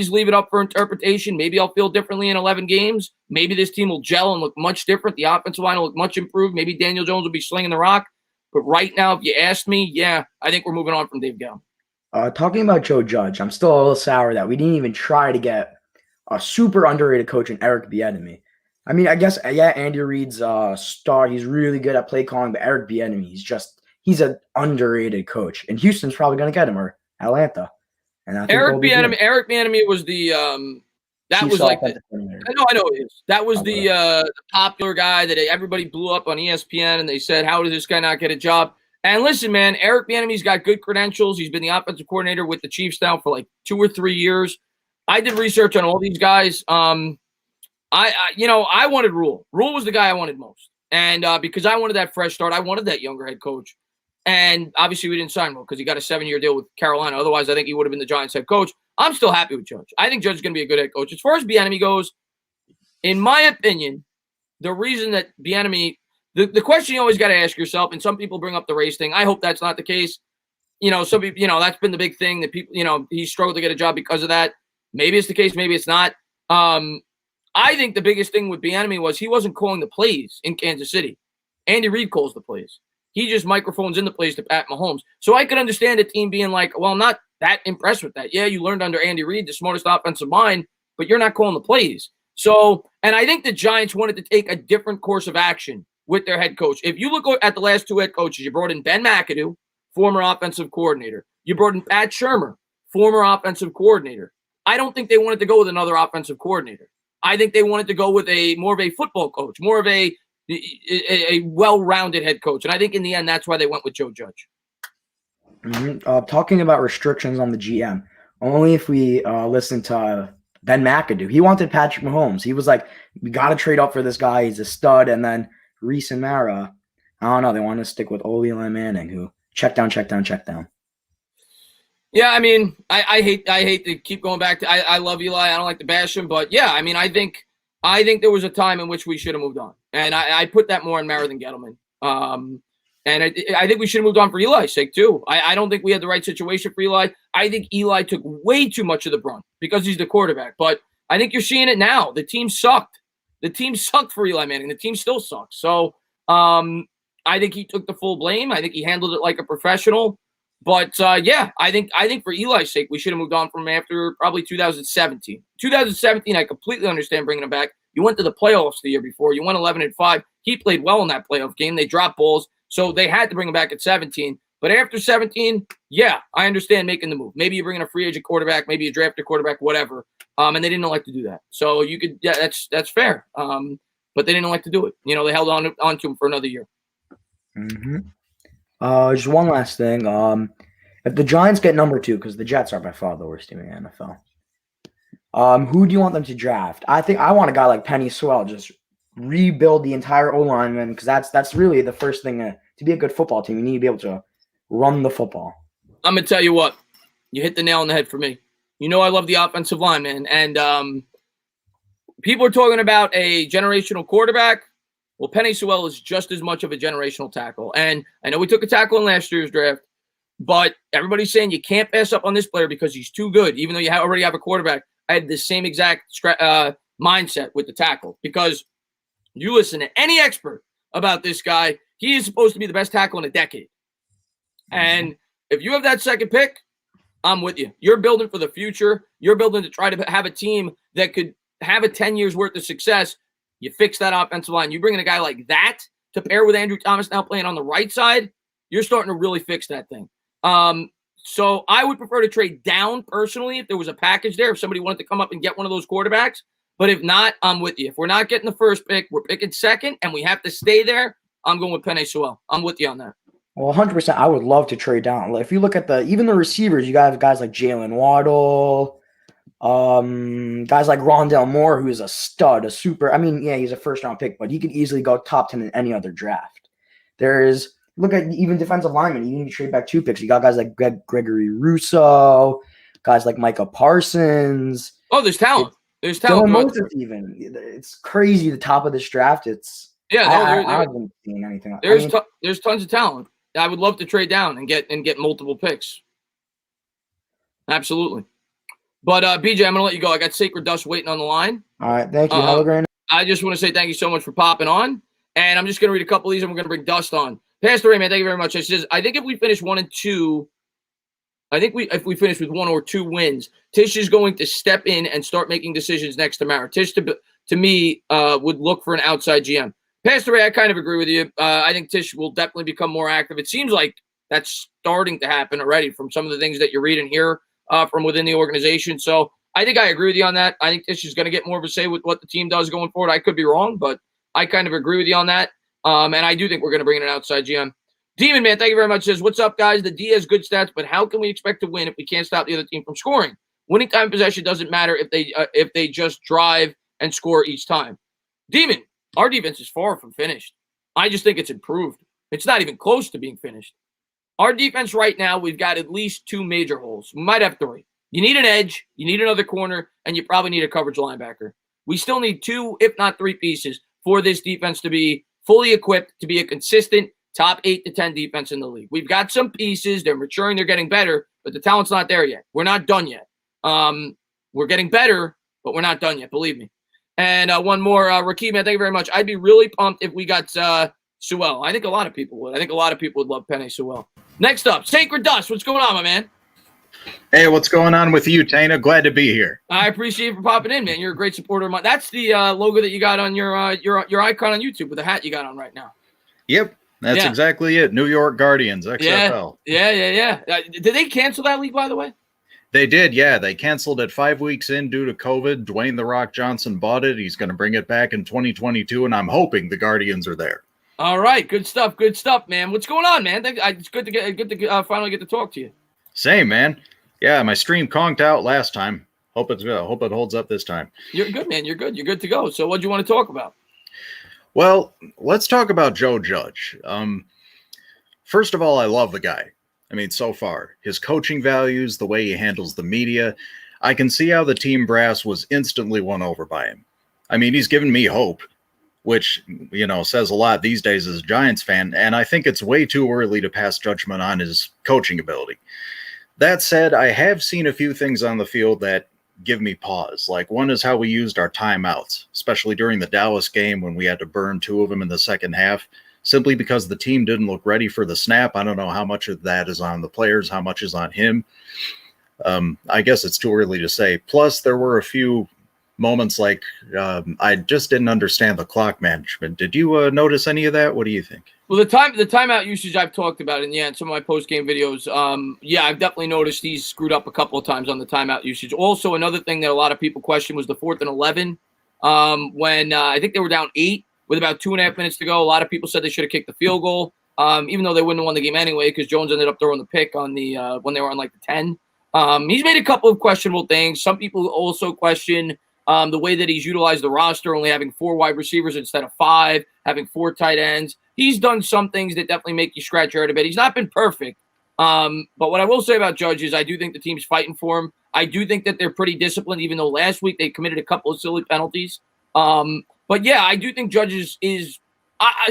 leave it up for interpretation. Maybe I'll feel differently in 11 games. Maybe this team will gel and look much different. The offensive line will look much improved. Maybe Daniel Jones will be slinging the rock. But right now, if you asked me, yeah, I think we're moving on from Dave Gettleman. Talking about Joe Judge, I'm still a little sour that we didn't even try to get a super underrated coach in Eric Bieniemy. I mean, I guess, yeah, Andy Reid's star. He's really good at play calling, but Eric Bieniemy, he's an underrated coach. And Houston's probably going to get him, or Atlanta. And I think Eric Bieniemy was the that was like I know it is. That was the popular guy that everybody blew up on ESPN, and they said, how did this guy not get a job? And listen, man, Eric Bieniemy's got good credentials. He's been the offensive coordinator with the Chiefs now for like 2 or 3 years. I did research on all these guys. I wanted Rule. Rule was the guy I wanted most. And because I wanted that fresh start, I wanted that younger head coach. And obviously we didn't sign Rule because he got a 7-year deal with Carolina. Otherwise, I think he would have been the Giants head coach. I'm still happy with Judge. I think Judge is going to be a good head coach. As far as Bieniemy goes, in my opinion, the reason that Bieniemy, the question you always got to ask yourself, and some people bring up the race thing. I hope that's not the case. Some people, that's been the big thing that people, he struggled to get a job because of that. Maybe it's the case, maybe it's not. I think the biggest thing with Bieniemy was he wasn't calling the plays in Kansas City. Andy Reid calls the plays. He just microphones in the plays to Pat Mahomes. So I could understand a team being like, well, I'm not that impressed with that. Yeah, you learned under Andy Reid, the smartest offensive mind, but you're not calling the plays. So, and I think the Giants wanted to take a different course of action with their head coach. If you look at the last 2 head coaches, you brought in Ben McAdoo, former offensive coordinator. You brought in Pat Shurmur, former offensive coordinator. I don't think they wanted to go with another offensive coordinator. I think they wanted to go with more of a football coach, more of a well-rounded head coach. And I think in the end, that's why they went with Joe Judge. Talking about restrictions on the GM, only if we listen to Ben McAdoo. He wanted Patrick Mahomes. He was like, we got to trade up for this guy. He's a stud. And then Reese and Mara, I don't know. They want to stick with Eli Manning, who check down. Yeah, I mean, I hate to keep going back to. I love Eli. I don't like to bash him, but yeah, I mean, I think there was a time in which we should have moved on, and I put that more on Mara than Gettleman. And I think we should have moved on for Eli's sake too. I don't think we had the right situation for Eli. I think Eli took way too much of the brunt because he's the quarterback. But I think you're seeing it now. The team sucked. The team sucked for Eli Manning. The team still sucks. So I think he took the full blame. I think he handled it like a professional. But yeah, I think for Eli's sake, we should have moved on from him after probably 2017. 2017, I completely understand bringing him back. You went to the playoffs the year before. You went 11-5. He played well in that playoff game. They dropped balls, so they had to bring him back at 17. But after 17, yeah, I understand making the move. Maybe you bring in a free agent quarterback, maybe you draft a quarterback, whatever. And they didn't like to do that. So you could, yeah, that's fair. But they didn't like to do it. They held on to him for another year. Mm-hmm. Just one last thing. If the Giants get number 2, because the Jets are by far the worst team in the NFL, who do you want them to draft? I think I want a guy like Penny Sewell, just rebuild the entire O-lineman, because that's really the first thing to be a good football team. You need to be able to run the football. I'm going to tell you what. You hit the nail on the head for me. I love the offensive line, man. And people are talking about a generational quarterback. Well, Penny Sewell is just as much of a generational tackle. And I know we took a tackle in last year's draft, but everybody's saying you can't pass up on this player because he's too good, even though you already have a quarterback. I had the same exact mindset with the tackle, because you listen to any expert about this guy, he is supposed to be the best tackle in a decade. And if you have that second pick, I'm with you. You're building for the future. You're building to try to have a team that could have a 10 years worth of success. You fix that offensive line. You bring in a guy like that to pair with Andrew Thomas now playing on the right side, you're starting to really fix that thing. So I would prefer to trade down personally if there was a package there, if somebody wanted to come up and get one of those quarterbacks. But if not, I'm with you. If we're not getting the first pick, we're picking second, and we have to stay there, I'm going with Penny Sewell. I'm with you on that. Well, 100%. I would love to trade down. If you look at even the receivers, you got guys like Jalen Waddle, guys like Rondale Moore, who's a stud, a super. I mean, yeah, he's a first-round pick, but he could easily go top 10 in any other draft. Look at even defensive linemen. You need to trade back 2 picks. You got guys like Gregory Rousseau, guys like Micah Parsons. Oh, there's talent. There's talent. Even it's crazy. The top of this draft. I haven't seen anything. There's tons of talent. I would love to trade down and get multiple picks. Absolutely. But BJ, I'm gonna let you go. I got Sacred Dust waiting on the line. All right, thank you. Have a great night. I just want to say thank you so much for popping on. And I'm just gonna read a couple of these, and we're gonna bring Dust on. Pastor Ray, man, thank you very much. It says, I think if we finish 1 and 2, if we finish with 1 or 2 wins, Tish is going to step in and start making decisions next to Mara. Tish, to me, would look for an outside GM. Pastor Ray, I kind of agree with you. I think Tish will definitely become more active. It seems like that's starting to happen already from some of the things that you read and hear from within the organization. So I think I agree with you on that. I think Tish is going to get more of a say with what the team does going forward. I could be wrong, but I kind of agree with you on that. And I do think we're going to bring in an outside GM. Demon Man, thank you very much. Says, what's up, guys? The D has good stats, but how can we expect to win if we can't stop the other team from scoring? Winning time possession doesn't matter if they just drive and score each time. Demon, our defense is far from finished. I just think it's improved. It's not even close to being finished. Our defense right now, we've got at least 2 major holes. We might have 3. You need an edge, you need another corner, and you probably need a coverage linebacker. We still need 2, if not 3 pieces for this defense to be fully equipped to be a consistent top 8 to 10 defense in the league. We've got some pieces. They're maturing. They're getting better, but the talent's not there yet. We're not done yet. We're getting better, but we're not done yet. Believe me. And one more, Rakeem, man, thank you very much. I'd be really pumped if we got Sewell. I think a lot of people would. I think a lot of people would love Penei Sewell. Next up, Sacred Dust. What's going on, my man? Hey, what's going on with you, Tana? Glad to be here. I appreciate you for popping in, man. You're a great supporter of mine. That's the logo that you got on your icon on YouTube with the hat you got on right now. Yep, that's exactly it. New York Guardians, XFL. Yeah. Did they cancel that league, by the way? They did, yeah. They canceled it 5 weeks in due to COVID. Dwayne "The Rock" Johnson bought it. He's going to bring it back in 2022, and I'm hoping the Guardians are there. All right, good stuff, man. What's going on, man? It's good to finally get to talk to you. Same, man. Yeah, my stream conked out last time. Hope it holds up this time. You're good, man. You're good. You're good to go. So, what do you want to talk about? Well, let's talk about Joe Judge. First of all, I love the guy. I mean, so far, his coaching values, the way he handles the media, I can see how the team brass was instantly won over by him. I mean, he's given me hope, which, says a lot these days as a Giants fan, and I think it's way too early to pass judgment on his coaching ability. That said, I have seen a few things on the field that give me pause. Like, one is how we used our timeouts, especially during the Dallas game when we had to burn 2 of them in the second half, simply because the team didn't look ready for the snap. I don't know how much of that is on the players, how much is on him. I guess it's too early to say. Plus, there were a few moments like I just didn't understand the clock management. Did you notice any of that? What do you think? Well, the timeout usage I've talked about in some of my post-game videos. I've definitely noticed he's screwed up a couple of times on the timeout usage. Also, another thing that a lot of people question was the 4th and 11 when I think they were down 8 with about 2.5 minutes to go. A lot of people said they should have kicked the field goal, even though they wouldn't have won the game anyway because Jones ended up throwing the pick on the when they were on like the 10. He's made a couple of questionable things. Some people also question the way that he's utilized the roster, only having 4 wide receivers instead of 5, having 4 tight ends. He's done some things that definitely make you scratch your head a bit. He's not been perfect. But what I will say about Judge is I do think the team's fighting for him. I do think that they're pretty disciplined, even though last week they committed a couple of silly penalties. But yeah, I do think Judge is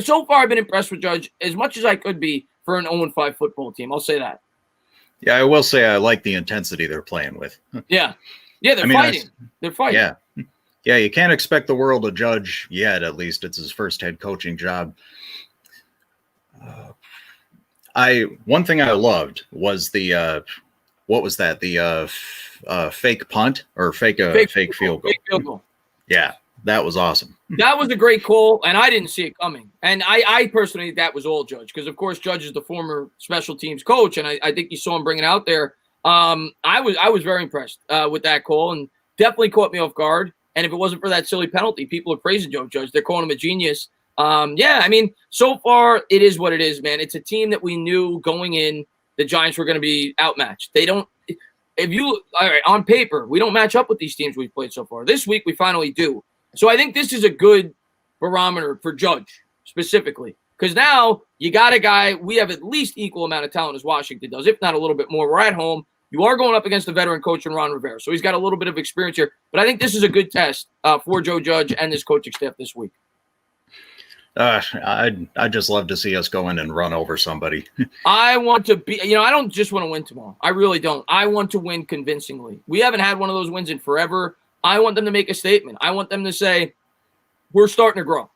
so far I've been impressed with Judge as much as I could be for an 0-5 football team. I'll say that. Yeah, I will say I like the intensity they're playing with. Yeah, they're fighting. They're fighting. Yeah, you can't expect the world of Judge yet, at least. It's his first head coaching job. One thing I loved was the what was that? The fake punt or fake field goal. Fake field goal. Yeah, that was awesome. That was a great call, and I didn't see it coming. And I personally think that was all Judge because, of course, Judge is the former special teams coach, and I think you saw him bring it out there. I was very impressed with that call and definitely caught me off guard. And if it wasn't for that silly penalty, people are praising Joe Judge. They're calling him a genius. I mean, so far it is what it is, man. It's a team that we knew going in the Giants were going to be outmatched. On paper, we don't match up with these teams we've played so far. This week we finally do. So I think this is a good barometer for Judge specifically because now you got a guy, we have at least equal amount of talent as Washington does, if not a little bit more. We're at home. You are going up against a veteran coach in Ron Rivera, so he's got a little bit of experience here. But I think this is a good test for Joe Judge and this coaching staff this week. I'd just love to see us go in and run over somebody. I want to be, I don't just want to win tomorrow. I really don't. I want to win convincingly. We haven't had one of those wins in forever. I want them to make a statement. I want them to say, we're starting to grow.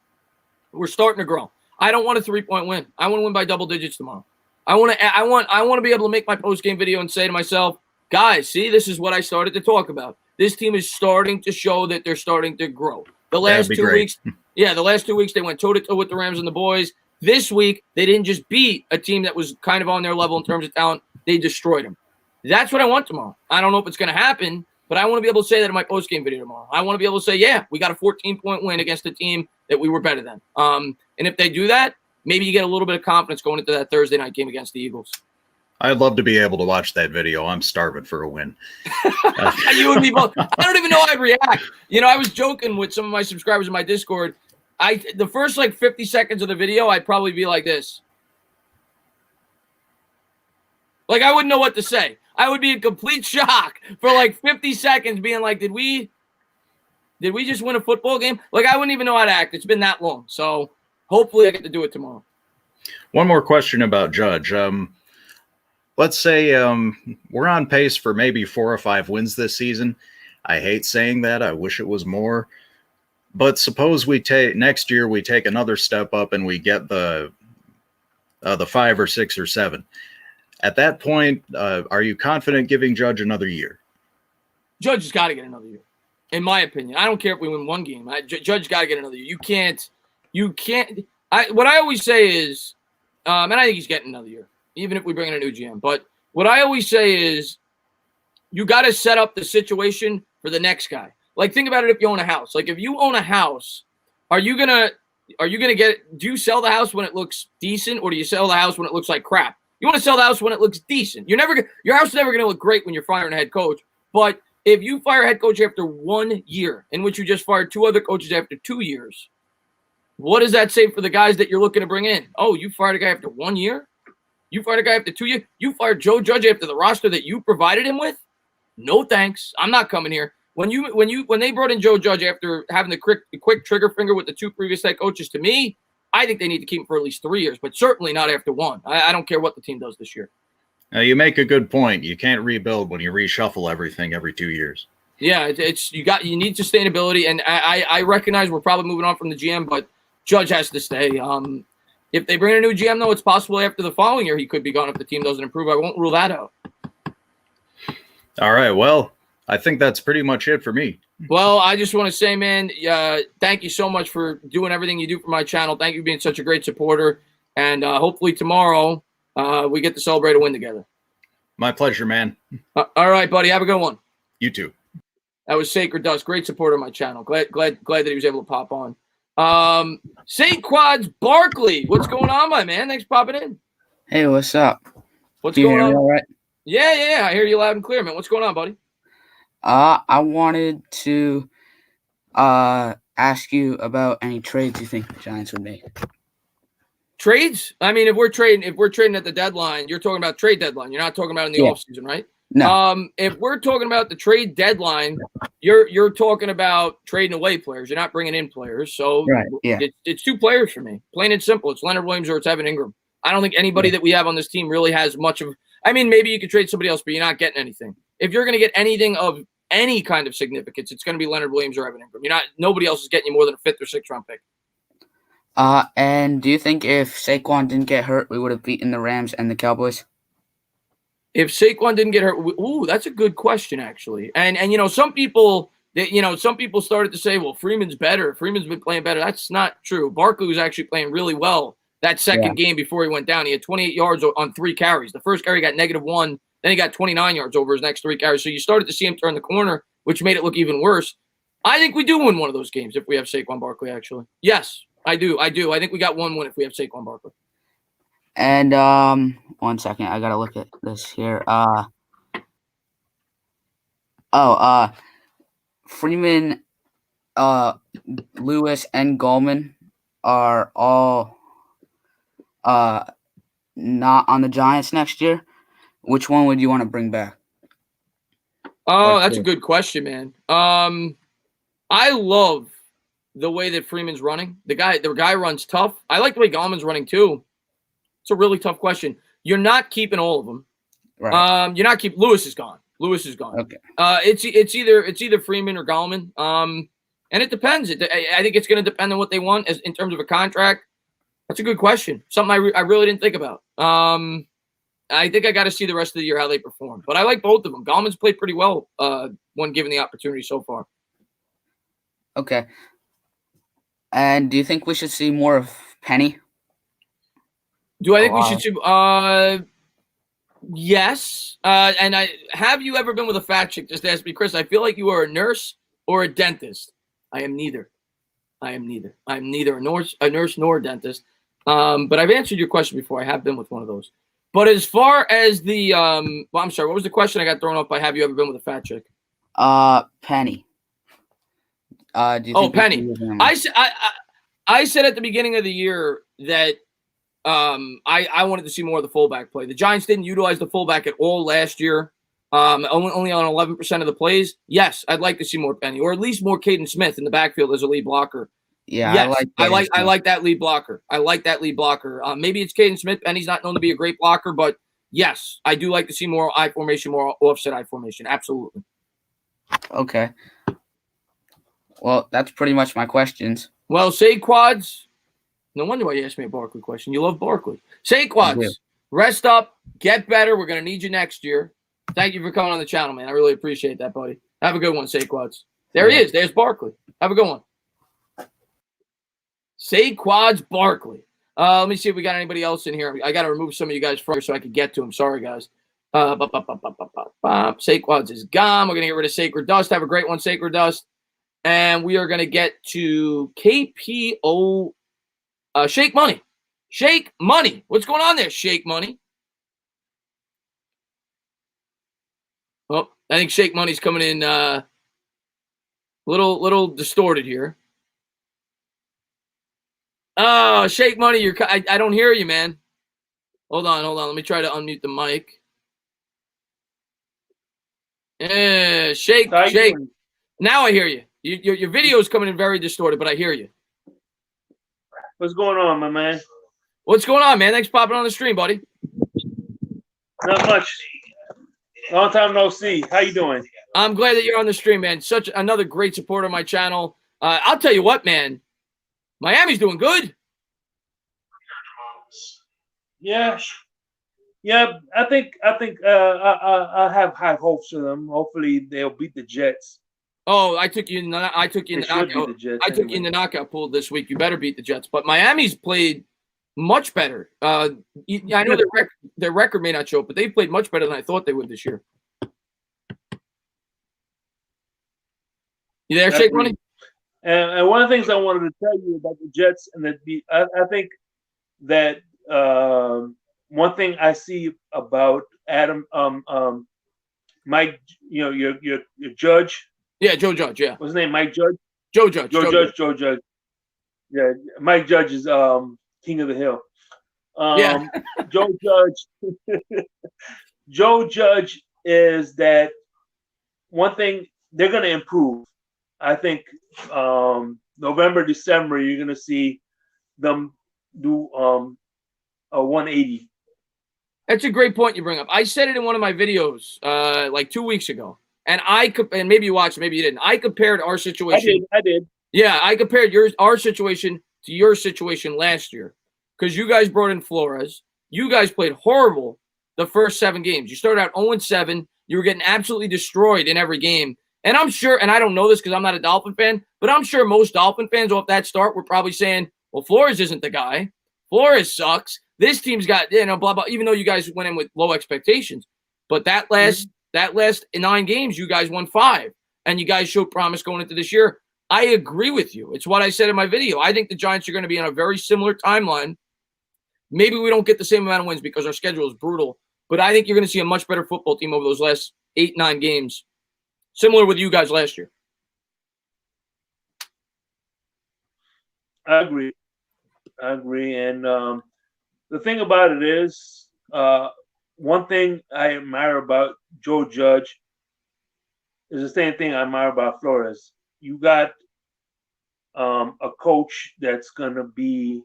We're starting to grow. I don't want a 3-point win. I want to win by double digits tomorrow. I want to be able to make my post-game video and say to myself, guys, see, this is what I started to talk about. This team is starting to show that they're starting to grow. The last 2 weeks, they went toe-to-toe with the Rams and the boys. This week, they didn't just beat a team that was kind of on their level in terms of talent. They destroyed them. That's what I want tomorrow. I don't know if it's going to happen, but I want to be able to say that in my post-game video tomorrow. I want to be able to say, yeah, we got a 14-point win against a team that we were better than. And if they do that, maybe you get a little bit of confidence going into that Thursday night game against the Eagles. I'd love to be able to watch that video. I'm starving for a win. You and me both. I don't even know how I'd react. I was joking with some of my subscribers in my Discord. The first 50 seconds of the video, I'd probably be like this. I wouldn't know what to say. I would be in complete shock for 50 seconds, being like, did we just win a football game? I wouldn't even know how to act. It's been that long. So hopefully I get to do it tomorrow. One more question about Judge. Let's say we're on pace for maybe 4 or 5 wins this season. I hate saying that. I wish it was more. But suppose next year we take another step up and we get the 5 or 6 or 7. At that point, are you confident giving Judge another year? Judge has got to get another year, in my opinion. I don't care if we win one game. Judge got to get another year. You can't. What I always say is, and I think he's getting another year, even if we bring in a new GM. But what I always say is, you got to set up the situation for the next guy. Think about it if you own a house. If you own a house, do you sell the house when it looks decent, or do you sell the house when it looks like crap? You want to sell the house when it looks decent. Your house is never going to look great when you're firing a head coach. But if you fire a head coach after 1 year, in which you just fired 2 other coaches after 2 years, what does that say for the guys that you're looking to bring in? Oh, you fired a guy after 1 year? You fired a guy after 2 years? You fired Joe Judge after the roster that you provided him with? No thanks. I'm not coming here. When they brought in Joe Judge after having the quick trigger finger with the 2 previous head coaches, to me, I think they need to keep him for at least 3 years, but certainly not after 1. I don't care what the team does this year. Now, you make a good point. You can't rebuild when you reshuffle everything every 2 years. Yeah, you need sustainability, and I recognize we're probably moving on from the GM, but Judge has to stay. If they bring in a new GM, though, it's possible after the following year he could be gone if the team doesn't improve. I won't rule that out. All right, well, I think that's pretty much it for me. Well, I just want to say, man, thank you so much for doing everything you do for my channel. Thank you for being such a great supporter. And hopefully tomorrow we get to celebrate a win together. My pleasure, man. All right, buddy. Have a good one. You too. That was Sacred Dust. Great supporter of my channel. Glad that he was able to pop on. St. Quads Barkley. What's going on, my man? Thanks for popping in. Hey, what's up? What's Do you going hear on? me all right? Yeah. I hear you loud and clear, man. What's going on, buddy? I wanted to ask you about any trades you think the Giants would make. Trades? I mean, if we're trading at the deadline, you're talking about trade deadline. You're not talking about in the offseason, right? No. If we're talking about the trade deadline, you're talking about trading away players. You're not bringing in players. So right, yeah. It's 2 players for me. Plain and simple. It's Leonard Williams or it's Evan Ingram. I don't think anybody that we have on this team really has much of – I mean, maybe you could trade somebody else, but you're not getting anything. If you're going to get anything of any kind of significance, it's going to be Leonard Williams or Evan Ingram. Nobody else is getting you more than a 5th or 6th round pick. And do you think if Saquon didn't get hurt, we would have beaten the Rams and the Cowboys? If Saquon didn't get hurt, that's a good question, actually. And some people started to say, well, Freeman's better. Freeman's been playing better. That's not true. Barkley was actually playing really well that second game before he went down. He had 28 yards on 3 carries. The first carry got -1. Then he got 29 yards over his next 3 carries. So you started to see him turn the corner, which made it look even worse. I think we do win one of those games if we have Saquon Barkley, actually. Yes, I do. I think we got 1 win if we have Saquon Barkley. And 1 second, I gotta look at this here. Freeman, Lewis, and Gallman are all not on the Giants next year. Which one would you want to bring back? Oh, that's a good question, man. I love the way that Freeman's running. The guy runs tough. I like the way Gallman's running too. It's a really tough question. You're not keeping all of them. Right. You're not keep. Lewis is gone. Okay. It's either Freeman or Gallman. And it depends. I think it's going to depend on what they want in terms of a contract. That's a good question. Something I really didn't think about. I think I got to see the rest of the year how they perform. But I like both of them. Gallman's played pretty well when given the opportunity so far. Okay. And do you think we should see more of Penny? Do I think we should see? Yes. And have you ever been with a fat chick? Just ask me, Chris. I feel like you are a nurse or a dentist. I am neither. I'm neither a nurse nor a dentist. But I've answered your question before. I have been with one of those. But as far as the well, I'm sorry, what was the question I got thrown off by have you ever been with a fat chick? Penny. Do you Oh, think we should Penny. move him? I said at the beginning of the year that I wanted to see more of the fullback play. The Giants didn't utilize the fullback at all last year. Only on 11% of the plays. Yes, I'd like to see more Penny, or at least more Caden Smith in the backfield as a lead blocker. Yeah, yes, I Caden like that lead blocker. I like that lead blocker. Maybe it's Caden Smith. Penny's not known to be a great blocker, but yes, I do like to see more I formation, more offset I formation. Absolutely. Okay. Well, that's pretty much my questions. Well, Saquads. No wonder why you asked me a Barkley question. You love Barkley. Saquads, rest up, get better. We're going to need you next year. Thank you for coming on the channel, man. I really appreciate that, buddy. Have a good one, Saquads. There he is. There's Barkley. Have a good one. Saquads Barkley. Let me see if we got anybody else in here. I got to remove some of you guys first so I can get to them. Sorry, guys. Saquads is gone. We're going to get rid of Sacred Dust. Have a great one, Sacred Dust. And we are going to get to KPO Shake Money. Shake Money. What's going on there, Shake Money? Well, I think Shake Money's coming in little distorted here. Oh, Shake Money, I don't hear you, man. Hold on. Let me try to unmute the mic. Yeah, Shake. Now I hear you. Your video is coming in very distorted, but I hear you. What's going on, my man? What's going on, man? Thanks for popping on the stream, buddy. Not much. Long time no see. How you doing? I'm glad that you're on the stream, man. Such another great supporter of my channel. I'll tell you what, man. Miami's doing good. Yeah. I think I have high hopes for them. Hopefully they'll beat the Jets. Oh, I took you in the knockout pool this week. You better beat the Jets. But Miami's played much better. I know their record may not show, but they've played much better than I thought they would this year. You there, Shake Money? And one of the things I wanted to tell you about the Jets, and that I think that one thing I see about Adam, Mike, your Judge. Yeah, Joe Judge. Yeah, what's his name? Mike Judge. Joe Judge. Joe Judge. Yeah, Mike Judge is king of the hill. Yeah. Joe Judge. Joe Judge is that one thing they're going to improve. I think November, December, you're going to see them do a 180. That's a great point you bring up. I said it in one of my videos like 2 weeks ago. And and maybe you watched, maybe you didn't. I compared our situation. I did. Yeah, I compared our situation to your situation last year because you guys brought in Flores. You guys played horrible the first 7 games. You started out 0-7. You were getting absolutely destroyed in every game. And I'm sure, and I don't know this because I'm not a Dolphin fan, but I'm sure most Dolphin fans off that start were probably saying, well, Flores isn't the guy. Flores sucks. This team's got, blah, blah, even though you guys went in with low expectations. But that last 9 games, you guys won 5. And you guys showed promise going into this year. I agree with you. It's what I said in my video. I think the Giants are going to be on a very similar timeline. Maybe we don't get the same amount of wins because our schedule is brutal. But I think you're going to see a much better football team over those last 8-9 games. Similar with you guys last year. I agree. And the thing about it is, one thing I admire about Joe Judge is the same thing I admire about Flores. You got a coach that's going to be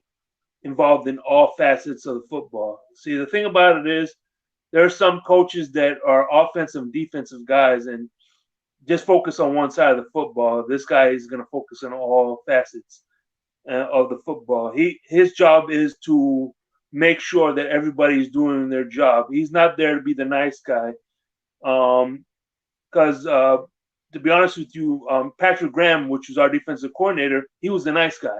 involved in all facets of the football. See, the thing about it is there are some coaches that are offensive and defensive guys and just focus on one side of the football. This guy is going to focus on all facets of the football. His job is to make sure that everybody's doing their job. He's not there to be the nice guy. Because to be honest with you, Patrick Graham, which was our defensive coordinator, he was the nice guy.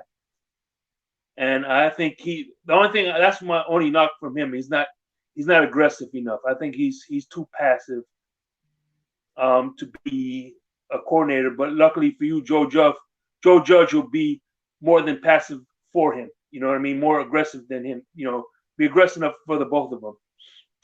And I think that's my only knock from him. He's not aggressive enough. I think he's too passive to be a coordinator. But luckily for you, Joe Judge will be more than passive for him. You know what I mean? More aggressive than him. Be aggressive enough for the both of them.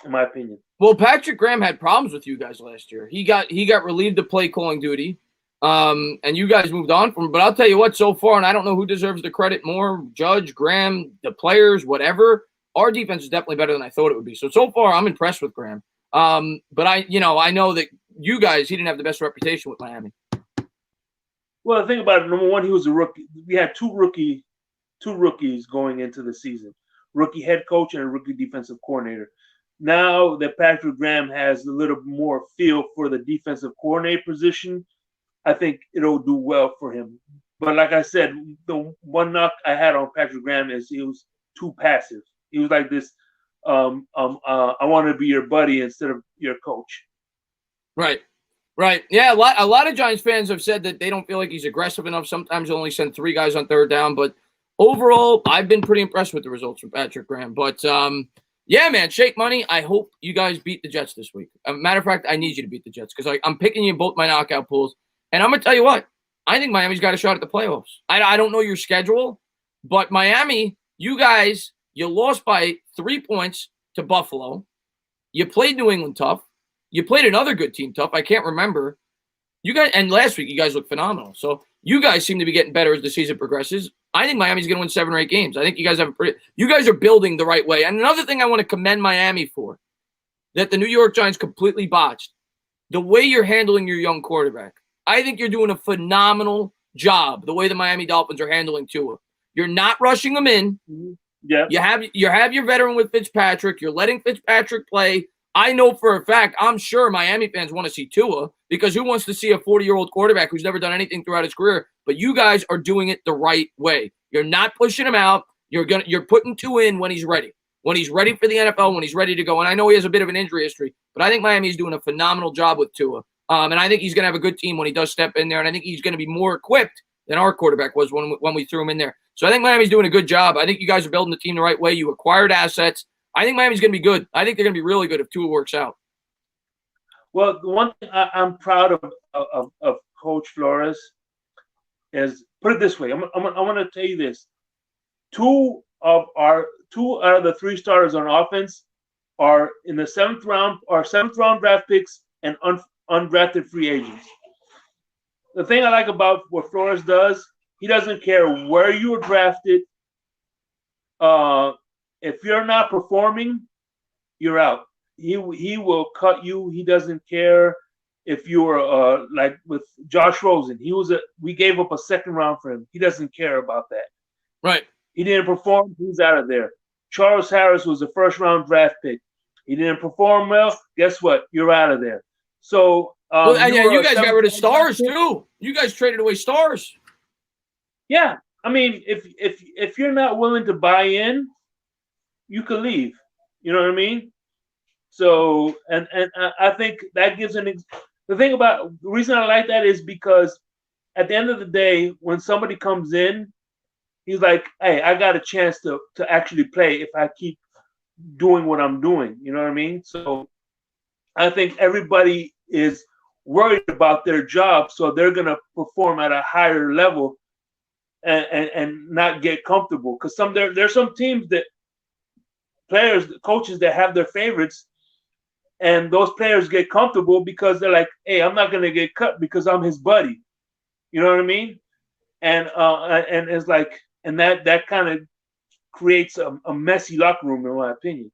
in my opinion. Well, Patrick Graham had problems with you guys last year. He got relieved of play calling duty, and you guys moved on from him. But I'll tell you what, so far, and I don't know who deserves the credit more, Judge, Graham, the players, whatever. Our defense is definitely better than I thought it would be. So far, I'm impressed with Graham. But I know that you guys, he didn't have the best reputation with Miami. Well, the thing about it, number one, he was a rookie. We had two rookies going into the season, rookie head coach and a rookie defensive coordinator. Now that Patrick Graham has a little more feel for the defensive coordinator position, I think it'll do well for him. But like I said, the one knock I had on Patrick Graham is he was too passive. He was like this, I want to be your buddy instead of your coach. Right. Yeah, a lot of Giants fans have said that they don't feel like he's aggressive enough. Sometimes he'll only send 3 guys on third down. But overall, I've been pretty impressed with the results from Patrick Graham. But, yeah, man, Shake Money, I hope you guys beat the Jets this week. Matter of fact, I need you to beat the Jets because I'm picking you in both my knockout pools. And I'm going to tell you what, I think Miami's got a shot at the playoffs. I don't know your schedule, but Miami, you guys, you lost by 3 points to Buffalo. You played New England tough. You played another good team tough. I can't remember. You guys, and last week you guys looked phenomenal. So you guys seem to be getting better as the season progresses. I think Miami's going to win 7 or 8 games. I think you guys you guys are building the right way. And another thing I want to commend Miami for that the New York Giants completely botched, the way you're handling your young quarterback. I think you're doing a phenomenal job the way the Miami Dolphins are handling Tua. You're not rushing him in. Yeah. You have your veteran with Fitzpatrick. You're letting Fitzpatrick play. I know for a fact, I'm sure Miami fans want to see Tua because who wants to see a 40-year-old quarterback who's never done anything throughout his career? But you guys are doing it the right way. You're not pushing him out. You're putting Tua in when he's ready. When he's ready for the NFL, when he's ready to go. And I know he has a bit of an injury history, but I think Miami's doing a phenomenal job with Tua. And I think he's going to have a good team when he does step in there. And I think he's going to be more equipped than our quarterback was when we threw him in there. So I think Miami's doing a good job. I think you guys are building the team the right way. You acquired assets. I think Miami's going to be good. I think they're going to be really good if Tua works out. Well, the one thing I'm proud of Coach Flores is, put it this way. I'm going to tell you this. 2 out of the 3 starters on offense are in the 7th round draft picks and undrafted free agents. The thing I like about what Flores does, he doesn't care where you were drafted. If you're not performing, you're out. He will cut you. He doesn't care if you were like with Josh Rosen. We gave up a 2nd round for him. He doesn't care about that. Right. He didn't perform. He's out of there. Charles Harris was a 1st round draft pick. He didn't perform well. Guess what? You're out of there. So you guys got rid of stars too. You guys traded away stars. Yeah, I mean, if you're not willing to buy in, you could leave. You know what I mean? So, and I think that gives the thing about the reason I like that is because at the end of the day, when somebody comes in, he's like, hey, I got a chance to actually play if I keep doing what I'm doing. You know what I mean? So I think everybody is worried about their job, so they're going to perform at a higher level and not get comfortable. Because there's some teams that coaches that have their favorites, and those players get comfortable because they're like, hey, I'm not going to get cut because I'm his buddy. You know what I mean? And it's like, and that kind of creates a messy locker room, in my opinion.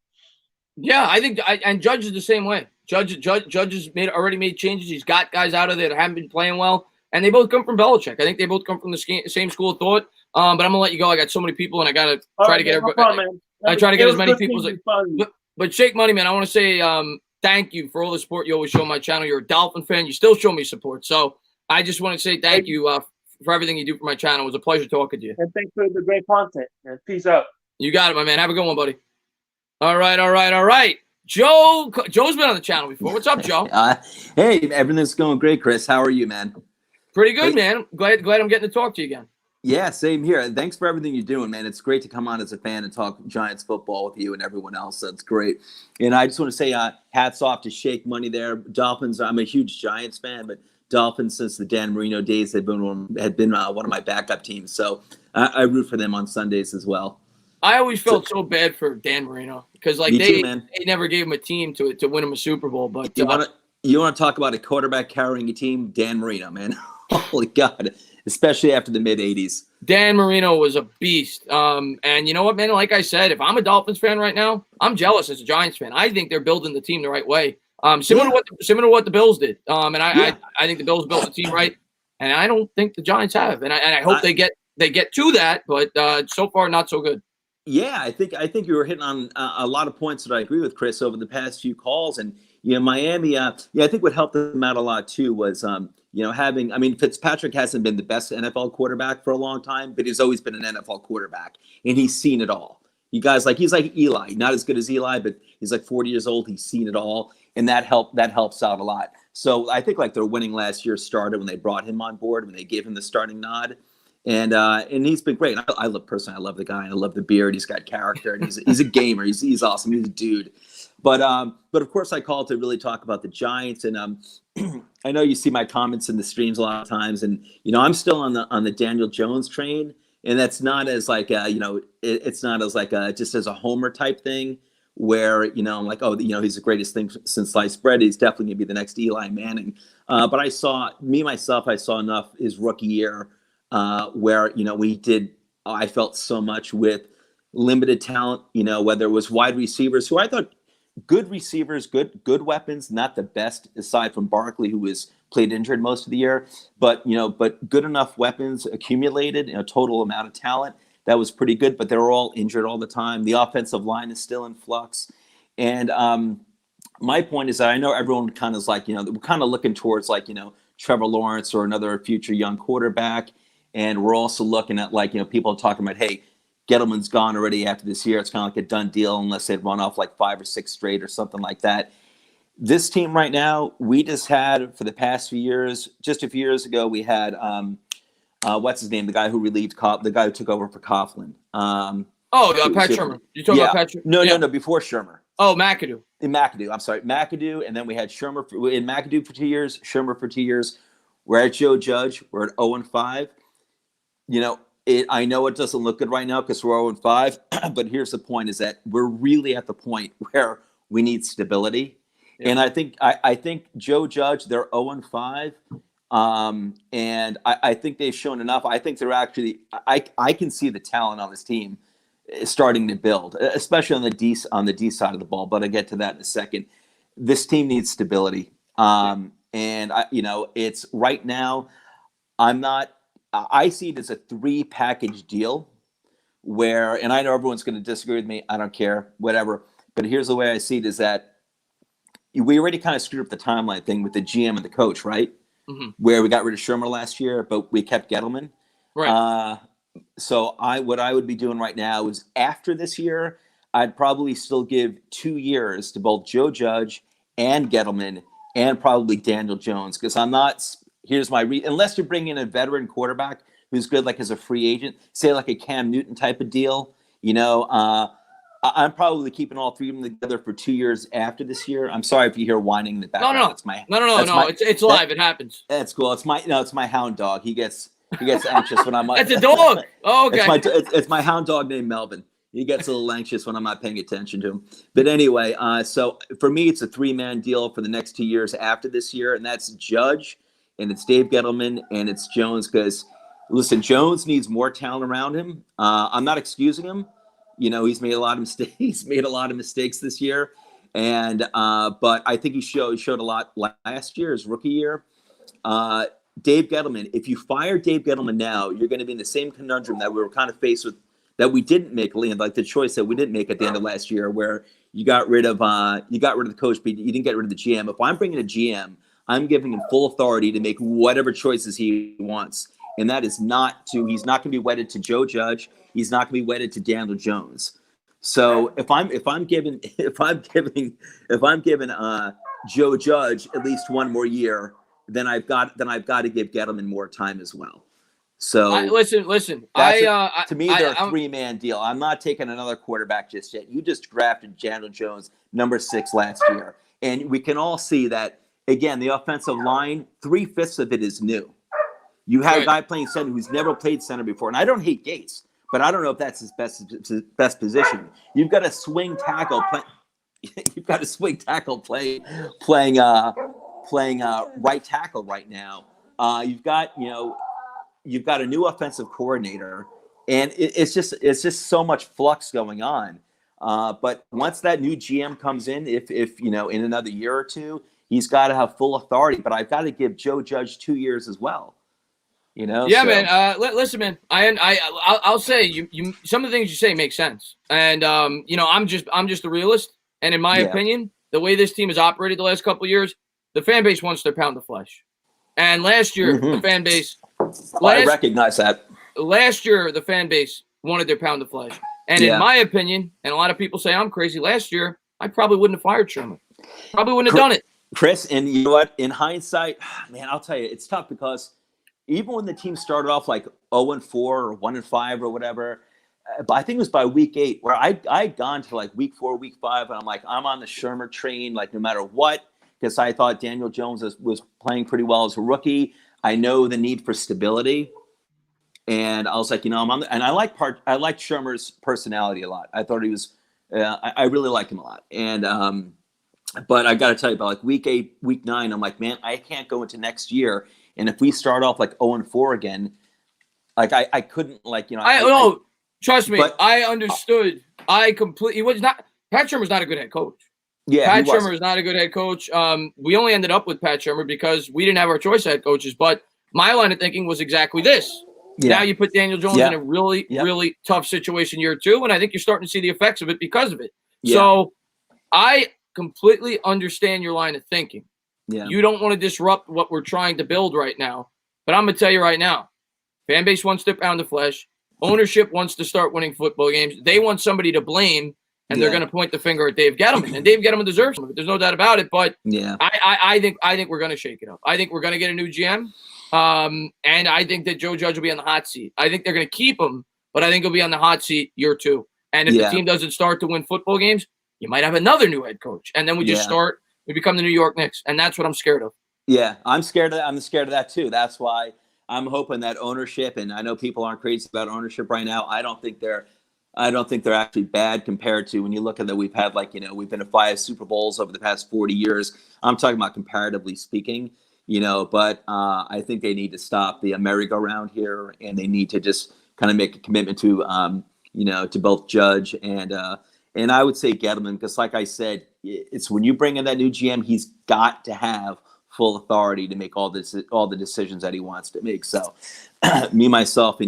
Yeah, I think and Judge is the same way. Judge has already made changes. He's got guys out of there that haven't been playing well, and they both come from Belichick. I think they both come from the same school of thought. But I'm gonna let you go. I got so many people, and I gotta try to get everybody. I try to get as many people as but Shake Money, man, I want to say thank you for all the support you always show my channel. You're a Dolphin fan. You still show me support. So I just want to say thank you for everything you do for my channel. It was a pleasure talking to you. And thanks for the great content. And peace out. You got it, my man. Have a good one, buddy. All right. Joe's been on the channel before. What's up, Joe? Hey, everything's going great, Chris. How are you, man? Pretty good, man. Glad I'm getting to talk to you again. Yeah, same here. And thanks for everything you're doing, man. It's great to come on as a fan and talk Giants football with you and everyone else. That's great. And I just want to say hats off to Shake Money there. Dolphins, I'm a huge Giants fan, but Dolphins since the Dan Marino days had been one of my backup teams. So I root for them on Sundays as well. I always felt so bad for Dan Marino because like Me they too, man. never gave him a team to win him a Super Bowl. But You want to talk about a quarterback carrying a team? Dan Marino, man. Holy God. Especially after the mid-'80s. Dan Marino was a beast. And you know what, man? Like I said, if I'm a Dolphins fan right now, I'm jealous as a Giants fan. I think they're building the team the right way. Similar to what the Bills did. And I think the Bills built the team right. And I don't think the Giants have. And I hope they get to that. But so far, not so good. Yeah, I think you were hitting on a lot of points that I agree with, Chris, over the past few calls. And Miami, I think what helped them out a lot too was having. I mean, Fitzpatrick hasn't been the best NFL quarterback for a long time, but he's always been an NFL quarterback, and he's seen it all. He's like Eli, not as good as Eli, but he's like 40 years old. He's seen it all, and that helps out a lot. So I think like their winning last year started when they brought him on board, when they gave him the starting nod. And he's been great. I love the guy. I love the beard. He's got character, and he's a gamer. He's awesome. He's a dude. But of course, I called to really talk about the Giants, and I know you see my comments in the streams a lot of times, and I'm still on the Daniel Jones train, and that's not as like it's not as like just as a homer type thing where I'm like, oh, he's the greatest thing since sliced bread. He's definitely gonna be the next Eli Manning. But I saw enough his rookie year. Where we did, I felt so much with limited talent. Whether it was wide receivers, who I thought good receivers, good weapons, not the best aside from Barkley, who was played injured most of the year, but good enough weapons accumulated, total amount of talent that was pretty good. But they were all injured all the time. The offensive line is still in flux, and my point is that I know everyone kind of is like we're kind of looking towards like Trevor Lawrence or another future young quarterback. And we're also looking at people talking about, hey, Gettleman's gone already after this year. It's kind of like a done deal unless they run off like 5 or 6 straight or something like that. This team right now, we just had for the past few years, just a few years ago, we had what's his name? The guy who relieved the guy who took over for Coughlin. Pat Shermer. You talking about Pat Shermer? No, before Shermer. Oh, McAdoo. I'm sorry, McAdoo, and then we had Shermer in McAdoo for 2 years, Shermer for 2 years. We're at Joe Judge. We're at 0-5. I know it doesn't look good right now because we're 0-5, but here's the point: is that we're really at the point where we need stability. Yeah. And I think Joe Judge, they're 0-5, and I think they've shown enough. I think they're actually. I can see the talent on this team starting to build, especially on the D side of the ball. But I'll get to that in a second. This team needs stability, and it's right now. I see it as a 3-package deal where, and I know everyone's going to disagree with me. I don't care, whatever. But here's the way I see it is that we already kind of screwed up the timeline thing with the GM and the coach, right? Mm-hmm. Where we got rid of Shermer last year, but we kept Gettleman. Right. So what I would be doing right now is after this year, I'd probably still give 2 years to both Joe Judge and Gettleman and probably Daniel Jones because I'm not – here's my unless you bring in a veteran quarterback who's good, like as a free agent, say like a Cam Newton type of deal, I'm probably keeping all 3 of them together for 2 years after this year. I'm sorry if you hear whining in the background. No. It's live. It happens. That's cool. It's my hound dog. He gets anxious when I'm. That's a dog. Oh, okay. It's my hound dog named Melvin. He gets a little anxious when I'm not paying attention to him. But anyway, so for me, it's a 3-man deal for the next 2 years after this year, and that's Judge. And it's Dave Gettleman and it's Jones because, listen, Jones needs more talent around him. I'm not excusing him. He's made a lot of mistakes. He's made a lot of mistakes this year, and but I think he showed a lot last year, his rookie year. Dave Gettleman. If you fire Dave Gettleman now, you're going to be in the same conundrum that we were kind of faced with that we didn't make, like the choice that we didn't make at the end of last year, where you got rid of the coach, but you didn't get rid of the GM. If I'm bringing a GM, I'm giving him full authority to make whatever choices he wants. And that is he's not going to be wedded to Joe Judge. He's not going to be wedded to Daniel Jones. So if I'm giving Joe Judge at least 1 more year, then I've got to give Gettleman more time as well. So listen. To me, they're a 3-man deal. I'm not taking another quarterback just yet. You just drafted Daniel Jones, number 6 last year. And we can all see that, again, the offensive line, 3/5 of it is new. You have a guy playing center who's never played center before. And I don't hate Gates, but I don't know if that's his best position. You've got a swing tackle you've got a swing tackle playing right tackle right now. You've got a new offensive coordinator, and it's just so much flux going on. But once that new GM comes in, if in another year or two, he's got to have full authority. But I've got to give Joe Judge 2 years as well. Yeah, so. Man. Listen, man. I'll say you some of the things you say make sense, and I'm just a realist. And in my opinion, the way this team has operated the last couple of years, the fan base wants their pound of flesh. And last year, the fan base. I recognize that. Last year, the fan base wanted their pound of flesh. And in my opinion, and a lot of people say I'm crazy, last year, I probably wouldn't have fired Sherman. Probably wouldn't have done it. Chris, and you know what? In hindsight, man, I'll tell you, it's tough because even when the team started off like 0-4 or 1-5 or whatever, but I think it was by week 8 where I'd gone to like week 4, week 5, and I'm like, I'm on the Shermer train, like no matter what, because I thought Daniel Jones was playing pretty well as a rookie. I know the need for stability, and I was like, I'm on. And I liked Shermer's personality a lot. I thought he was, I really liked him a lot. And but I got to tell you, about like week 8, week 9, I'm like, man, I can't go into next year, and if we start off like 0-4 again, like I couldn't Trust me, I understood. I completely. He was not. Pat Shermer's not a good head coach. Yeah, Pat Shermer is not a good head coach. We only ended up with Pat Shermer because we didn't have our choice of head coaches. But my line of thinking was exactly this. Yeah. Now you put Daniel Jones in a really, really tough situation year 2, and I think you're starting to see the effects of it because of it. Yeah. So I completely understand your line of thinking. Yeah. You don't want to disrupt what we're trying to build right now. But I'm going to tell you right now, fan base wants their pound of flesh. Ownership wants to start winning football games. They want somebody to blame, and they're going to point the finger at Dave Gettleman. And Dave Gettleman deserves some of it. There's no doubt about it. But I think we're going to shake it up. I think we're going to get a new GM. And I think that Joe Judge will be on the hot seat. I think they're going to keep him, but I think he'll be on the hot seat year 2. And if the team doesn't start to win football games, you might have another new head coach. And then we become the New York Knicks. And that's what I'm scared of. Yeah, I'm scared of that. I'm scared of that too. That's why I'm hoping that ownership, and I know people aren't crazy about ownership right now. I don't think they're actually bad compared to when you look at that. We've had we've been to 5 Super Bowls over the past 40 years. I'm talking about comparatively speaking, but I think they need to stop the merry-go-round here, and they need to just kind of make a commitment to, to both Judge and I would say Gettleman, because like I said, it's when you bring in that new GM, he's got to have full authority to make all the decisions that he wants to make. So me, myself,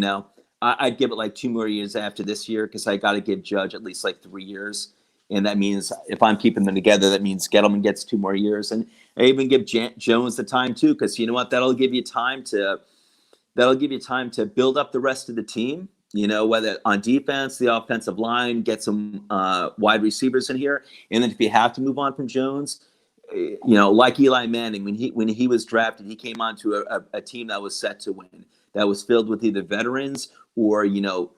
I'd give it like 2 more years after this year, because I got to give Judge at least like 3 years. And that means if I'm keeping them together, that means Gettleman gets 2 more years. And I even give Jones the time too, because you know what? That'll give you time to build up the rest of the team, whether on defense, the offensive line, get some wide receivers in here. And then if you have to move on from Jones, like Eli Manning, when he was drafted, he came onto a team that was set to win, that was filled with either veterans or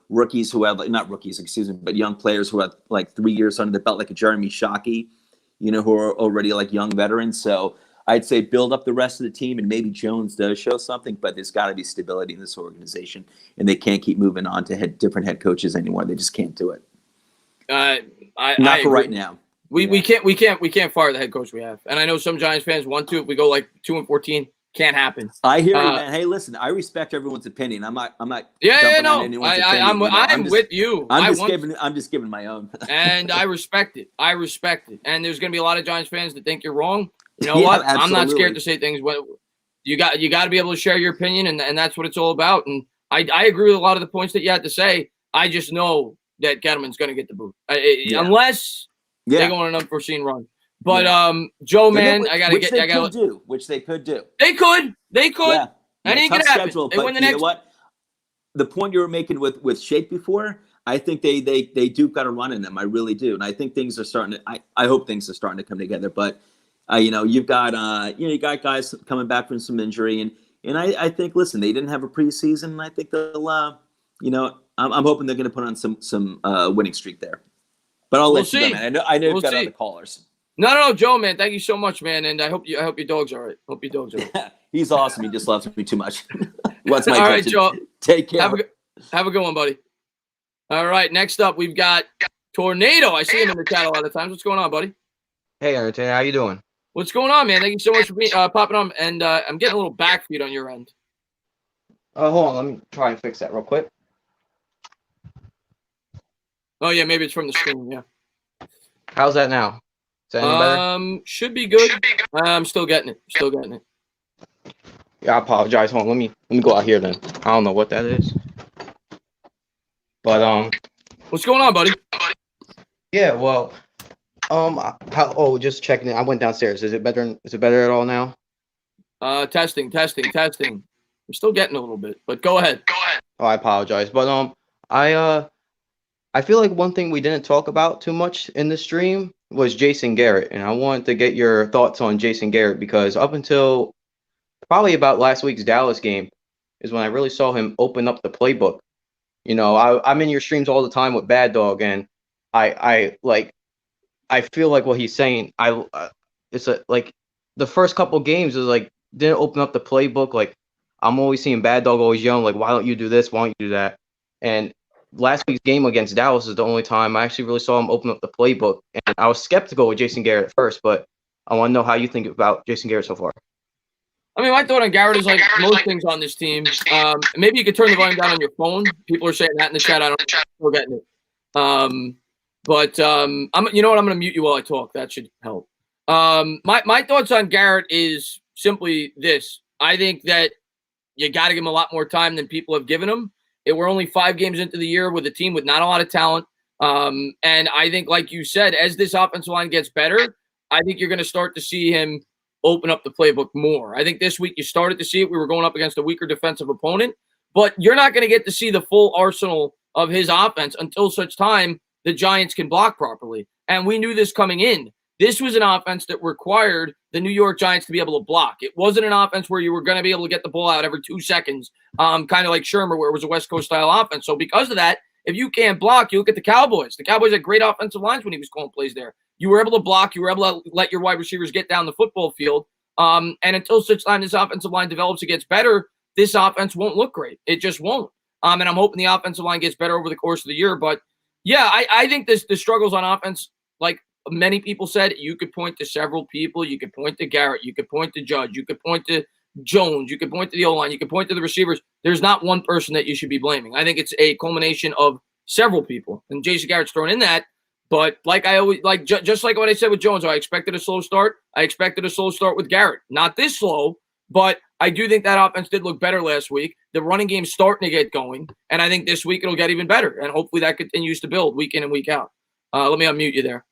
rookies who have not rookies, but young players who have like 3 years under the belt, like a Jeremy Shockey, who are already like young veterans. So I'd say build up the rest of the team, and maybe Jones does show something, but there's got to be stability in this organization, and they can't keep moving on to different head coaches anymore. They just can't do it. Not for right now. We can't fire the head coach we have. And I know some Giants fans want to. If we go like 2-14, can't happen. I hear you, man. Hey, listen, I respect everyone's opinion. I'm not. I'm with you. I'm just giving my own. And I respect it. And there's going to be a lot of Giants fans that think you're wrong. You know what? Absolutely. I'm not scared to say things. You got to be able to share your opinion, and that's what it's all about. And I agree with a lot of the points that you had to say. I just know that Gettleman's going to get the boot, unless they go on an unforeseen run. But Joe, man, which they could do. They could. Yeah. Anything could happen. Schedule, they win the next. You know what? The point you were making with Shake before, I think they do got a run in them. I really do, and I think things are starting to. I hope things are starting to come together. But you've got you got guys coming back from some injury, and I think, listen, they didn't have a preseason, and I think they'll I'm hoping they're going to put on some winning streak there. But I'll let you go, man. I know you've got other callers. No, Joe, man. Thank you so much, man. And I hope your dog's all right. He's awesome. He just loves me too much. What's my all right, Joe. Take care. Have a good one, buddy. All right, next up we've got Tornado. I see him in the chat a lot of times. What's going on, buddy? Hey, Entertainer, how you doing? What's going on, man? Thank you so much for popping on. And I'm getting a little backfeed on your end. Hold on, let me try and fix that real quick. Oh yeah, maybe it's from the screen. Yeah. How's that now? Is that any better? Should be good. I'm still getting it. Still getting it. Yeah, I apologize. Hold on, let me go out here then. I don't know what that is. But what's going on, buddy? Yeah, well, just checking it. I went downstairs. Is it better? Is it better at all now? Testing. I'm still getting a little bit, but go ahead. Oh, I apologize. But I feel like one thing we didn't talk about too much in the stream was Jason Garrett, and I wanted to get your thoughts on Jason Garrett because up until probably about last week's Dallas game is when I really saw him open up the playbook. You know, I'm in your streams all the time with Bad Dog, and I feel like what he's saying. It's like the first couple games is like didn't open up the playbook. Like I'm always seeing Bad Dog always yelling like, "Why don't you do this? Why don't you do that?" And last week's game against Dallas is the only time I actually really saw him open up the playbook. And I was skeptical with Jason Garrett at first, but I want to know how you think about Jason Garrett so far. I mean, my thought on Garrett is like most things on this team. Maybe you could turn the volume down on your phone. People are saying that in the chat. I don't know. We're getting it. You know what? I'm going to mute you while I talk. That should help. My thoughts on Garrett is simply this. I think that you got to give him a lot more time than people have given him. We're only 5 games into the year with a team with not a lot of talent. And I think, like you said, as this offensive line gets better, I think you're going to start to see him open up the playbook more. I think this week you started to see it. We were going up against a weaker defensive opponent, but you're not going to get to see the full arsenal of his offense until such time the Giants can block properly. And we knew this coming in. This was an offense that required the New York Giants to be able to block. It wasn't an offense where you were going to be able to get the ball out every 2 seconds, kind of like Shermer, where it was a West Coast style offense. So because of that, if you can't block, you look at the Cowboys. The Cowboys had great offensive lines when he was calling plays there. You were able to block. You were able to let your wide receivers get down the football field. And until such time this offensive line develops and gets better, this offense won't look great. It just won't. And I'm hoping the offensive line gets better over the course of the year. But, yeah, I think the struggles on offense, like many people said, you could point to several people. You could point to Garrett. You could point to Judge. You could point to Jones. You could point to the O-line. You could point to the receivers. There's not one person that you should be blaming. I think it's a culmination of several people. And Jason Garrett's thrown in that. But like I always like, just like what I said with Jones, I expected a slow start. I expected a slow start with Garrett. Not this slow, but I do think that offense did look better last week. The running game's starting to get going, and I think this week it'll get even better. And hopefully that continues to build week in and week out. Let me unmute you there.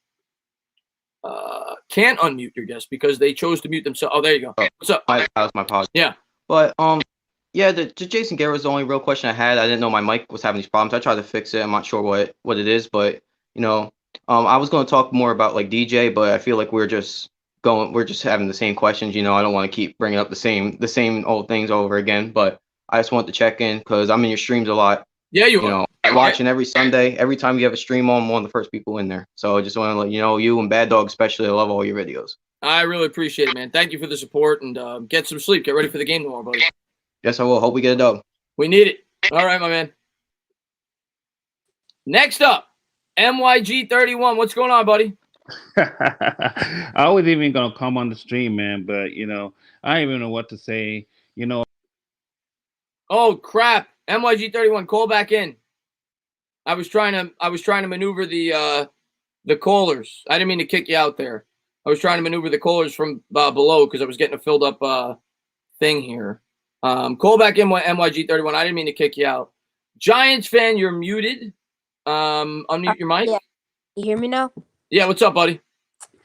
Can't unmute your guest because they chose to mute themselves. Oh, there you go. What's up? That was my apology. Yeah. But yeah, the Jason Garrett was the only real question I had. I didn't know my mic was having these problems. I tried to fix it. I'm not sure what it is, but you know. I was going to talk more about like DJ, but I feel like we're just having the same questions. You know, I don't want to keep bringing up the same old things over again. But I just want to check in because I'm in your streams a lot. Yeah, you know, watching every Sunday. Every time you have a stream on, I'm one of the first people in there. So I just want to let you know, you and Bad Dog especially, I love all your videos. I really appreciate it, man. Thank you for the support and get some sleep. Get ready for the game tomorrow, buddy. Yes, I will. Hope we get a dub. We need it. All right, my man. Next up. MYG31, what's going on, buddy? I was even gonna come on the stream, man, but you know, I don't even know what to say. You know. Oh crap! MYG31, call back in. I was trying to maneuver the callers. I didn't mean to kick you out there. I was trying to maneuver the callers from below because I was getting a filled up thing here. Call back in MYG31. I didn't mean to kick you out. Giants fan, you're muted. Unmute your mic. Yeah. You hear me now? Yeah, what's up, buddy?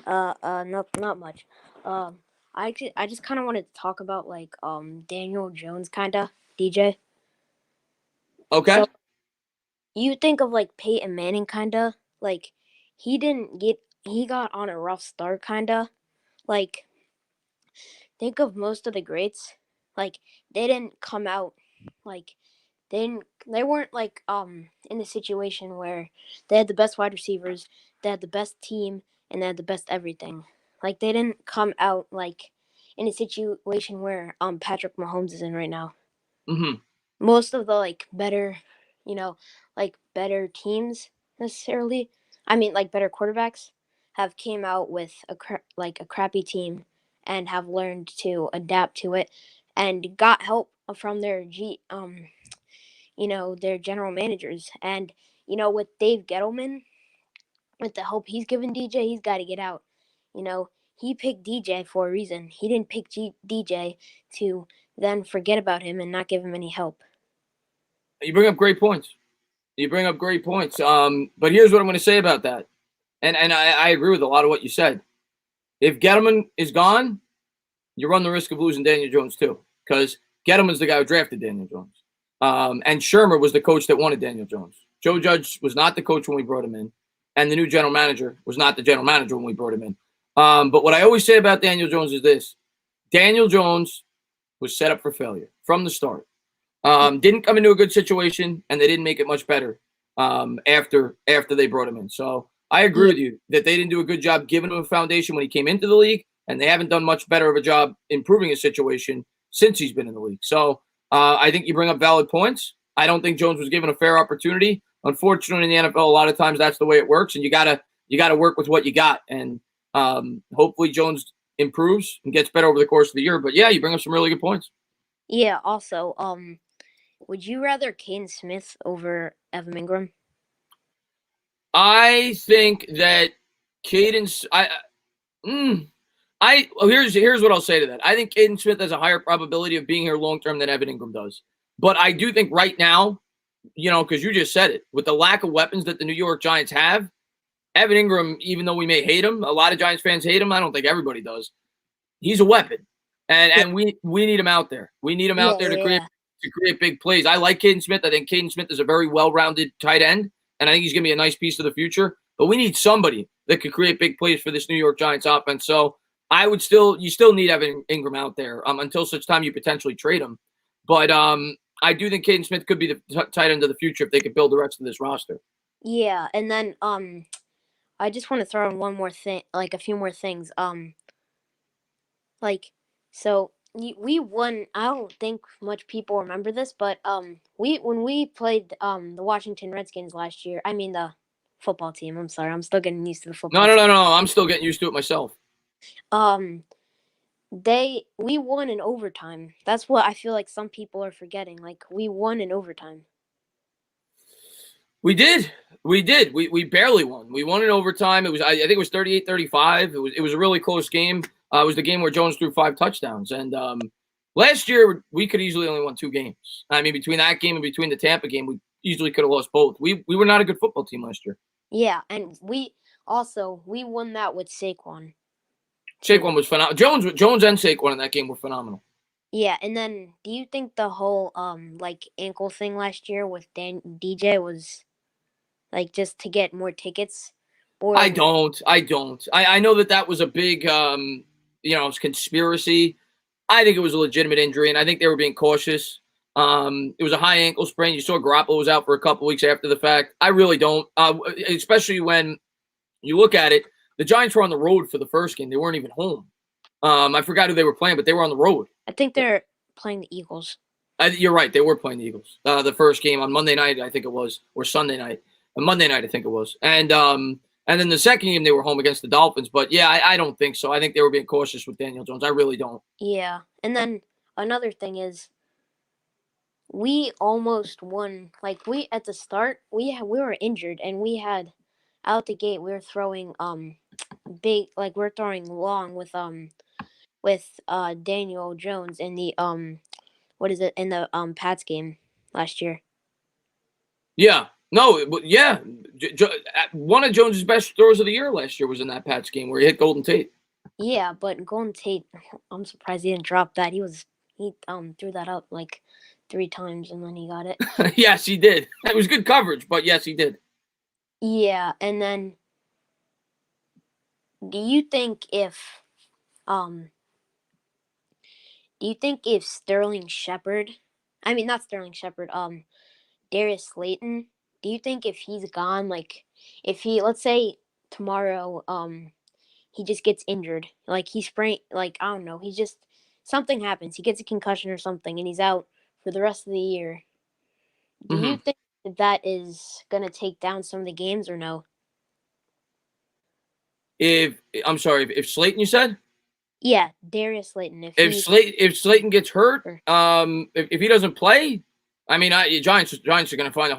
Nope, not much. I just kind of wanted to talk about like Daniel Jones, kinda DJ. Okay. So, you think of like Peyton Manning, kinda like he got on a rough start, kinda like think of most of the greats, like they didn't come out like. They weren't like in the situation where they had the best wide receivers, they had the best team, and they had the best everything. Like they didn't come out like in a situation where Patrick Mahomes is in right now. Mm-hmm. Most of the like better like better teams necessarily. I mean, like better quarterbacks have came out with a crappy team and have learned to adapt to it and got help from their their general managers. And with Dave Gettleman, with the help he's given DJ, he's got to get out. He picked DJ for a reason. He didn't pick DJ to then forget about him and not give him any help. You bring up great points. But here's what I'm going to say about that. And I agree with a lot of what you said. If Gettleman is gone, you run the risk of losing Daniel Jones too, because Gettleman's the guy who drafted Daniel Jones. And Shermer was the coach that wanted Daniel Jones. Joe Judge was not the coach when we brought him in, and the new general manager was not the general manager when we brought him in. But what I always say about Daniel Jones is this. Daniel Jones was set up for failure from the start. Didn't come into a good situation, and they didn't make it much better after they brought him in. So I agree with you that they didn't do a good job giving him a foundation when he came into the league, and they haven't done much better of a job improving his situation since he's been in the league. So I think you bring up valid points. I don't think Jones was given a fair opportunity. Unfortunately, in the NFL, a lot of times that's the way it works, and you gotta work with what you got. And hopefully Jones improves and gets better over the course of the year. But yeah, you bring up some really good points. Yeah. Also, would you rather Caden Smith over Evan Ingram? I think that Caden. Here's what I'll say to that. I think Caden Smith has a higher probability of being here long term than Evan Ingram does. But I do think right now, because you just said it, with the lack of weapons that the New York Giants have, Evan Ingram, even though we may hate him, a lot of Giants fans hate him. I don't think everybody does. He's a weapon, and we need him out there. We need him out there to create big plays. I like Caden Smith. I think Caden Smith is a very well-rounded tight end, and I think he's going to be a nice piece of the future. But we need somebody that could create big plays for this New York Giants offense. So you still need Evan Ingram out there until such time you potentially trade him. But I do think Caden Smith could be the tight end of the future if they could build the rest of this roster. Yeah, and then I just want to throw in one more thing, like a few more things. We won. I don't think much people remember this, but when we played the Washington Redskins last year, I mean the football team. I'm sorry, I'm still getting used to the football. No. I'm still getting used to it myself. We won in overtime. That's what I feel like some people are forgetting. Like, we won in overtime. We did. We barely won. We won in overtime. It was I think it was 38-35. It was a really close game. It was the game where Jones threw 5 touchdowns. And last year we could easily only won 2 games. I mean, between that game and between the Tampa game, we easily could have lost both. We were not a good football team last year. Yeah, and we won that with Saquon. Saquon was phenomenal. Jones and Saquon in that game were phenomenal. Yeah, and then do you think the whole ankle thing last year with DJ was just to get more tickets? Or I don't. I know that was a big conspiracy. I think it was a legitimate injury, and I think they were being cautious. It was a high ankle sprain. You saw Garoppolo was out for a couple weeks after the fact. I really don't, especially when you look at it. The Giants were on the road for the first game. They weren't even home. I forgot who they were playing, but they were on the road. I think they're playing the Eagles. You're right. They were playing the Eagles. The first game on Monday night, I think it was, or Sunday night. Monday night, I think it was. And then the second game, they were home against the Dolphins. But, yeah, I don't think so. I think they were being cautious with Daniel Jones. I really don't. Yeah. And then another thing is we almost won. At the start, we were injured, and we had out the gate, we were throwing we're throwing long with Daniel Jones in the in the Pats game last year. Yeah. No, yeah. One of Jones's best throws of the year last year was in that Pats game where he hit Golden Tate. Yeah, but Golden Tate, I'm surprised he didn't drop that. He threw that up 3 times and then he got it. Yes, he did. It was good coverage, but yes, he did. Yeah, and then do you think if Sterling Shepard, not Sterling Shepard, Darius Slayton, do you think if he's gone, if he, let's say tomorrow, he just gets injured, he sprained, I don't know, something happens, he gets a concussion or something, and he's out for the rest of the year. Do you think that is gonna take down some of the games or no? If Slayton, you said? Yeah, Darius Slayton. If Slayton gets hurt, if he doesn't play, I mean, Giants are going to find a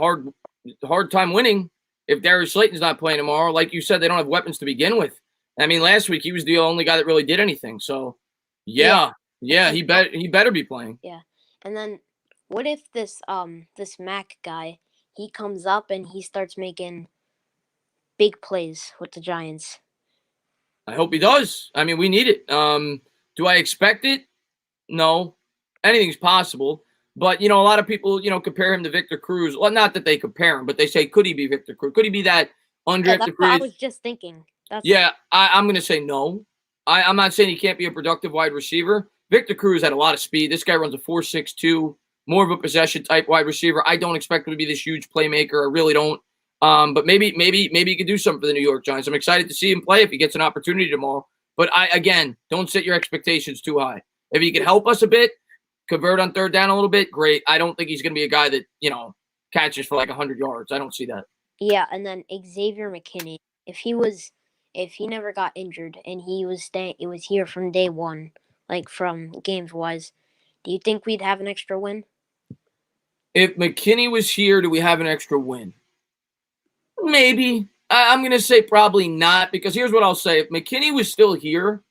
hard time winning if Darius Slayton's not playing tomorrow. Like you said, they don't have weapons to begin with. I mean, last week he was the only guy that really did anything. So, yeah, he better be playing. Yeah, and then what if this Mac guy, he comes up and he starts making big plays with the Giants? I hope he does. I mean, we need it. Do I expect it? No. Anything's possible. But, a lot of people, compare him to Victor Cruz. Well, not that they compare him, but they say, could he be Victor Cruz? Could he be that undrafted That's free? what I was just thinking. I'm going to say no. I'm not saying he can't be a productive wide receiver. Victor Cruz had a lot of speed. This guy runs a 4.62, more of a possession type wide receiver. I don't expect him to be this huge playmaker. I really don't. But maybe he could do something for the New York Giants. I'm excited to see him play if he gets an opportunity tomorrow. But again, don't set your expectations too high. If he could help us a bit, convert on third down a little bit, great. I don't think he's going to be a guy that, catches for like 100 yards. I don't see that. Yeah, and then Xavier McKinney, if he never got injured and it was here from day one, like from games wise, do you think we'd have an extra win? If McKinney was here, do we have an extra win? Maybe. I'm going to say probably not, because here's what I'll say. If McKinney was still here,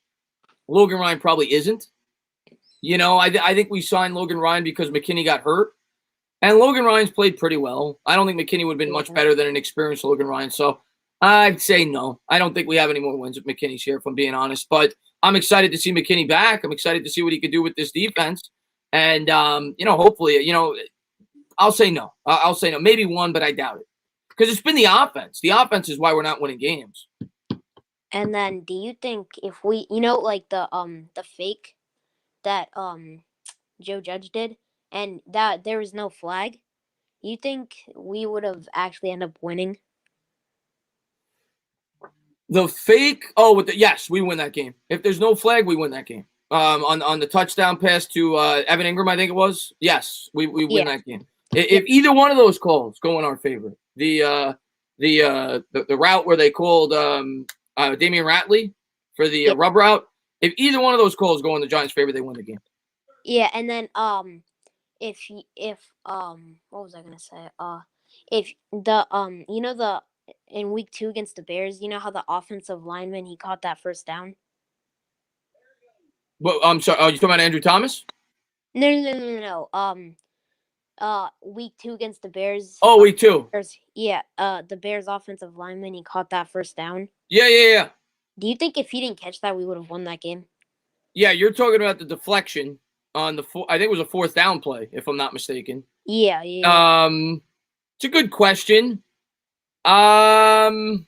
Logan Ryan probably isn't. I think we signed Logan Ryan because McKinney got hurt. And Logan Ryan's played pretty well. I don't think McKinney would have been much better than an experienced Logan Ryan. So I'd say no. I don't think we have any more wins if McKinney's here, if I'm being honest. But I'm excited to see McKinney back. I'm excited to see what he could do with this defense. And, hopefully, I'll say no. I'll say no. Maybe one, but I doubt it. Because it's been the offense. The offense is why we're not winning games. And then do you think if we, like the fake that Joe Judge did and that there was no flag, you think we would have actually ended up winning? The fake, yes, we win that game. If there's no flag, we win that game. On the touchdown pass to Evan Ingram, I think it was. Yes, we win that game. If either one of those calls go in our favor, the route where they called Damian Ratley for the rub route, if either one of those calls go in the Giants' favor, they win the game. Yeah, and then if what was I gonna say? If the in week 2 against the Bears, how the offensive lineman he caught that first down? Well, I'm sorry. Oh, you talking about Andrew Thomas? No. Week 2 against the Bears. Oh, week 2. The Bears offensive lineman, he caught that first down. Yeah. Do you think if he didn't catch that, we would have won that game? Yeah, you're talking about the deflection on I think it was a 4th down play, if I'm not mistaken. Yeah. It's a good question. Well,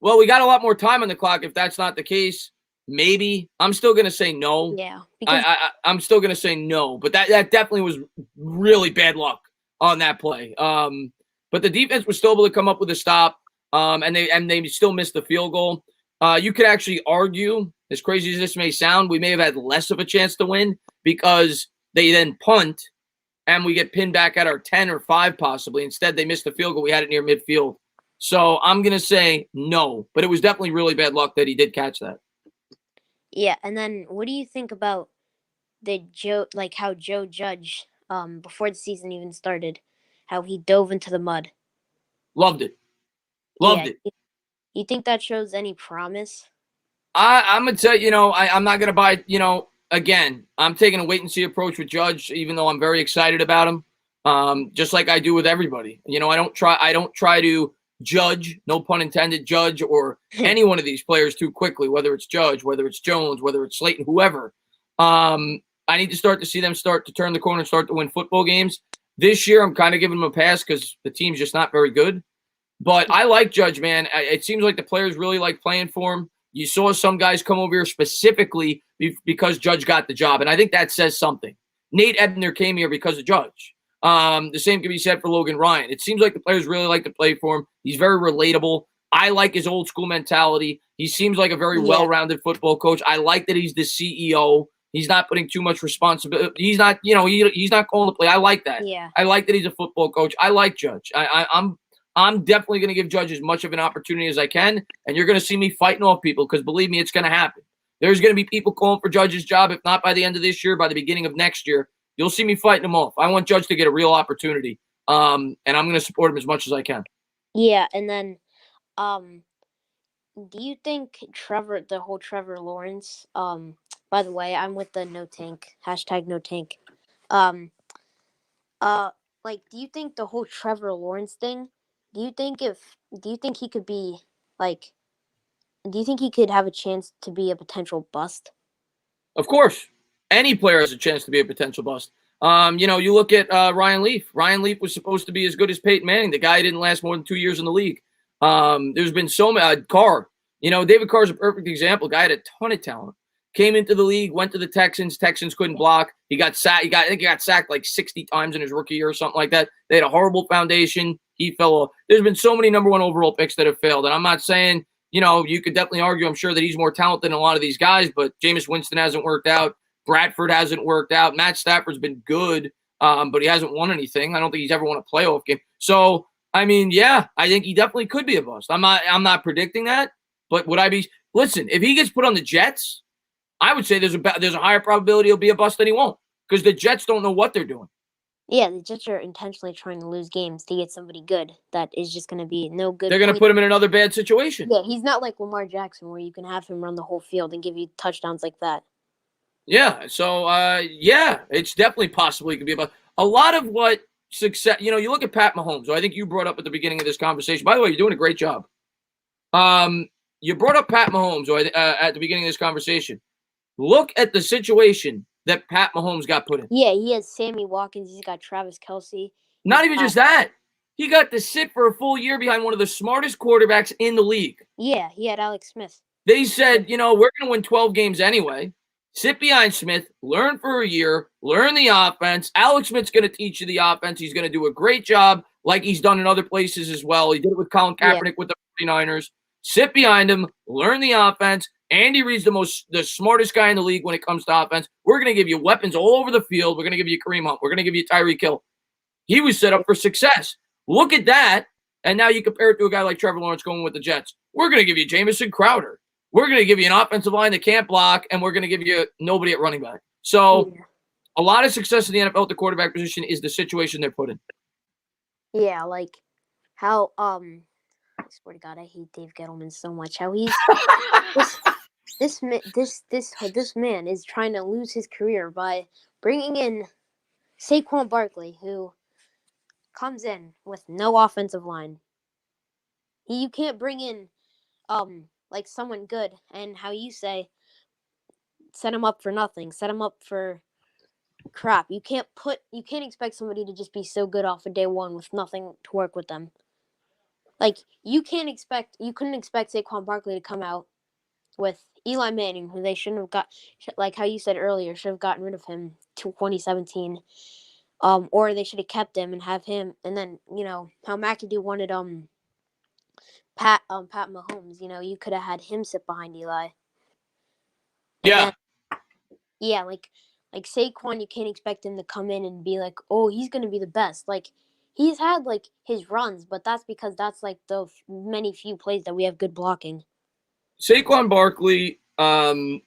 we got a lot more time on the clock. If that's not the case, maybe. I'm still gonna say no. Yeah, I'm still gonna say no. But that definitely was really bad luck on that play. But the defense was still able to come up with a stop. And they still missed the field goal. You could actually argue, as crazy as this may sound, we may have had less of a chance to win because they then punt and we get pinned back at our 10 or 5 possibly. Instead, they missed the field goal. We had it near midfield. So I'm going to say no, but it was definitely really bad luck that he did catch that. Yeah, and then what do you think about how Joe Judge, before the season even started, how he dove into the mud? Loved it. Loved it. You think that shows any promise? I'm going to tell you, I'm not going to buy, again, I'm taking a wait and see approach with Judge, even though I'm very excited about him. Just like I do with everybody. I don't try to judge, no pun intended, judge or any one of these players too quickly, whether it's Judge, whether it's Jones, whether it's Slayton, whoever. I need to start to see them start to turn the corner and start to win football games. This year, I'm kind of giving them a pass because the team's just not very good. But I like Judge, man. It seems like the players really like playing for him. You saw some guys come over here specifically because Judge got the job, and I think that says something. Nate Ebner came here because of Judge. The same can be said for Logan Ryan. It seems like the players really like to play for him. He's very relatable. I like his old school mentality. He seems like a very well-rounded football coach. I like that he's the CEO. He's not putting too much responsibility. He's not, he's not calling the play. I like that. Yeah. I like that he's a football coach. I like Judge. I'm definitely going to give Judge as much of an opportunity as I can, and you're going to see me fighting off people because believe me, it's going to happen. There's going to be people calling for Judge's job, if not by the end of this year, by the beginning of next year. You'll see me fighting them off. I want Judge to get a real opportunity, and I'm going to support him as much as I can. Yeah, and then, do you think the whole Trevor Lawrence, by the way, I'm with the no tank, #no tank. Like, do you think the whole Trevor Lawrence thing, do you think he could be, like, do you think he could have a chance to be a potential bust? Of course. Any player has a chance to be a potential bust. You look at Ryan Leaf. Ryan Leaf was supposed to be as good as Peyton Manning. The guy didn't last more than 2 years in the league. There's been so many. Carr. David Carr is a perfect example. Guy had a ton of talent. Came into the league, went to the Texans. Texans couldn't block. He got sacked. I think he got sacked like 60 times in his rookie year or something like that. They had a horrible foundation. He fell off. There's been so many number one overall picks that have failed. And I'm not saying, you could definitely argue, I'm sure, that he's more talented than a lot of these guys, but Jameis Winston hasn't worked out. Bradford hasn't worked out. Matt Stafford's been good, but he hasn't won anything. I don't think he's ever won a playoff game. So, I think he definitely could be a bust. I'm not predicting that, but would I be? Listen, if he gets put on the Jets, I would say there's a higher probability he'll be a bust than he won't, because the Jets don't know what they're doing. Yeah, the Jets are intentionally trying to lose games to get somebody good that is just going to be no good. They're going to put him in another bad situation. Yeah, he's not like Lamar Jackson where you can have him run the whole field and give you touchdowns like that. Yeah, so, it's definitely possible he could be about a lot of what success, you look at Pat Mahomes, who I think you brought up at the beginning of this conversation. By the way, you're doing a great job. You brought up Pat Mahomes at the beginning of this conversation. Look at the situation that Pat Mahomes got put in. Yeah, he has Sammy Watkins. He's got Travis Kelce. Not even just that. He got to sit for a full year behind one of the smartest quarterbacks in the league. Yeah, he had Alex Smith. They said, we're going to win 12 games anyway. Sit behind Smith, learn for a year, learn the offense. Alex Smith's going to teach you the offense. He's going to do a great job like he's done in other places as well. He did it with Colin Kaepernick with the 49ers. Sit behind him, learn the offense. Andy Reid's the smartest guy in the league when it comes to offense. We're going to give you weapons all over the field. We're going to give you Kareem Hunt. We're going to give you Tyreek Hill. He was set up for success. Look at that. And now you compare it to a guy like Trevor Lawrence going with the Jets. We're going to give you Jamison Crowder. We're going to give you an offensive line that can't block, and we're going to give you nobody at running back. So a lot of success in the NFL at the quarterback position is the situation they're put in. Yeah, like how I swear to God, I hate Dave Gettleman so much. How he's this man is trying to lose his career by bringing in Saquon Barkley, who comes in with no offensive line. You can't bring in like someone good, and how you say, set him up for nothing, set him up for crap. You can't expect somebody to just be so good off of day one with nothing to work with them. Like, you couldn't expect Saquon Barkley to come out with Eli Manning, who they shouldn't have got, like how you said earlier, should have gotten rid of him to 2017. Or they should have kept him and have him, and then, how McAdoo wanted Pat Mahomes, you could have had him sit behind Eli. Yeah. Yeah, like Saquon, you can't expect him to come in and be like, oh, he's going to be the best. Like, he's had, like, his runs, but that's because that's, like, the many few plays that we have good blocking. Saquon Barkley, let me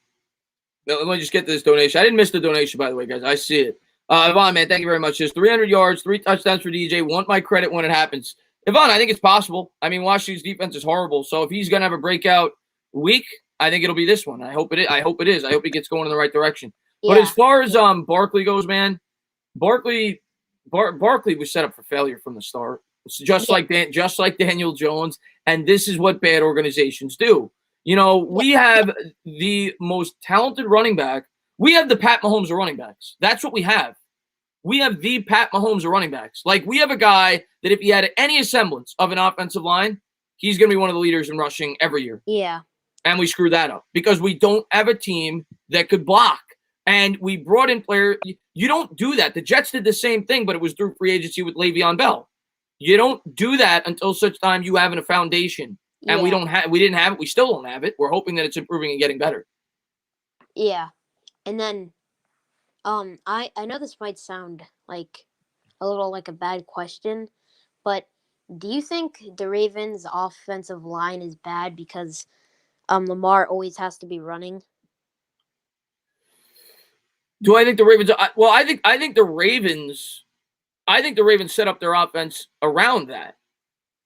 just get this donation. I didn't miss the donation, by the way, guys. I see it. Yvonne, man, thank you very much. Just 300 yards, 3 touchdowns for DJ. Want my credit when it happens. Yvonne, I think it's possible. Washington's defense is horrible. So if he's going to have a breakout week, I think it'll be this one. I hope it is. I hope he gets going in the right direction. Yeah. But as far as Barkley goes, man, Barkley was set up for failure from the start. It's just like Daniel Jones, and this is what bad organizations do. We have the most talented running back. We have the Pat Mahomes of running backs. That's what we have. We have the Pat Mahomes of running backs. Like, we have a guy that if he had any semblance of an offensive line, he's going to be one of the leaders in rushing every year. Yeah. And we screw that up because we don't have a team that could block. And we brought in players. You don't do that. The Jets did the same thing, but it was through free agency with Le'Veon Bell. You don't do that until such time you have a foundation. And we didn't have it. We still don't have it. We're hoping that it's improving and getting better. Yeah. And then, I know this might sound like a little like a bad question, but do you think the Ravens' offensive line is bad because Lamar always has to be running? Do I think the Ravens? Well, I think the Ravens set up their offense around that.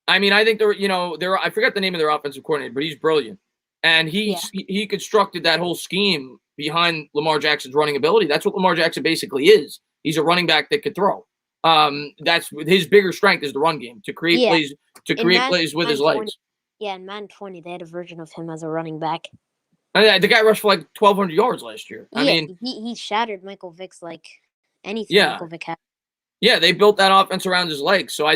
I mean, I think I forgot the name of their offensive coordinator, but he's brilliant, and he constructed that whole scheme behind Lamar Jackson's running ability. That's what Lamar Jackson basically is. He's a running back that could throw. That's his bigger strength is the run game, to create plays with his legs. Yeah, in Madden 20, they had a version of him as a running back. The guy rushed for like 1,200 yards last year. I mean, he shattered Michael Vick's like anything Michael Vick had. Yeah, they built that offense around his legs. So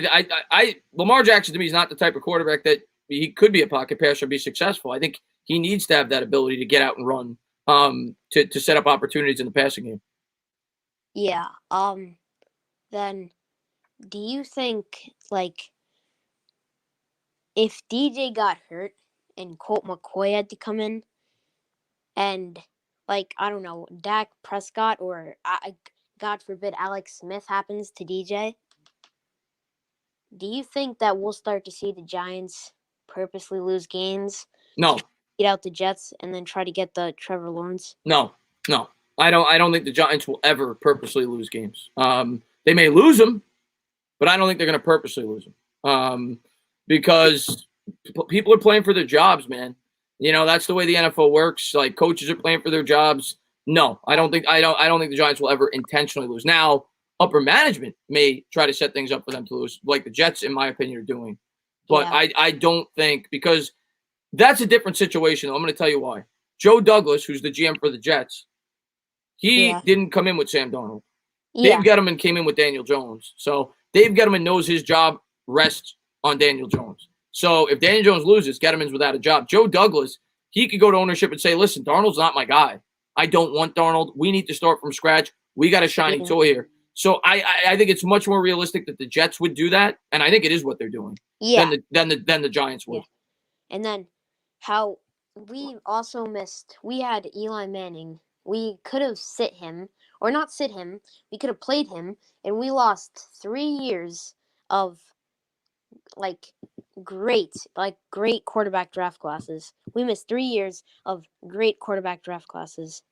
Lamar Jackson to me is not the type of quarterback that he could be a pocket passer and be successful. I think he needs to have that ability to get out and run to set up opportunities in the passing game. Yeah. Then do you think like if DJ got hurt and Colt McCoy had to come in and like, I don't know, Dak Prescott or God forbid Alex Smith happens to DJ, do you think that we'll start to see the Giants purposely lose games? No. Get out the Jets and then try to get the Trevor Lawrence? No. I don't think the Giants will ever purposely lose games. They may lose them, but I don't think they're going to purposely lose them. Because people are playing for their jobs, man. That's the way the NFL works. Like, coaches are playing for their jobs. No, I don't think the Giants will ever intentionally lose. Now, upper management may try to set things up for them to lose, like the Jets, in my opinion, are doing. But yeah. I don't think, because that's a different situation. I'm going to tell you why. Joe Douglas, who's the GM for the Jets, he didn't come in with Sam Darnold. Dave Gettleman came in with Daniel Jones. So Dave Gettleman knows his job rests on Daniel Jones. So if Daniel Jones loses, Gettleman's without a job. Joe Douglas, he could go to ownership and say, listen, Darnold's not my guy. I don't want Darnold. We need to start from scratch. We got a shiny toy here. So I think it's much more realistic that the Jets would do that, and I think it is what they're doing. Yeah. Than the Giants would. Yeah. And then how we also missed, we had Eli Manning. We could have sit him, or not sit him. We could have played him, and we lost 3 years of great quarterback draft classes. We missed 3 years of great quarterback draft classes.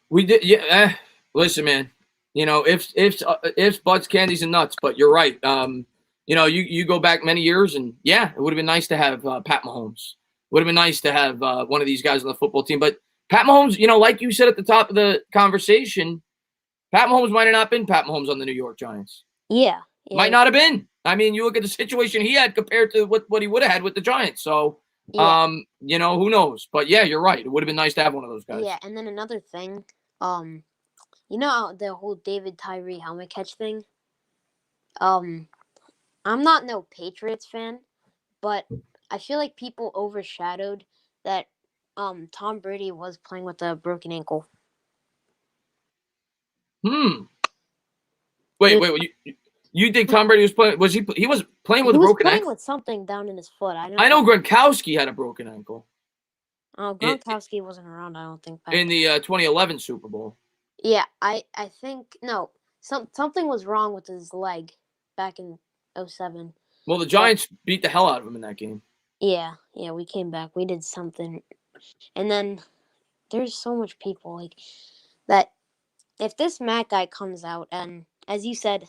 We did, yeah. Listen, man. Ifs, buts, candies, and nuts. But you're right. You go back many years, and yeah, it would have been nice to have Pat Mahomes. Would have been nice to have one of these guys on the football team. But Pat Mahomes, like you said at the top of the conversation, Pat Mahomes might have not been Pat Mahomes on the New York Giants. Yeah. Might not have been. I mean, you look at the situation he had compared to what he would have had with the Giants. So, who knows? But yeah, you're right. It would have been nice to have one of those guys. Yeah, and then another thing, the whole David Tyree helmet catch thing. I'm not no Patriots fan, but I feel like people overshadowed that Tom Brady was playing with a broken ankle. Wait. You think Tom Brady was playing? He was playing with a broken ankle? He was playing with something down in his foot. I know Gronkowski had a broken ankle. Oh, Gronkowski wasn't around, I don't think. In the 2011 Super Bowl. Yeah, I think no. Something was wrong with his leg back in 2007. Well, the Giants beat the hell out of him in that game. Yeah, we came back. We did something. And then there's so much people that if this Matt guy comes out and, as you said,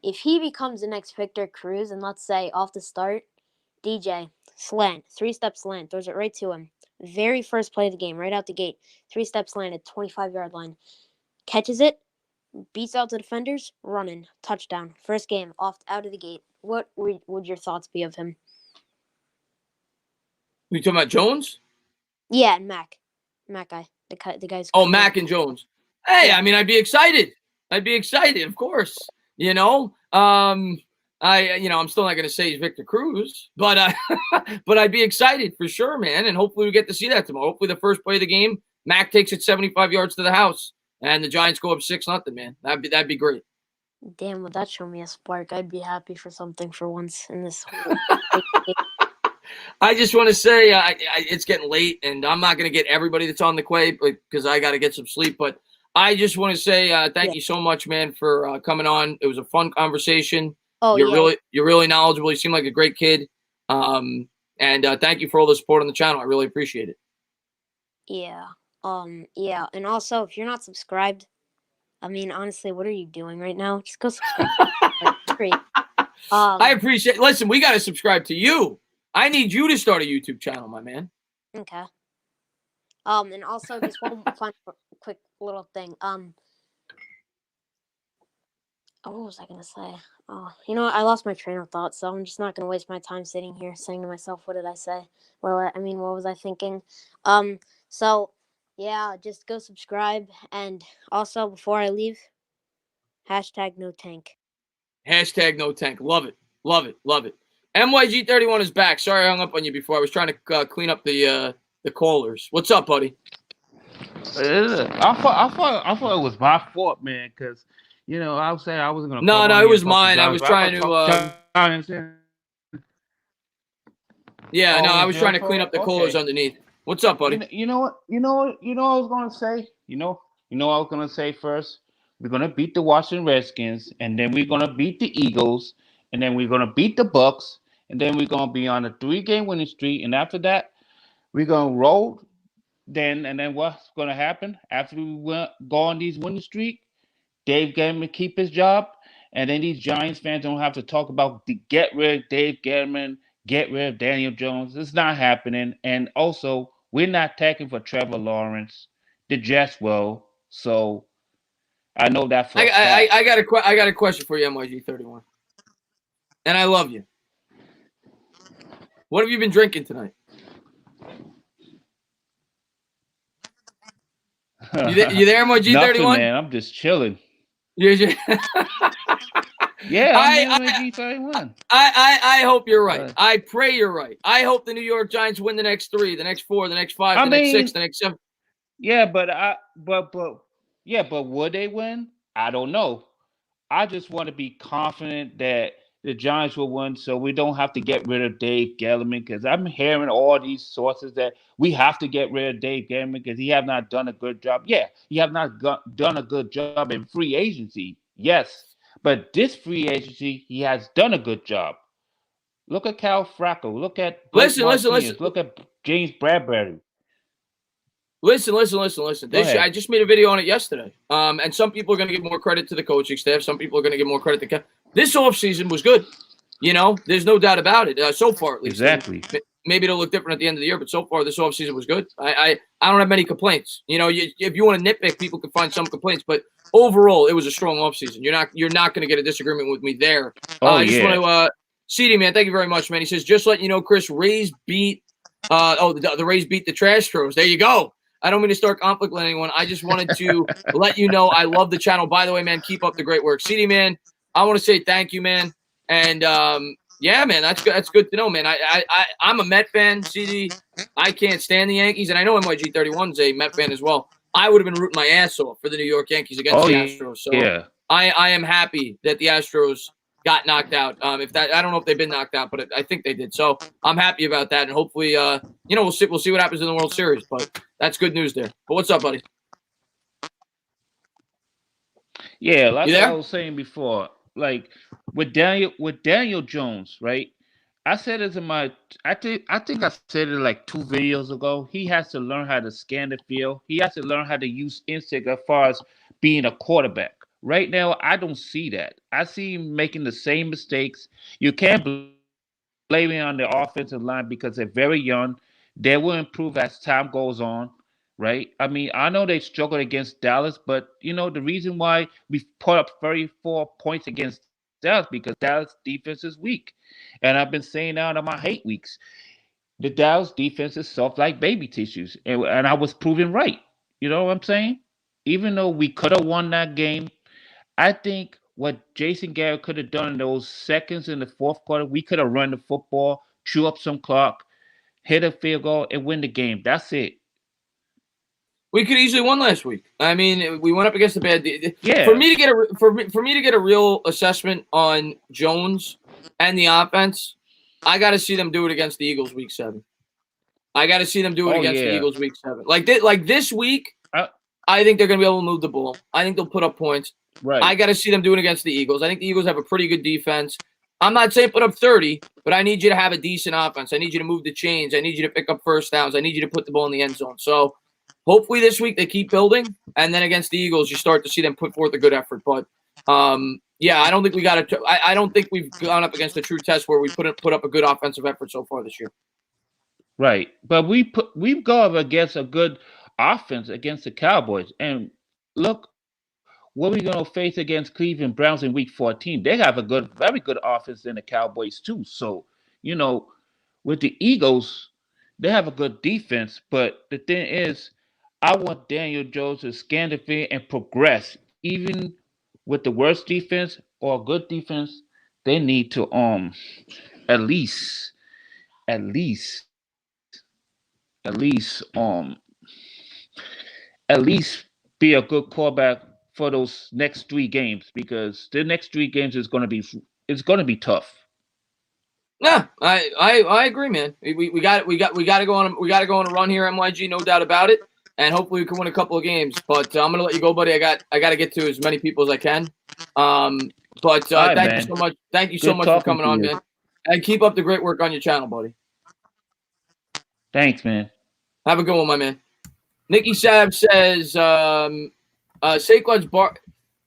if he becomes the next Victor Cruz, and let's say off the start, DJ, slant, 3-step slant, throws it right to him. Very first play of the game, right out the gate. 3-step slant at 25-yard line. Catches it, beats out the defenders, running, touchdown. First game, out of the gate. What would your thoughts be of him? You talking about Jones? Yeah, and Mac guy. The guy's. Oh, Mac and Jones. Hey, I mean, I'd be excited. Of course. I'm still not going to say he's Victor Cruz, but but I'd be excited for sure, man. And hopefully we get to see that tomorrow. Hopefully the first play of the game, Mac takes it 75 yards to the house, and the Giants go up 6-0, man. That'd be great. Damn, would that show me a spark? I'd be happy for something for once in this whole I just want to say it's getting late, and I'm not going to get everybody that's on the quay because I got to get some sleep. But I just want to say thank you so much, man, for coming on. It was a fun conversation. Oh, you're really knowledgeable. You seem like a great kid. And thank you for all the support on the channel. I really appreciate it. Yeah. Yeah. And also, if you're not subscribed, I mean, honestly, what are you doing right now? Just go subscribe. It's great. I appreciate. Listen, we got to subscribe to you. I need you to start a YouTube channel, my man. Okay. And also just one fun, quick little thing. What was I gonna say? Oh, you know what? I lost my train of thought, so I'm just not gonna waste my time sitting here saying to myself, "What did I say?" Well, I mean, what was I thinking? So yeah, just go subscribe, and also before I leave, #NoTank. #NoTank. Love it. Love it. Love it. MYG31 is back. Sorry I hung up on you before. I was trying to clean up the callers. What's up, buddy? I thought it was my fault, man, because I was saying I wasn't gonna. No, it was mine. I was trying to. Yeah, no, I was trying to clean up the callers underneath. What's up, buddy? You know what? I was gonna say. You know what I was gonna say first. We're gonna beat the Washington Redskins, and then we're gonna beat the Eagles, and then we're gonna beat the Bucks, and then we're gonna be on a 3-game winning streak, and after that, we're gonna roll. And then what's gonna happen after we go on these winning streak? Dave Gettleman keep his job, and then these Giants fans don't have to talk about get rid of Dave Gettleman, get rid of Daniel Jones. It's not happening. And also, we're not taking for Trevor Lawrence. The Jets will. So I know that for a fact. I got a question for you, MYG31. And I love you. What have you been drinking tonight? You there, MYG31? Nothing, man. I'm just chilling. Yeah, I'm MYG31. I hope you're right. I pray you're right. I hope the New York Giants win the next 3, the next 4, the next 5, next 6, the next 7. Yeah, but would they win? I don't know. I just want to be confident that the Giants will win, so we don't have to get rid of Dave Gettleman, because I'm hearing all these sources that we have to get rid of Dave Gettleman because he have not done a good job. Yeah, he have not done a good job in free agency. Yes, but this free agency, he has done a good job. Look at Cal Fracco. Look at listen. Look at James Bradbury. Listen. I just made a video on it yesterday. And some people are going to give more credit to the coaching staff. Some people are going to give more credit to this offseason was good. There's no doubt about it. So far, at least. Exactly. Maybe it'll look different at the end of the year, but so far this offseason was good. I don't have many complaints. If you want to nitpick, people can find some complaints, but overall, it was a strong offseason. You're not going to get a disagreement with me there. I just want to CD, man, thank you very much, man. He says, just letting you know, Chris, Rays beat the Rays beat the Trastros. There you go. I don't mean to start conflict with anyone. I just wanted to let you know I love the channel. By the way, man, keep up the great work. CD, man, I want to say thank you, man. And yeah, man, that's good. That's good to know, man. I'm a Met fan, CD. I can't stand the Yankees, and I know MYG31 is a Met fan as well. I would have been rooting my ass off for the New York Yankees against the Astros. So yeah. I am happy that the Astros got knocked out. I don't know if they've been knocked out, but I think they did. So I'm happy about that, and hopefully, we'll see what happens in the World Series. But that's good news there. But what's up, buddy? Yeah, like I was saying before, like with Daniel Jones, right? I said it in my, I think I said it like 2 videos ago. He has to learn how to scan the field. He has to learn how to use instinct as far as being a quarterback. Right now, I don't see that. I see him making the same mistakes. You can't blame him on the offensive line because they're very young. They will improve as time goes on, right? I mean, I know they struggled against Dallas, but, the reason why we put up 34 points against Dallas because Dallas defense is weak. And I've been saying that on my hate weeks. The Dallas defense is soft like baby tissues. And I was proven right. You know what I'm saying? Even though we could have won that game, I think what Jason Garrett could have done in those seconds in the fourth quarter, we could have run the football, chew up some clock, hit a field goal, and win the game. That's it. We could easily won last week. I mean, we went up against the bad. Yeah. For me to get a real assessment on Jones and the offense, I got to see them do it against the Eagles week 7. I got to see them do it against the Eagles week 7. Like this week, I think they're going to be able to move the ball. I think they'll put up points. Right. I got to see them do it against the Eagles. I think the Eagles have a pretty good defense. I'm not saying put up 30, but I need you to have a decent offense. I need you to move the chains. I need you to pick up first downs. I need you to put the ball in the end zone. So hopefully this week they keep building, and then against the Eagles you start to see them put forth a good effort. But yeah, I don't think we got to. I don't think we've gone up against a true test where we put up a good offensive effort so far this year. Right, but we've gone up against a good offense against the Cowboys, and look what we're going to face against Cleveland Browns in Week 14. They have a very good offense than the Cowboys too. So with the Eagles, they have a good defense, but the thing is, I want Daniel Jones to scan the field and progress. Even with the worst defense or good defense, they need to at least be a good quarterback for those next 3 games, because the next 3 games is going to be tough. Yeah, I agree, man. We got to go on a run here, MYG, no doubt about it. And hopefully we can win a couple of games. But I'm gonna let you go, buddy. I got to get to as many people as I can. Thank you so much. Thank you so much for coming on, man. And keep up the great work on your channel, buddy. Thanks, man. Have a good one, my man. Nikki Sab says, Saquon's bar.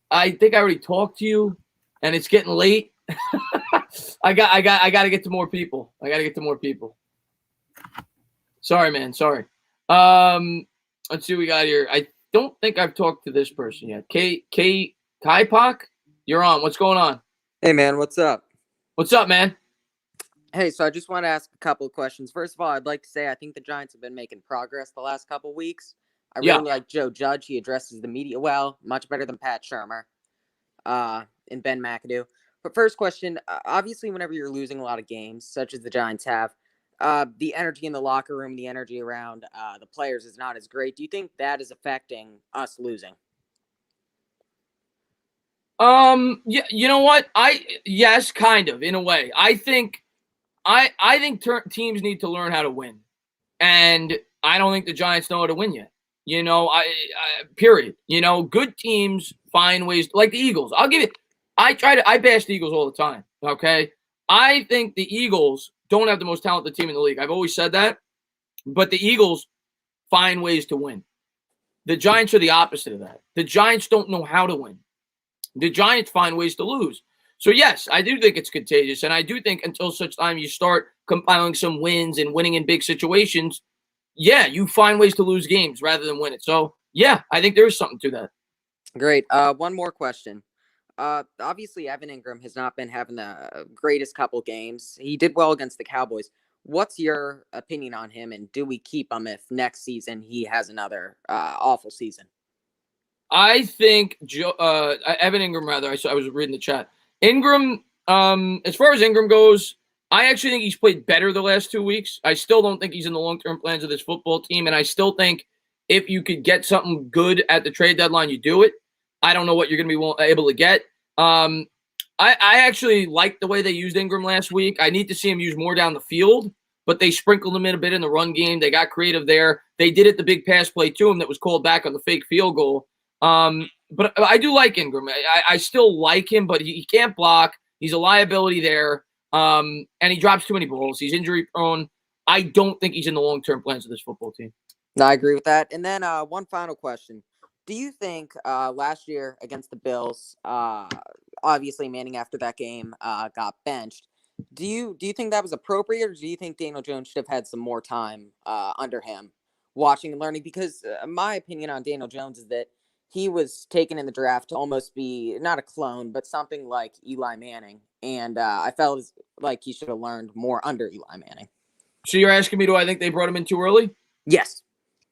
I think I already talked to you, and it's getting late. I got to get to more people. Sorry, man. Sorry. Let's see what we got here. I don't think I've talked to this person yet. K Kaipak, you're on. What's going on? Hey, man. What's up? What's up, man? Hey, so I just want to ask a couple of questions. First of all, I'd like to say I think the Giants have been making progress the last couple of weeks. I really like Joe Judge. He addresses the media well, much better than Pat Shermer and Ben McAdoo. But first question, obviously whenever you're losing a lot of games, such as the Giants have, the energy in the locker room, the energy around the players is not as great. Do you think that is affecting us losing? Yeah, you know what? Yes, kind of, in a way. I think teams need to learn how to win. And I don't think the Giants know how to win yet. Period. Good teams find ways, like the Eagles. I'll give it. I bash the Eagles all the time. Okay. I think the Eagles don't have the most talented team in the league. I've always said that, but the Eagles find ways to win. The Giants are the opposite of that. The Giants don't know how to win. The Giants find ways to lose. So yes, I do think it's contagious. And I do think until such time you start compiling some wins and winning in big situations, yeah, you find ways to lose games rather than win it. So yeah, I think there is something to that. Great. One more question. Obviously, Evan Ingram has not been having the greatest couple games. He did well against the Cowboys. What's your opinion on him, and do we keep him if next season he has another awful season? I think Evan Ingram, rather. I was reading the chat. Ingram, as far as Ingram goes, I actually think he's played better the last 2 weeks. I still don't think he's in the long-term plans of this football team, and I still think if you could get something good at the trade deadline, you do it. I don't know what you're going to be able to get. I actually liked the way they used Ingram last week. I need to see him use more down the field, but they sprinkled him in a bit in the run game. They got creative there. They did it the big pass play to him that was called back on the fake field goal. But I do like Ingram. I still like him, but he can't block. He's a liability there, and he drops too many balls. He's injury prone. I don't think he's in the long-term plans of this football team. No, I agree with that. And then one final question. Do you think last year against the Bills, obviously Manning after that game got benched, do you think that was appropriate, or do you think Daniel Jones should have had some more time under him watching and learning? Because my opinion on Daniel Jones is that he was taken in the draft to almost be not a clone, but something like Eli Manning. And I felt like he should have learned more under Eli Manning. So you're asking me, do I think they brought him in too early? Yes.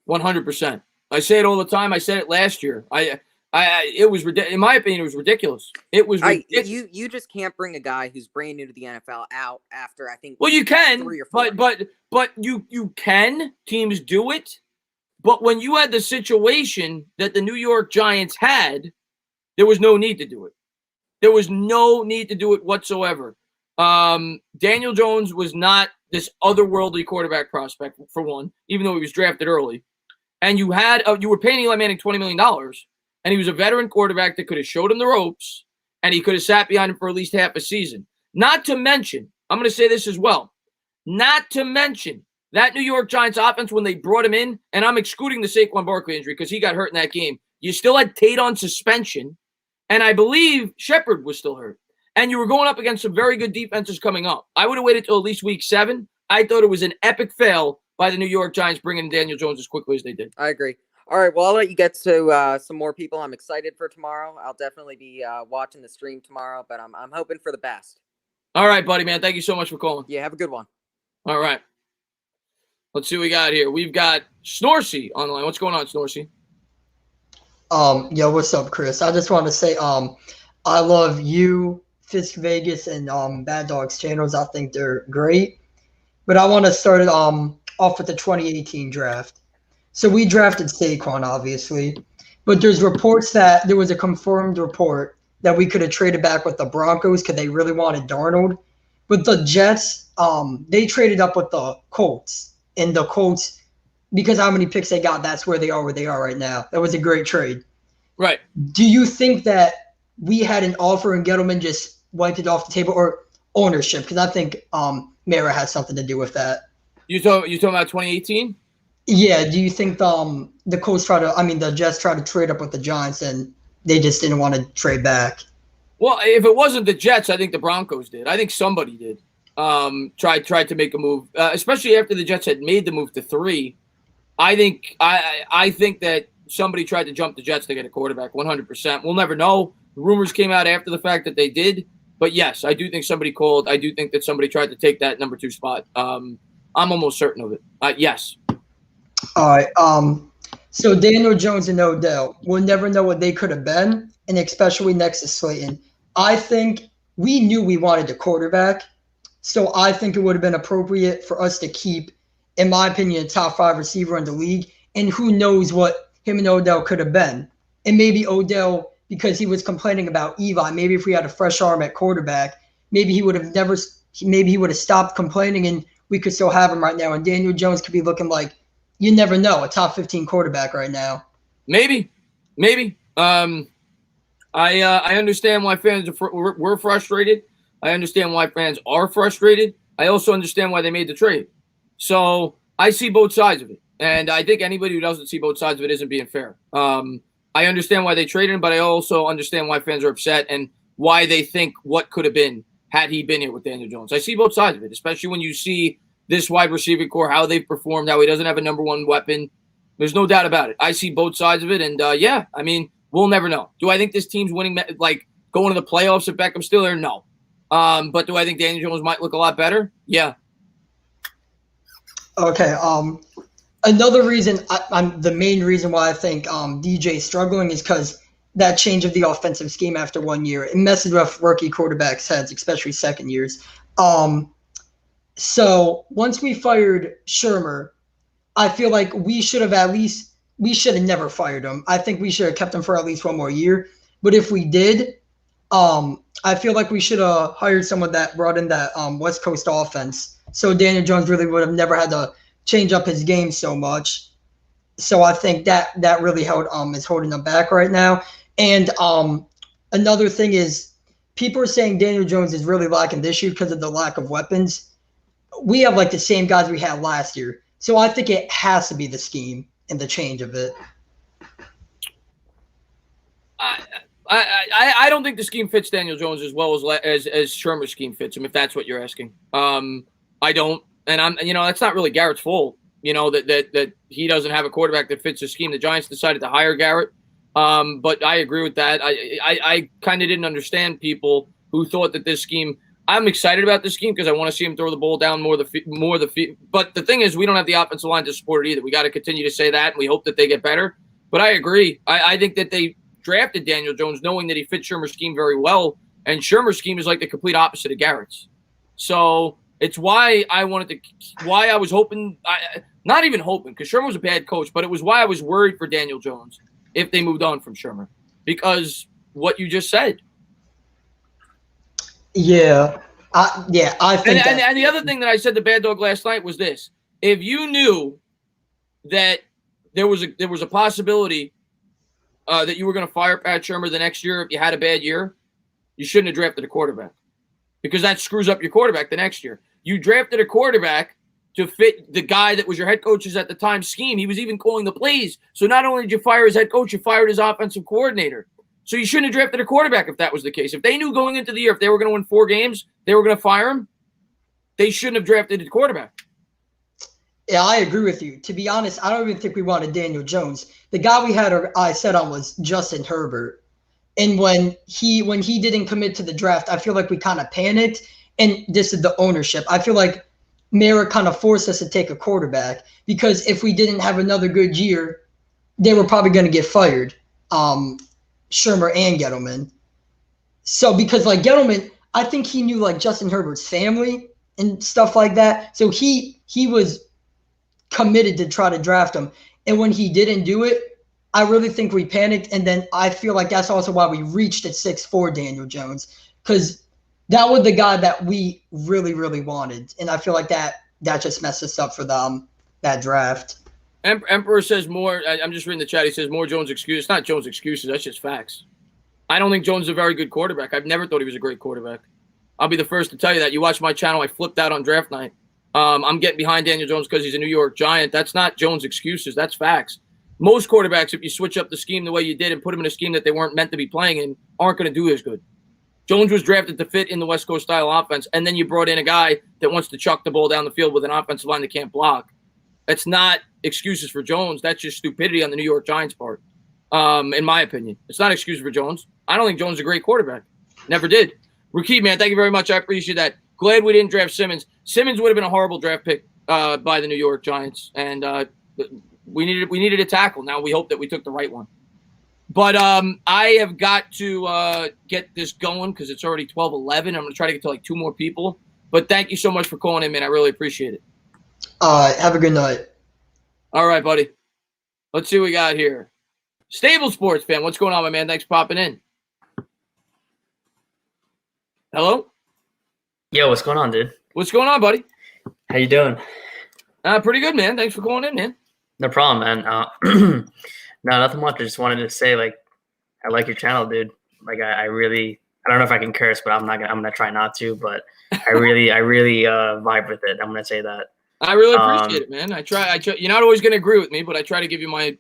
100%. I say it all the time. I said it last year. It was in my opinion, it was ridiculous. It was ridiculous. You just can't bring a guy who's brand new to the NFL out after, I think. Well, you can, 3 or 4. but you can. Teams do it. But when you had the situation that the New York Giants had, there was no need to do it. There was no need to do it whatsoever. Daniel Jones was not this otherworldly quarterback prospect, for one, even though he was drafted early. And you were paying Eli Manning $20 million, and he was a veteran quarterback that could have showed him the ropes, and he could have sat behind him for at least half a season. Not to mention, I'm going to say this as well, not to mention that New York Giants offense when they brought him in, and I'm excluding the Saquon Barkley injury because he got hurt in that game. You still had Tate on suspension, and I believe Shepard was still hurt. And you were going up against some very good defenses coming up. I would have waited till at least week 7. I thought it was an epic fail by the New York Giants bringing in Daniel Jones as quickly as they did. I agree. All right, well, I'll let you get to some more people. I'm excited for tomorrow. I'll definitely be watching the stream tomorrow, but I'm hoping for the best. All right, buddy, man. Thank you so much for calling. Yeah, have a good one. All right. Let's see what we got here. We've got Snorsey on the line. What's going on, Snorsey? Yo, what's up, Chris? I just want to say, I love you, Fisk Vegas, and Bad Dogs channels. I think they're great. But I want to start it off with the 2018 draft. So we drafted Saquon, obviously, but there's reports that there was a confirmed report that we could have traded back with the Broncos because they really wanted Darnold. But the Jets, they traded up with the Colts. And the Colts, because how many picks they got, that's where they are right now. That was a great trade. Right. Do you think that we had an offer and Gettleman just wiped it off the table, or ownership? Because I think Mara has something to do with that. You talking about 2018? Yeah. Do you think the Colts the Jets tried to trade up with the Giants and they just didn't want to trade back? Well, if it wasn't the Jets, I think the Broncos did. I think somebody did. Tried to make a move, especially after the Jets had made the move to 3. I think that somebody tried to jump the Jets to get a quarterback. 100%. We'll never know. Rumors came out after the fact that they did, but yes, I do think somebody called. I do think that somebody tried to take that number 2 spot. I'm almost certain of it. Yes. All right. So Daniel Jones and Odell, we'll never know what they could have been, and especially next to Slayton. I think we knew we wanted a quarterback. So I think it would have been appropriate for us to keep, in my opinion, a top 5 receiver in the league. And who knows what him and Odell could have been. And maybe Odell, because he was complaining about Eli, maybe if we had a fresh arm at quarterback, maybe he would have stopped complaining and we could still have him right now. And Daniel Jones could be looking like, you never know, a top 15 quarterback right now. Maybe. I understand why fans were frustrated. I understand why fans are frustrated. I also understand why they made the trade. So I see both sides of it. And I think anybody who doesn't see both sides of it isn't being fair. I understand why they traded him, but I also understand why fans are upset and why they think what could have been had he been here with Daniel Jones. I see both sides of it, especially when you see this wide receiver core, how they've performed, how he doesn't have a number 1 weapon. There's no doubt about it. I see both sides of it. And, we'll never know. Do I think this team's winning, like going to the playoffs if Beckham's still there? No. But do I think Daniel Jones might look a lot better? Yeah. Okay. Another reason, the main reason why I think DJ's struggling is because that change of the offensive scheme after 1 year, it messes with rookie quarterbacks' heads, especially second years. So once we fired Shermer, I feel like we should have never fired him. I think we should have kept him for at least 1 more year. But if we did, I feel like we should have hired someone that brought in that West Coast offense. So Daniel Jones really would have never had to change up his game so much. So I think that really is holding him back right now. And another thing is people are saying Daniel Jones is really lacking this year because of the lack of weapons. We have like the same guys we had last year. So I think it has to be the scheme and the change of it. I don't think the scheme fits Daniel Jones as well as Shermer's scheme fits him, if that's what you're asking. I don't. And that's not really Garrett's fault, that he doesn't have a quarterback that fits his scheme. The Giants decided to hire Garrett. But I agree with that. I kind of didn't understand people who thought that this scheme, I'm excited about this scheme because I want to see him throw the ball down more the feet. But the thing is, we don't have the offensive line to support it either. We got to continue to say that, and we hope that they get better. But I agree. I think that they drafted Daniel Jones knowing that he fit Shermer's scheme very well, and Shermer's scheme is like the complete opposite of Garrett's. So it's why I was hoping, not even hoping, because Shermer was a bad coach, but it was why I was worried for Daniel Jones if they moved on from Shermer, because what you just said. Yeah. I think and the other thing that I said to Bad Dog last night was this: if you knew that there was a possibility that you were going to fire Pat Shurmur the next year if you had a bad year, you shouldn't have drafted a quarterback, because that screws up your quarterback the next year. You drafted a quarterback to fit the guy that was your head coach's at the time scheme. He was even calling the plays. So not only did you fire his head coach, you fired his offensive coordinator. So you shouldn't have drafted a quarterback if that was the case. If they knew going into the year if they were going to win 4 games, they were going to fire him, they shouldn't have drafted a quarterback. Yeah, I agree with you. To be honest, I don't even think we wanted Daniel Jones. The guy we had our eyes set on was Justin Herbert. And when he didn't commit to the draft, I feel like we kind of panicked. And this is the ownership. I feel like Mara kind of forced us to take a quarterback, because if we didn't have another good year, they were probably going to get fired, Shurmur and Gettleman. So because like Gettleman, I think he knew like Justin Herbert's family and stuff like that. So he was committed to try to draft him. And when he didn't do it, I really think we panicked. And then I feel like that's also why we reached at 6'4" Daniel Jones, because that was the guy that we really, really wanted. And I feel like that just messed us up for that draft. Emperor says more. I'm just reading the chat. He says more Jones excuses. It's not Jones excuses. That's just facts. I don't think Jones is a very good quarterback. I've never thought he was a great quarterback. I'll be the first to tell you that. You watch my channel, I flipped out on draft night. I'm getting behind Daniel Jones because he's a New York Giant. That's not Jones excuses. That's facts. Most quarterbacks, if you switch up the scheme the way you did and put them in a scheme that they weren't meant to be playing in, aren't going to do as good. Jones was drafted to fit in the West Coast style offense, and then you brought in a guy that wants to chuck the ball down the field with an offensive line that can't block. That's not excuses for Jones. That's just stupidity on the New York Giants' part, in my opinion. It's not excuses for Jones. I don't think Jones is a great quarterback. Never did. Rakib, man, thank you very much. I appreciate that. Glad we didn't draft Simmons. Simmons would have been a horrible draft pick by the New York Giants, and we needed a tackle. Now we hope that we took the right one. But I have got to get this going because it's already 12:11. I'm going to try to get to like 2 more people. But thank you so much for calling in, man. I really appreciate it. Have a good night. All right, buddy. Let's see what we got here. Stable Sports fan, what's going on, my man? Thanks for popping in. Hello? Yo, what's going on, dude? What's going on, buddy? How you doing? Pretty good, man. Thanks for calling in, man. No problem, man. No, nothing much. I just wanted to say, like, I like your channel, dude. Like, I really, I don't know if I can curse, but I'm gonna try not to. But I really vibe with it. I'm gonna say that. I really appreciate it, man. I try. You're not always gonna agree with me, but I try to give you my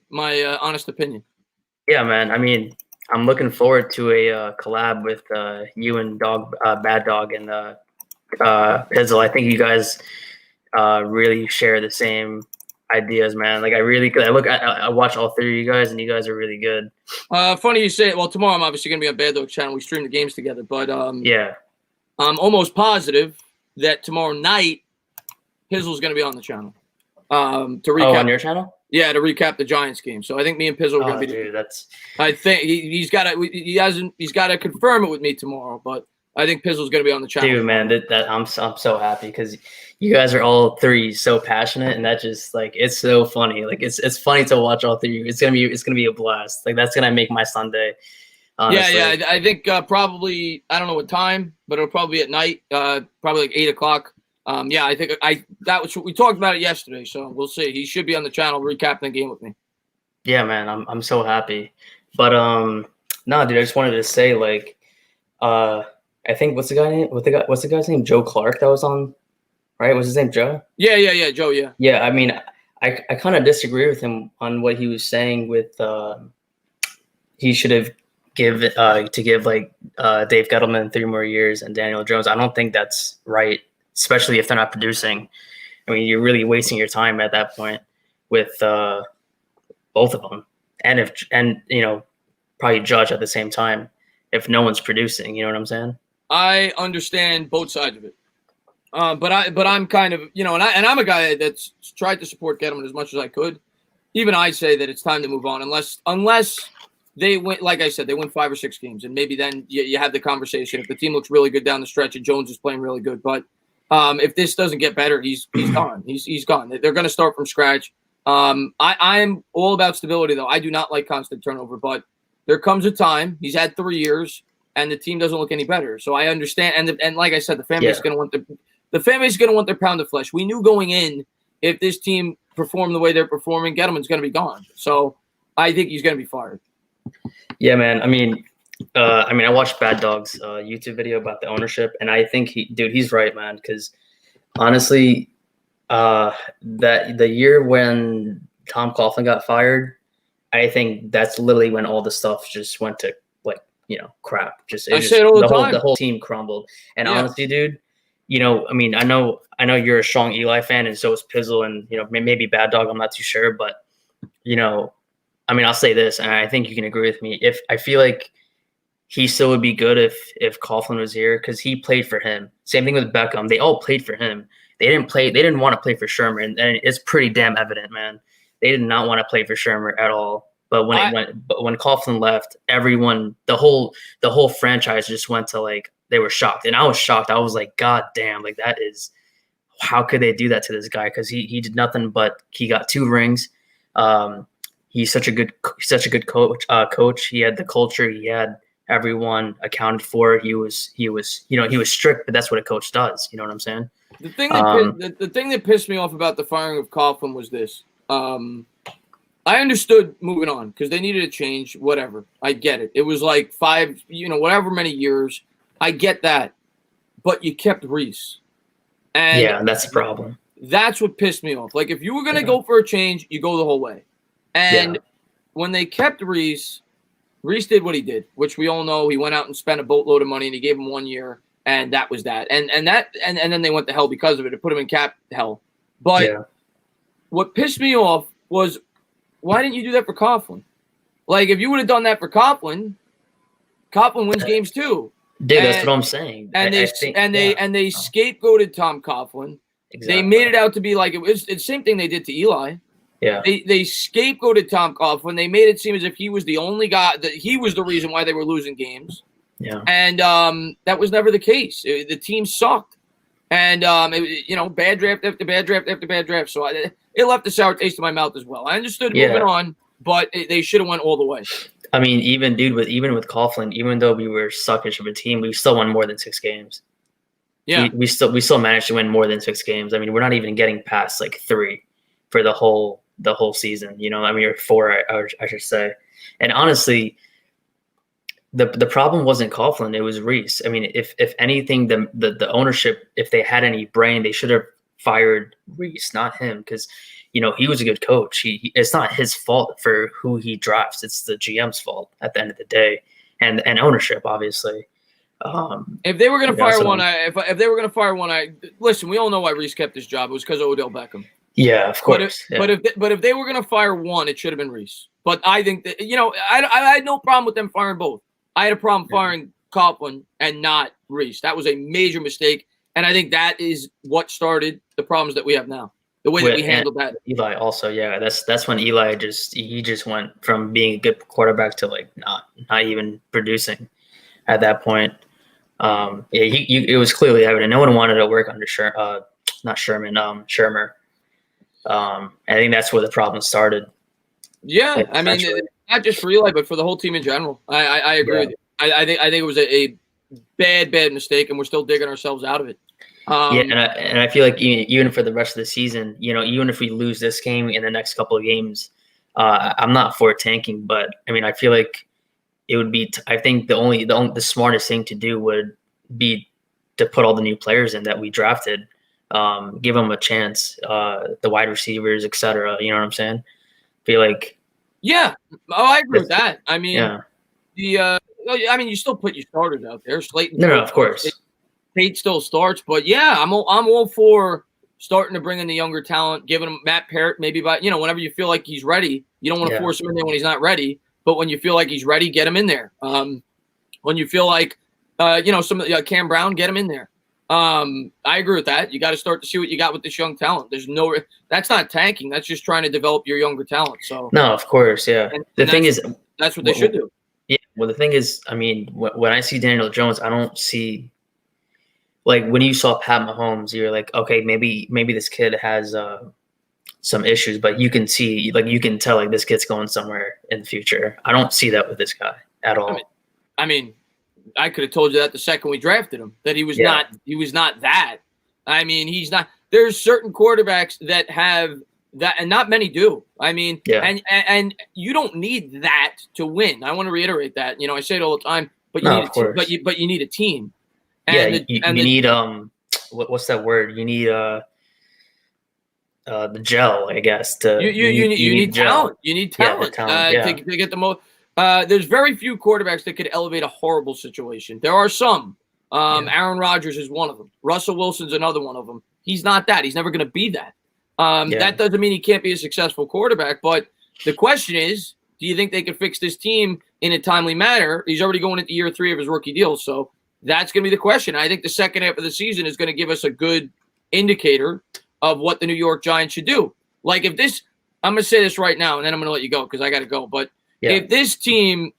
honest opinion. Yeah, man. I mean, I'm looking forward to a collab with you and Bad Dog and Pizzle. I think you guys really share the same ideas, man. Like I watch all 3 of you guys, and you guys are really good. Funny you say it. Well, tomorrow I'm obviously gonna be on Bad Dog channel. We stream the games together, but yeah, I'm almost positive that tomorrow night Pizzle's gonna be on the channel. To recap on your channel. Yeah, to recap the Giants game. So I think me and Pizzle are gonna be. Dude, that's. I think he's got to confirm it with me tomorrow, but I think Pizzle's gonna be on the channel. Dude, man, that I'm so happy because you guys are all 3 so passionate, and that just like it's so funny. Like it's funny to watch all 3. It's gonna be a blast. Like that's gonna make my Sunday. Honestly. Yeah. I think probably I don't know what time, but it'll probably be at night. Probably like 8 o'clock. Yeah, I think that was we talked about it yesterday, so we'll see. He should be on the channel recapping the game with me. Yeah, man, I'm so happy. But no, dude, I just wanted to say like, I think what's the guy's name? Joe Clark that was on, right? Was his name Joe? Yeah, Joe. Yeah. Yeah, I mean, I kind of disagree with him on what he was saying with he should have give Dave Gettleman 3 more years and Daniel Jones. I don't think that's right. Especially if they're not producing. I mean, you're really wasting your time at that point with both of them, and probably Judge at the same time if no one's producing. You know what I'm saying? I understand both sides of it, but I'm kind of and I'm a guy that's tried to support Gettleman as much as I could. Even I say that it's time to move on unless they win. Like I said, they win 5 or 6 games, and maybe then you have the conversation. If the team looks really good down the stretch and Jones is playing really good, but if this doesn't get better, he's gone. He's gone. They're going to start from scratch. I'm all about stability, though. I do not like constant turnover, but there comes a time. He's had 3 years. and the team doesn't look any better. So I understand, and like I said, the fan base is Yeah. going to want the fan base is going to want their pound of flesh. We knew going in, if this team performed the way they're performing, Gettleman's going to be gone. So I think he's going to be fired. Yeah, man. I mean, I watched Bad Dog's YouTube video about the ownership, and I think he's right, man. Because honestly, that the year when Tom Coughlin got fired, I think that's literally when all the stuff just went to crap. I say it all the time. The whole team crumbled. And Yeah. honestly, dude, I mean, I know you're a strong Eli fan, and so is Pizzle, and maybe Bad Dog. I'm not too sure, but I mean, I'll say this, and I think you can agree with me. If I feel like he still would be good if Coughlin was here, because he played for him. Same thing with Beckham. They all played for him. They didn't want to play for Shurmur, and it's pretty damn evident, man. They did not want to play for Shurmur at all. But when Coughlin left, everyone, the whole franchise just went to they were shocked, and I was shocked. I was like, God damn, how could they do that to this guy? Because he did nothing but he got 2 rings. He's such a good coach. He had the culture. He had everyone accounted for. He was strict, but that's what a coach does. You know what I'm saying? The thing that pissed me off about the firing of Coughlin was this. I understood moving on because they needed a change, whatever. I get it. It was like 5, whatever many years. I get that. But you kept Reese. And yeah, that's the problem. That's what pissed me off. Like, if you were going to go for a change, you go the whole way. And when they kept Reese did what he did, which we all know. He went out and spent a boatload of money, and he gave him 1 year, and that was that. And then they went to hell because of it. It put him in cap hell. But what pissed me off was, why didn't you do that for Coughlin? Like, if you would have done that for Coughlin wins games too. Dude, that's what I'm saying. And they scapegoated Tom Coughlin. Exactly. They made it out to be like it's the same thing they did to Eli. Yeah. They scapegoated Tom Coughlin. They made it seem as if he was the only guy, that he was the reason why they were losing games. Yeah. And that was never the case. The team sucked. And bad draft after bad draft after bad draft. So it left a sour taste in my mouth as well. I understood moving on, but they should have went all the way. I mean, even with Coughlin, even though we were suckish of a team, we still won more than 6 games. Yeah, we still managed to win more than 6 games. I mean, we're not even getting past 3 for the whole season. I mean, or 4, I should say. And honestly, the problem wasn't Coughlin; it was Reese. I mean, if anything, the ownership, if they had any brain, they should have fired Reese, not him, because he was a good coach. It's not his fault for who he drafts. It's the GM's fault at the end of the day, and ownership, obviously. If they were going to fire one, if they were going to fire one, listen. We all know why Reese kept his job. It was because of Odell Beckham. Yeah, of course. But if they were going to fire one, it should have been Reese. But I think that I had no problem with them firing both. I had a problem firing Coughlin and not Reese. That was a major mistake, and I think that is what started the problems that we have now. The way that we handled that. Eli also, yeah, that's when Eli just went from being a good quarterback to not even producing at that point. It was clearly evident. No one wanted to work under Shurmur. I think that's where the problem started. Yeah, I mean, not just for Eli, but for the whole team in general. I agree with you. I think it was a bad mistake, and we're still digging ourselves out of it. And I feel like even for the rest of the season, even if we lose this game in the next couple of games, I'm not for tanking, but I mean, I feel like it would be. I think the smartest thing to do would be to put all the new players in that we drafted, give them a chance, the wide receivers, etc. You know what I'm saying? Feel like. Yeah, I agree with that. I mean, yeah. you still put your starters out there. Slayton. No, of course. Tate still starts, but yeah, I'm all for starting to bring in the younger talent, giving him Matt Parrott maybe whenever you feel like he's ready. You don't want to force him in there when he's not ready, but when you feel like he's ready, get him in there. When you feel like some Cam Brown, get him in there. I agree with that. You got to start to see what you got with this young talent. That's not tanking. That's just trying to develop your younger talent. So no, of course, yeah. The thing is, that's what they should do. Yeah. Well, the thing is, I mean, when I see Daniel Jones, I don't see when you saw Pat Mahomes, you're like, okay, maybe this kid has some issues, but you can see, you can tell this kid's going somewhere in the future. I don't see that with this guy at all. I mean, I could have told you that the second we drafted him, that he was not that. I mean, he's not. There's certain quarterbacks that have that, and not many do. I mean, and you don't need that to win. I want to reiterate that. You know, I say it all the time, but you need a team, but you need a team. And you need what's that word? You need the gel, I guess. You need talent. You need talent, to get the most. There's very few quarterbacks that could elevate a horrible situation. There are some. Aaron Rodgers is one of them. Russell Wilson's another one of them. He's not that. He's never going to be that. That doesn't mean he can't be a successful quarterback. But the question is, do you think they can fix this team in a timely manner? He's already going into year 3 of his rookie deal. So that's going to be the question. I think the second half of the season is going to give us a good indicator of what the New York Giants should do. Like if this, I'm going to say this right now, and then I'm going to let you go because I got to go. But if this team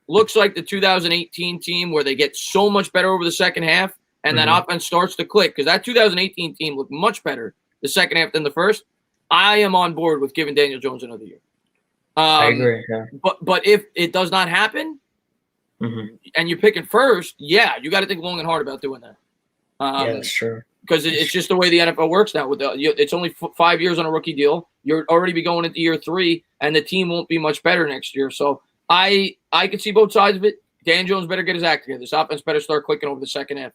looks like the 2018 team where they get so much better over the second half and that offense starts to click, because that 2018 team looked much better the second half than the first, I am on board with giving Daniel Jones another year. I agree. Yeah. But if it does not happen and you're picking first, you got to think long and hard about doing that. That's true. Because it's just the way the NFL works now. It's only 5 years on a rookie deal. You're already be going into year 3, and the team won't be much better next year. So I could see both sides of it. Dan Jones better get his act together. This offense better start clicking over the second half.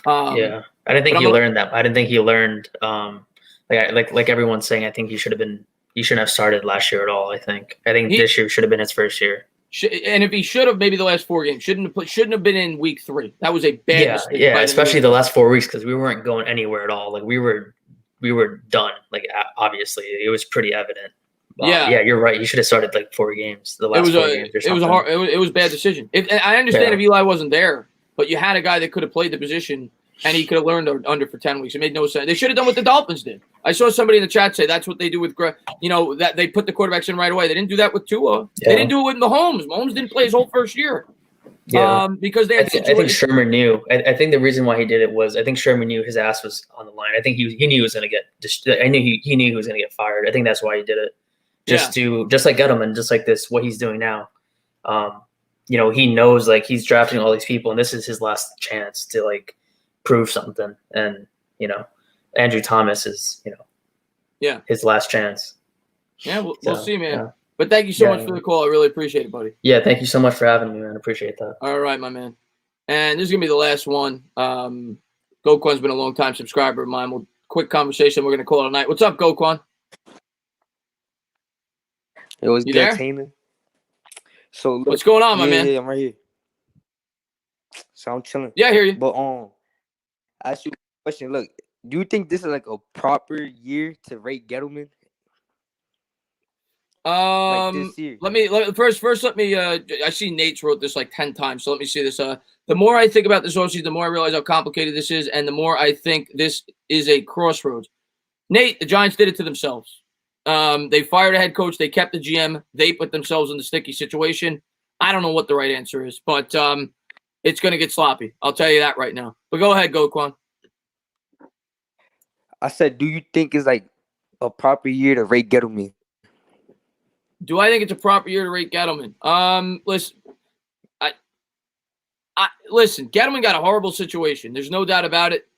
I didn't think he learned that. I didn't think he learned. Like everyone's saying, I think he shouldn't have started last year at all. I think this year should have been his first year. And if he should have, maybe the last 4 games shouldn't have been in week 3. That was a bad mistake. Yeah, especially the last 4 weeks because we weren't going anywhere at all. Like we were done. Like obviously, it was pretty evident. You're right. You should have started like 4 games. The last 4 games or something. It was a bad decision. I understand if Eli wasn't there, but you had a guy that could have played the position and he could have learned under for 10 weeks. It made no sense. They should have done what the Dolphins did. I saw somebody in the chat say that's what they do with, that they put the quarterbacks in right away. They didn't do that with Tua. They didn't do it with Mahomes. Mahomes didn't play his whole first year. Because they had I think Sherman knew. I think the reason why he did it was I think Sherman knew his ass was on the line. I think he knew he was going to get. I knew he knew he was going to get fired. I think that's why he did it. Just like Gettleman, just like this, what he's doing now. He knows like he's drafting all these people, and this is his last chance to like prove something. And Andrew Thomas is his last chance. Yeah, we'll see, man. Yeah. But thank you so much for the call. I really appreciate it, buddy. Yeah, thank you so much for having me, man. I appreciate that. All right, my man. And this is gonna be the last one. Goquan's been a long time subscriber of mine. Quick conversation. We're gonna call it a night. What's up, Goquan? It was you good, there? Taylor. So look, what's going on, my man? Yeah, I'm right here. So I'm chilling. Yeah, I hear you. But I ask you a question. Look, do you think this is like a proper year to rate Gettleman? Like this year? Let me I see Nate's wrote this like 10 times, so let me see this. The more I think about this offseason, the more I realize how complicated this is, and the more I think this is a crossroads. Nate, the Giants did it to themselves. They fired a head coach. They kept the GM. They put themselves in the sticky situation. I don't know what the right answer is, but it's going to get sloppy. I'll tell you that right now. But go ahead, Goquan. I said, do you think it's like a proper year to rate Gettleman? Do I think it's a proper year to rate Gettleman? Listen, Gettleman got a horrible situation. There's no doubt about it.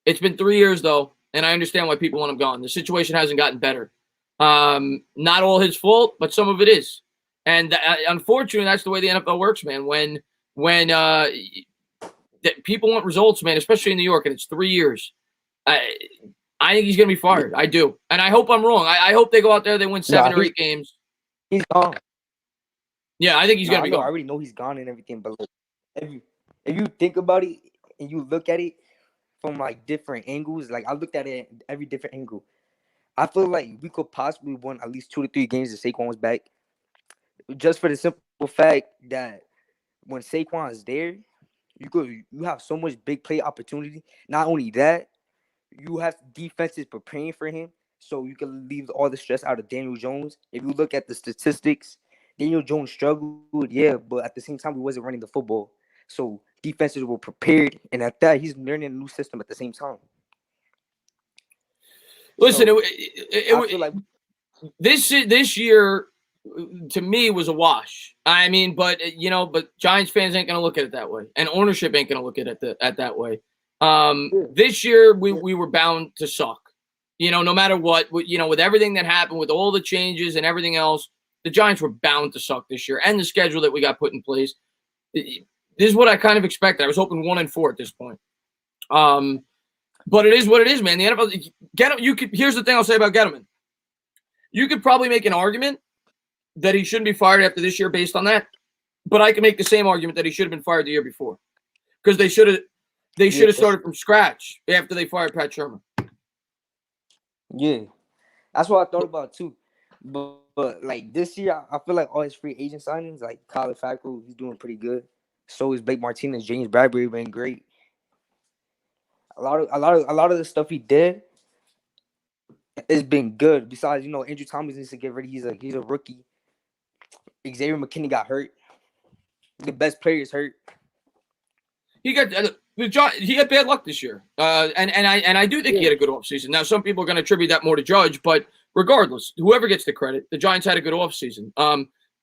It's been 3 years, though, and I understand why people want him gone. The situation hasn't gotten better. Not all his fault, but some of it is. And unfortunately, that's the way the NFL works, man. When people want results, man, especially in New York, and it's 3 years. I think he's going to be fired. I do. And I hope I'm wrong. I hope they go out there, they win 7 or 8 games. He's gone. Yeah, I think he's going to be gone. I already know he's gone and everything, but look, if you think about it and you look at it from like different angles, like I looked at it every different angle. I feel like we could possibly win at least 2 to 3 games if Saquon was back. Just for the simple fact that when Saquon is there, you have so much big play opportunity. Not only that, you have defenses preparing for him, so you can leave all the stress out of Daniel Jones. If you look at the statistics, Daniel Jones struggled, but at the same time, he wasn't running the football. So defenses were prepared, and at that, he's learning a new system at the same time. Listen, I feel like this year to me was a wash. I mean, but Giants fans ain't gonna look at it that way, and ownership ain't gonna look at it that way. This year we were bound to suck. No matter what, with everything that happened, with all the changes and everything else, the Giants were bound to suck this year, and the schedule that we got put in place. This is what I kind of expected. I was hoping 1-4 at this point. But it is what it is, man. The NFL, here's the thing I'll say about Gettleman. You could probably make an argument that he shouldn't be fired after this year based on that, but I can make the same argument that he should have been fired the year before, because they should have started from scratch after they fired Pat Shermer. Yeah, that's what I thought about too. But like this year, I feel like all his free agent signings, like Colin Fackrell, he's doing pretty good. So is Blake Martinez, James Bradbury been great. A lot of the stuff he did has been good. Besides, Andrew Thomas needs to get ready. He's a rookie. Xavier McKinney got hurt. The best player is hurt. He got bad luck this year, and I do think he had a good offseason. Now, some people are going to attribute that more to Judge, but regardless, whoever gets the credit, the Giants had a good offseason.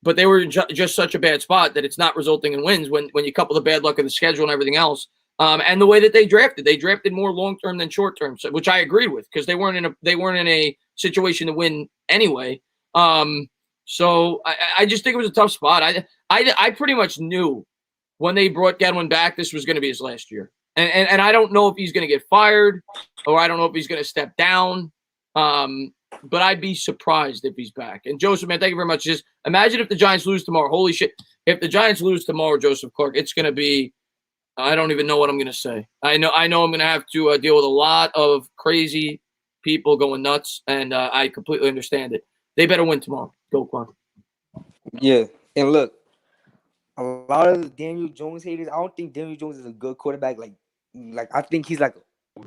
But they were just such a bad spot that it's not resulting in wins when you couple the bad luck of the schedule and everything else. And the way that they drafted more long term than short term, which I agreed with, because they weren't in a situation to win anyway. So I just think it was a tough spot. I pretty much knew when they brought Gettleman back, this was going to be his last year. And I don't know if he's going to get fired, or I don't know if he's going to step down. But I'd be surprised if he's back. And Joseph, man, thank you very much. Just imagine if the Giants lose tomorrow. Holy shit. If the Giants lose tomorrow, Joseph Clark, it's going to be, I don't even know what I'm going to say. I know I'm going to have to deal with a lot of crazy people going nuts, and I completely understand it. They better win tomorrow. Go, Clark. Yeah, and look, a lot of the Daniel Jones haters, I don't think Daniel Jones is a good quarterback. Like I think he's like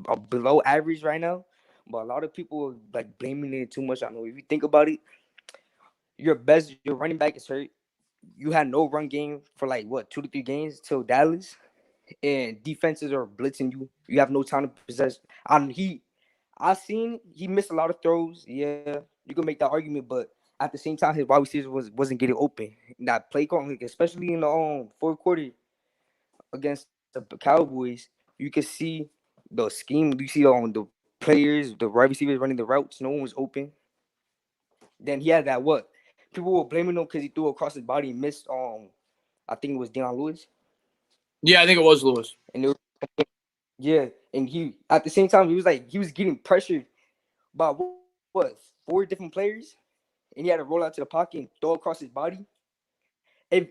a below average right now. But a lot of people are like blaming it too much. I know if you think about it, your running back is hurt. You had no run game for 2 to 3 games till Dallas, and defenses are blitzing you. You have no time to possess. I seen he missed a lot of throws. Yeah, you can make that argument, but at the same time, his wide receivers wasn't getting open. That play calling, especially in the fourth quarter against the Cowboys, you can see the scheme. You see on the players, the wide receivers running the routes. No one was open. Then he had that what? People were blaming him because he threw across his body and missed. I think it was Deion Lewis. Yeah, I think it was Lewis. And and he at the same time he was getting pressured by what 4 different players, and he had to roll out to the pocket and throw across his body. And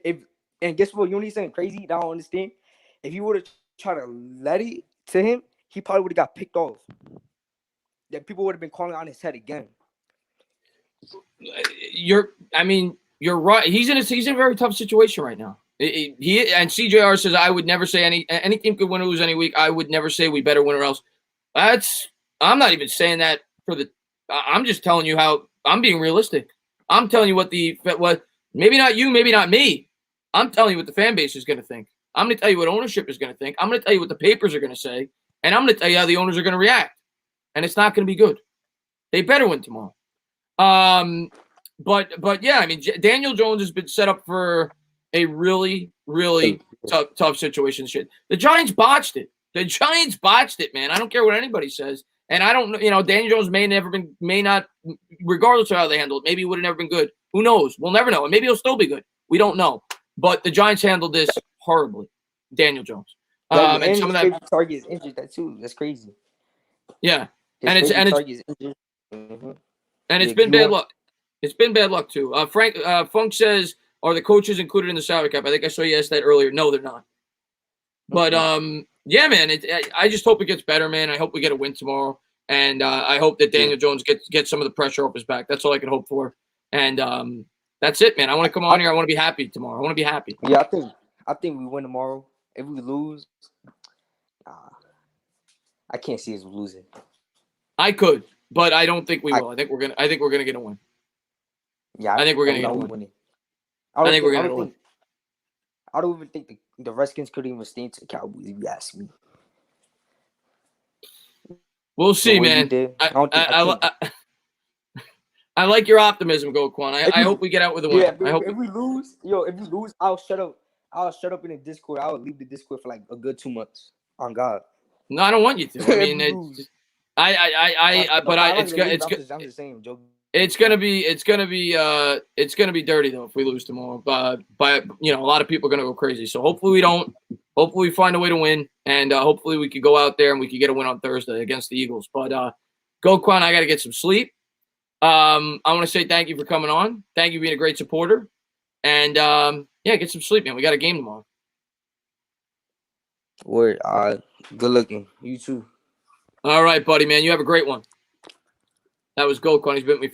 guess what? You know something crazy that I don't understand? If he would have tried to let it to him, he probably would have got picked off. That people would have been calling on his head again. You're right. He's in a very tough situation right now. He and CJR says I would never say any team could win or lose any week. I would never say we better win or else. I'm not even saying that I'm just telling you how I'm being realistic. I'm telling you what maybe not you, maybe not me. I'm telling you what the fan base is going to think. I'm going to tell you what ownership is going to think. I'm going to tell you what the papers are going to say, and I'm going to tell you how the owners are going to react. And it's not going to be good. They better win tomorrow. But yeah, Daniel Jones has been set up for a really, really tough situation. Shit, the Giants botched it. Man. I don't care what anybody says, and I don't know. Daniel Jones may not, regardless of how they handle it. Maybe he would have never been good. Who knows? We'll never know. And maybe he'll still be good. We don't know. But the Giants handled this horribly. Daniel Jones. And some of that target is injured. That too. That's crazy. Yeah. And it's been bad luck. It's been bad luck too. Funk says, "Are the coaches included in the salary cap?" I think I saw you ask that earlier. No, they're not. But yeah, man. I just hope it gets better, man. I hope we get a win tomorrow, and I hope that Daniel Jones gets some of the pressure off his back. That's all I can hope for. And that's it, man. I want to come on here. I want to be happy tomorrow. I want to be happy. Yeah, I think we win tomorrow. If we lose, I can't see us losing. I could, but I don't think we will. I think we're gonna get a win. Yeah, I think we're gonna get a win. I think we're gonna get a win. I don't even think the Redskins could even stay into the Cowboys, if you ask me. We'll see, man. I like your optimism, Goquan. I hope we get out with a win. Yeah, I hope. if we lose, I'll shut up. I'll shut up in the Discord. I'll leave the Discord for like a good 2 months. On God. No, I don't want you to. I mean, it's gonna be dirty though if we lose tomorrow. But a lot of people are gonna go crazy. So hopefully we don't. Hopefully we find a way to win, and hopefully we could go out there and we could get a win on Thursday against the Eagles. But Goquan, I got to get some sleep. I want to say thank you for coming on. Thank you for being a great supporter, and get some sleep, man. We got a game tomorrow. Word. Good looking. You too. All right, buddy, man. You have a great one. That was Goquan. He's been with me